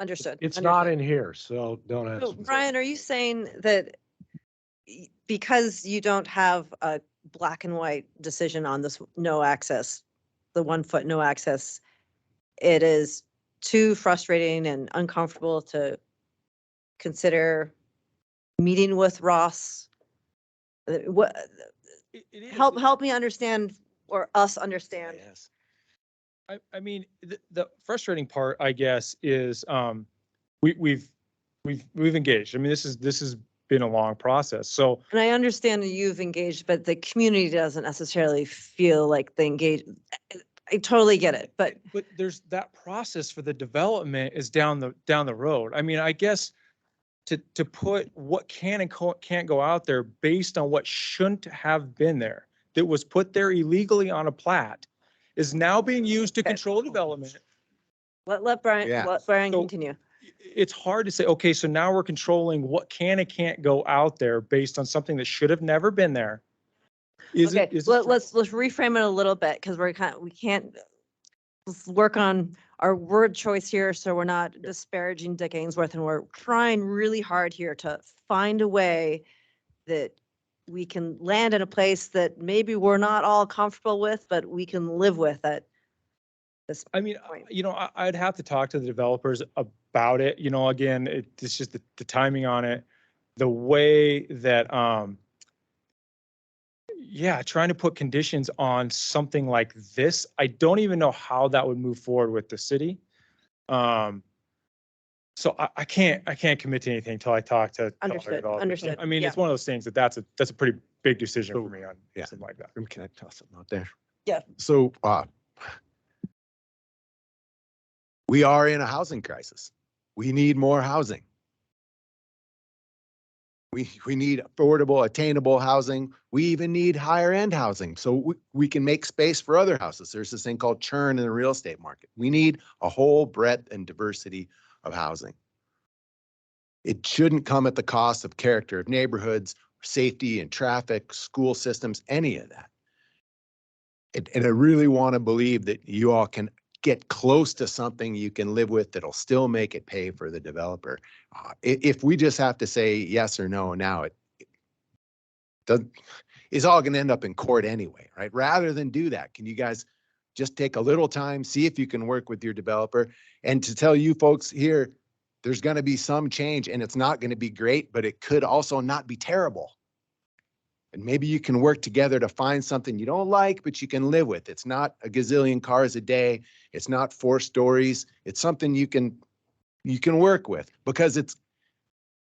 Understood. it's not in here, so don't ask. So, Brian, are you saying that because you don't have a black and white decision on this no access, the 1 foot no access, it is too frustrating and uncomfortable to consider meeting with Ross? What help me understand, or us understand? Yes. I mean, the frustrating part, I guess, is we've engaged. I mean, this has been a long process. So, and I understand that you've engaged, but the community doesn't necessarily feel like they engage. I totally get it, but there's that process for the development is down the road. I mean, I guess to put what can and can't go out there based on what shouldn't have been there, that was put there illegally on a plat, is now being used to control development. Let Brian continue. It's hard to say, okay, so now we're controlling what can and can't go out there based on something that should have never been there. Let's reframe it a little bit, because we can't, let's work on our word choice here so we're not disparaging Dick Ainsworth, and we're trying really hard here to find a way that we can land in a place that maybe we're not all comfortable with, but we can live with it. I mean, I'd have to talk to the developers about it. Again, it's just the timing on it, the way that, trying to put conditions on something like this, I don't even know how that would move forward with the city. So I can't commit to anything until I talk to. other Understood, developers. understood, I mean, yeah. it's one of those things that's a pretty big decision for me on yeah. something like that. Can I toss something out there? Yeah. So, we are in a housing crisis. We need more housing. We need affordable, attainable housing. We even need higher end housing. So we can make space for other houses. There's this thing called churn in the real estate market. We need a whole breadth and diversity of housing. It shouldn't come at the cost of character of neighborhoods, safety and traffic, school systems, any of that. And I really want to believe that you all can get close to something you can live with that'll still make it pay for the developer. If we just have to say yes or no now, it doesn't, it's all going to end up in court anyway, right? Rather than do that, can you guys just take a little time, see if you can work with your developer? And to tell you folks here, there's going to be some change and it's not going to be great, but it could also not be terrible. And maybe you can work together to find something you don't like, but you can live with. It's not a gazillion cars a day. It's not 4 stories. It's something you can work with, because it's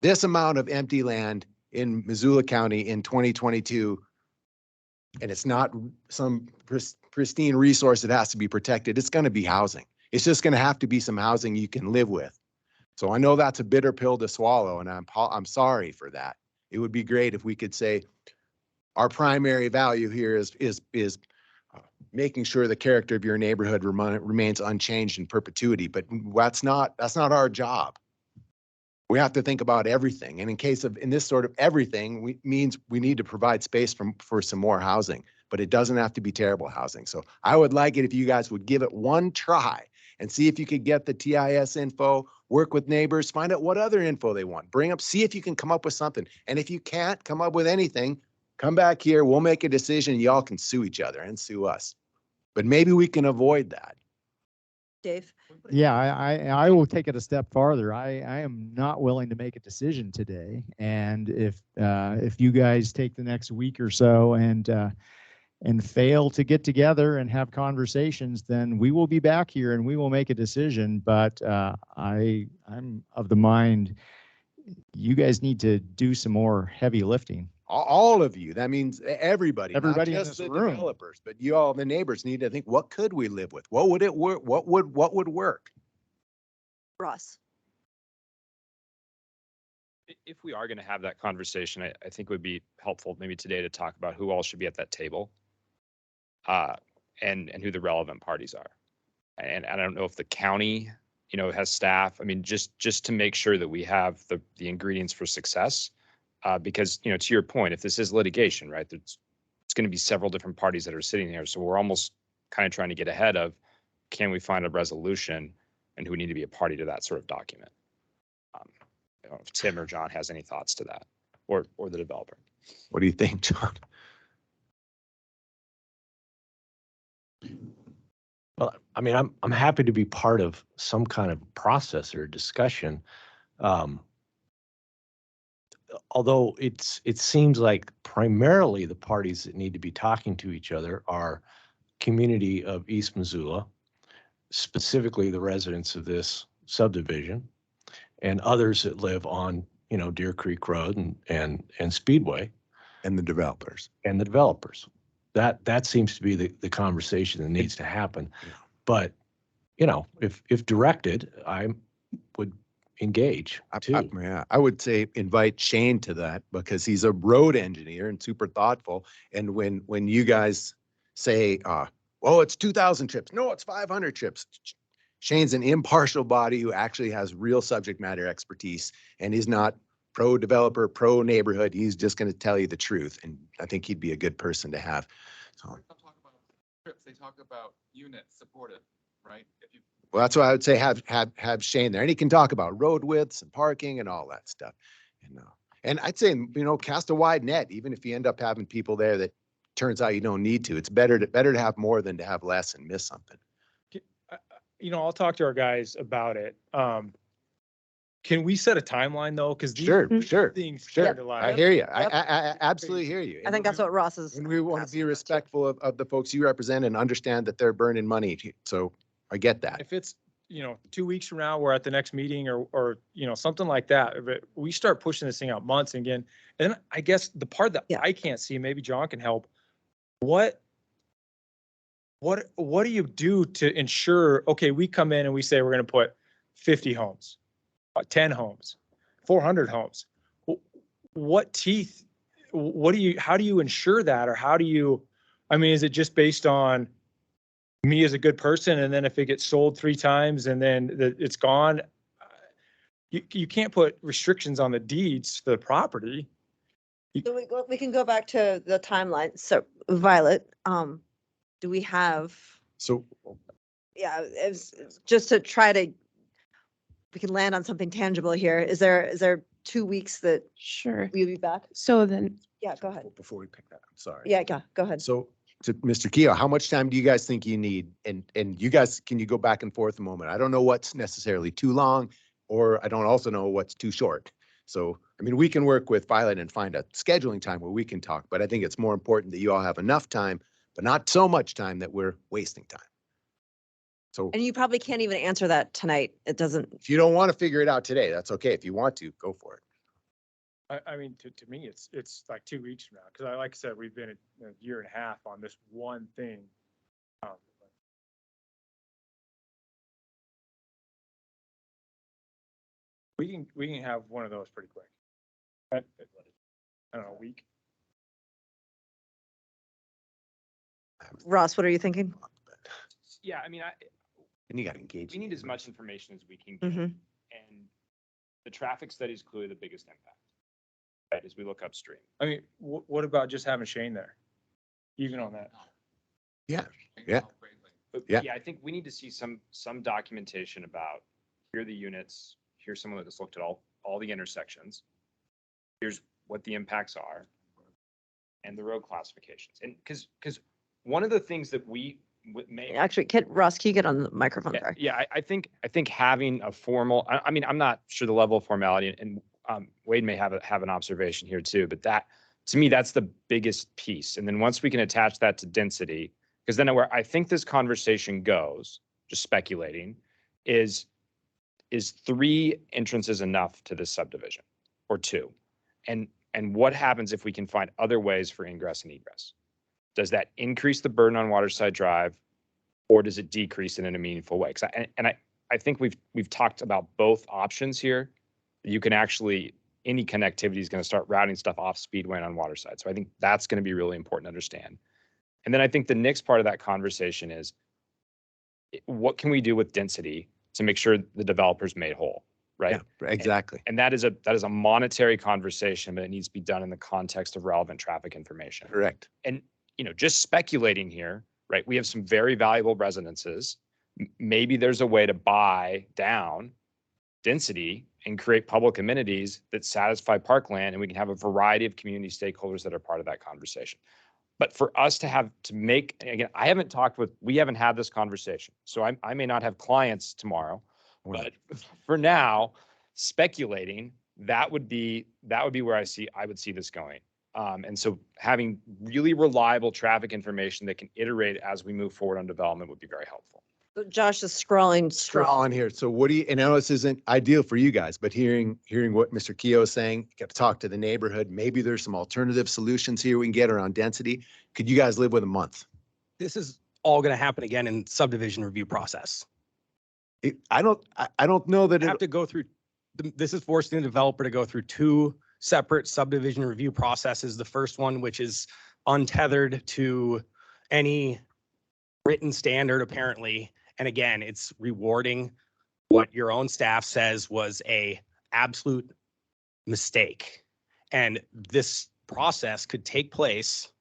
this amount of empty land in Missoula County in 2022. And it's not some pristine resource that has to be protected. It's going to be housing. It's just going to have to be some housing you can live with. So I know that's a bitter pill to swallow, and I'm sorry for that. It would be great if we could say, our primary value here is making sure the character of your neighborhood remains unchanged in perpetuity. But that's not our job. We have to think about everything. And in this sort of everything, means we need to provide space for some more housing, but it doesn't have to be terrible housing. So I would like it if you guys would give it one try and see if you could get the TIS info, work with neighbors, find out what other info they want, see if you can come up with something. And if you can't come up with anything, come back here, we'll make a decision. Y'all can sue each other and sue us. But maybe we can avoid that. Dave? Yeah, I will take it a step farther. I am not willing to make a decision today. And if you guys take the next week or so and fail to get together and have conversations, then we will be back here and we will make a decision. But I'm of the mind, you guys need to do some more heavy lifting. All of you. That means everybody, not Everybody in just this the room. developers, but you all, the neighbors, need to think, what could we live with? What would it work? What would work? Ross? If we are going to have that conversation, I think it would be helpful maybe today to talk about who all should be at that table, and who the relevant parties are. And I don't know if the county, has staff. I mean, just to make sure that we have the ingredients for success. Because, to your point, if this is litigation, right, it's going to be several different parties that are sitting here. So we're almost kind of trying to get ahead of, can we find a resolution and who need to be a party to that sort of document? I don't know if Tim or John has any thoughts to that, or the developer. What do you think, John? Well, I mean, I'm happy to be part of some kind of process or discussion. Although it seems like primarily the parties that need to be talking to each other are community of East Missoula, specifically the residents of this subdivision, and others that live on, Deer Creek Road and Speedway. And the developers. And the developers. That seems to be the conversation that needs to happen. Yeah. But, if directed, I would engage too. I would say invite Shane to that, because he's a road engineer and super thoughtful. And when you guys say, well, it's 2,000 trips. No, it's 500 trips. Shane's an impartial body who actually has real subject matter expertise, and he's not pro developer, pro neighborhood. He's just going to tell you the truth. And I think he'd be a good person to have. So They talk about units supported, right? well, that's why I would say have Shane there, and he can talk about road widths and parking and all that stuff. And I'd say, cast a wide net, even if you end up having people there that turns out you don't need to. It's better to have more than to have less and miss something. I'll talk to our guys about it. Can we set a timeline though? Because Sure. things Sure. to life. I hear you. I absolutely hear you. I think that's what Ross is. And we want to be respectful of the folks you represent and understand that they're burning money. So I get that. If it's, 2 weeks from now, we're at the next meeting or, something like that. But we start pushing this thing out months and again. And I guess the part that I can't see, maybe John can help. What do you do to ensure, okay, we come in and we say we're going to put 50 homes, 10 homes, 400 homes. What teeth, how do you ensure that? Or is it just based on me as a good person? And then if it gets sold 3 times and then it's gone, you can't put restrictions on the deeds to the property. So we can go back to the timeline. So Violet, do we have? So, It's just to try to, we can land on something tangible here. Is there 2 weeks that? Sure. We'll be back? So then. Yeah, go ahead. before we pick that up, sorry. Yeah, go ahead. So to Mr. Keogh, how much time do you guys think you need? And you guys, can you go back and forth a moment? I don't know what's necessarily too long, or I don't also know what's too short. So, we can work with Violet and find a scheduling time where we can talk, but I think it's more important that you all have enough time, but not so much time that we're wasting time. So, And you probably can't even answer that tonight. It doesn't. if you don't want to figure it out today, that's okay. If you want to, go for it. To me, it's like 2 weeks from now, because like I said, we've been a year and a half on this one thing. We can have one of those pretty quick. I don't know, a week. Ross, what are you thinking? Yeah, And you got to engage. we need as much information as we can get. Mhm. And the traffic study is clearly the biggest impact, right, as we look upstream. What about just having Shane there? Even on that? Yeah. But Yeah. yeah, I think we need to see some documentation about, here are the units, here's someone that's looked at all the intersections. Here's what the impacts are and the road classifications. And because one of the things that we may. Actually, Ross, can you get on the microphone? Sorry. Yeah, I think having a formal, I'm not sure the level of formality, and Wade may have an observation here too, but that, to me, that's the biggest piece. And then once we can attach that to density, because then where I think this conversation goes, just speculating, is 3 entrances enough to this subdivision or 2? And what happens if we can find other ways for ingress and egress? Does that increase the burden on Waterside Drive, or does it decrease it in a meaningful way? I think we've talked about both options here. You can actually, any connectivity is going to start routing stuff off Speedway and on Waterside. So I think that's going to be really important to understand. And then I think the next part of that conversation is, what can we do with density to make sure the developer's made whole, right? Yeah, exactly. And that is a monetary conversation, but it needs to be done in the context of relevant traffic information. Correct. And just speculating here, right? We have some very valuable residences. Maybe there's a way to buy down density and create public amenities that satisfy parkland, and we can have a variety of community stakeholders that are part of that conversation. But for us to make, again, we haven't had this conversation, so I may not have clients tomorrow, but for now, speculating, that would be where I would see this going. And so having really reliable traffic information that can iterate as we move forward on development would be very helpful. So Josh is scrolling here. So what do you, and I know this isn't ideal for you guys, but hearing what Mr. Keogh is saying, you got to talk to the neighborhood. Maybe there's some alternative solutions here we can get around density. Could you guys live with a month? This is all going to happen again in subdivision review process. I don't know that You have to go through, this is forcing the developer to go through 2 separate subdivision review processes. The first one, which is untethered to any written standard, apparently. And again, it's rewarding what your own staff says was a absolute mistake. And this process could take place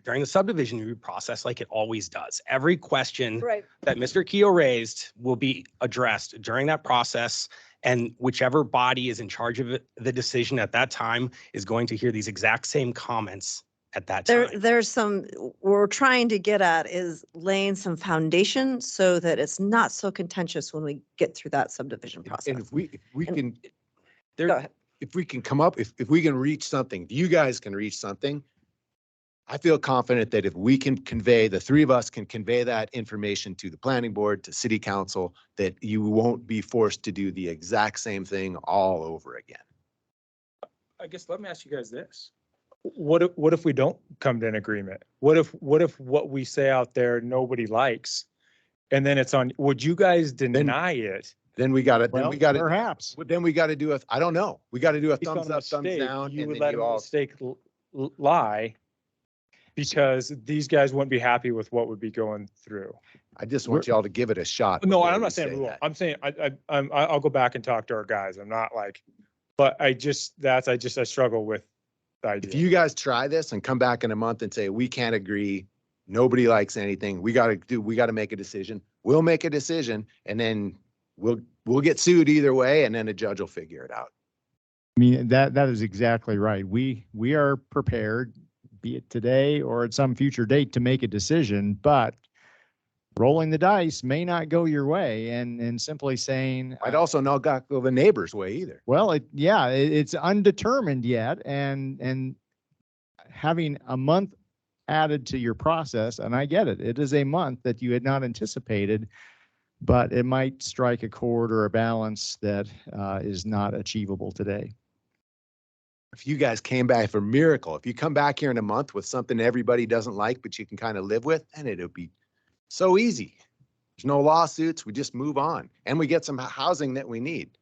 during the subdivision review process like it always does. Every question that Mr. Keogh raised will be addressed during that process. And whichever body is in charge of the decision at that time is going to hear these exact same comments at that time. There's some, we're trying to get at is laying some foundation so that it's not so contentious when we get through that subdivision process. And if we can, go ahead. If we can come up, if we can reach something, if you guys can reach something, I feel confident that if we can convey, the three of us can convey that information to the planning board, to city council, that you won't be forced to do the exact same thing all over again. I guess let me ask you guys this. What if we don't come to an agreement? What if what we say out there nobody likes? And then it's on, would you guys deny it? Then we got to, then Well, we got to, perhaps. then we got to do a, I don't know. We got to do a Based on thumbs a up, thumbs mistake, down. You and would then let you a all, mistake lie because these guys wouldn't be happy with what would be going through. I just want y'all to give it a shot. No, before I'm we not saying say we won't. that. I'm saying I'll go back and talk to our guys. I'm not like, but I struggle with the idea. If you guys try this and come back in a month and say, we can't agree, nobody likes anything, we got to make a decision. We'll make a decision and then we'll get sued either way and then a judge will figure it out. I mean, that is exactly right. We are prepared, be it today or at some future date, to make a decision, but rolling the dice may not go your way, and simply saying I'd also not go the neighbor's way either. well, it's undetermined yet, and having a month added to your process, and I get it, it is a month that you had not anticipated, but it might strike a chord or a balance that is not achievable today. If you guys came back for a miracle, if you come back here in a month with something everybody doesn't like, but you can kind of live with, and it'll be so easy. There's no lawsuits. We just move on and we get some housing that we need.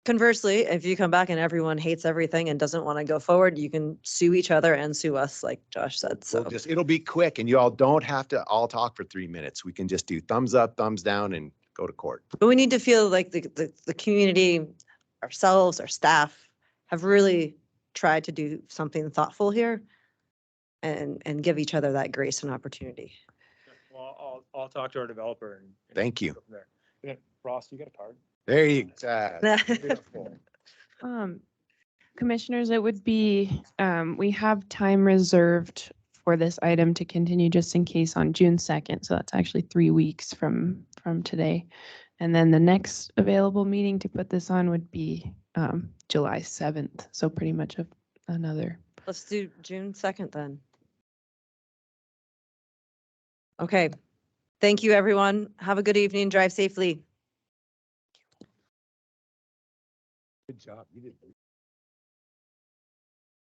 Conversely, if you come back and everyone hates everything and doesn't want to go forward, you can sue each other and sue us, like Josh said. So It'll be quick and you all don't have to all talk for 3 minutes. We can just do thumbs up, thumbs down and go to court. but we need to feel like the community, ourselves, our staff have really tried to do something thoughtful here and give each other that grace and opportunity. Well, I'll talk to our developer and. Thank you. Go from there. Yeah, Ross, you got a card? There you Commissioners, it would be, we have time reserved for this item to continue just in case on June 2nd. So that's actually 3 weeks from today. And then the next available meeting to put this on would be July 7th. So pretty much another. Let's do June 2nd then. Okay. Thank you, everyone. Have a good evening. Drive safely. Good job. You did.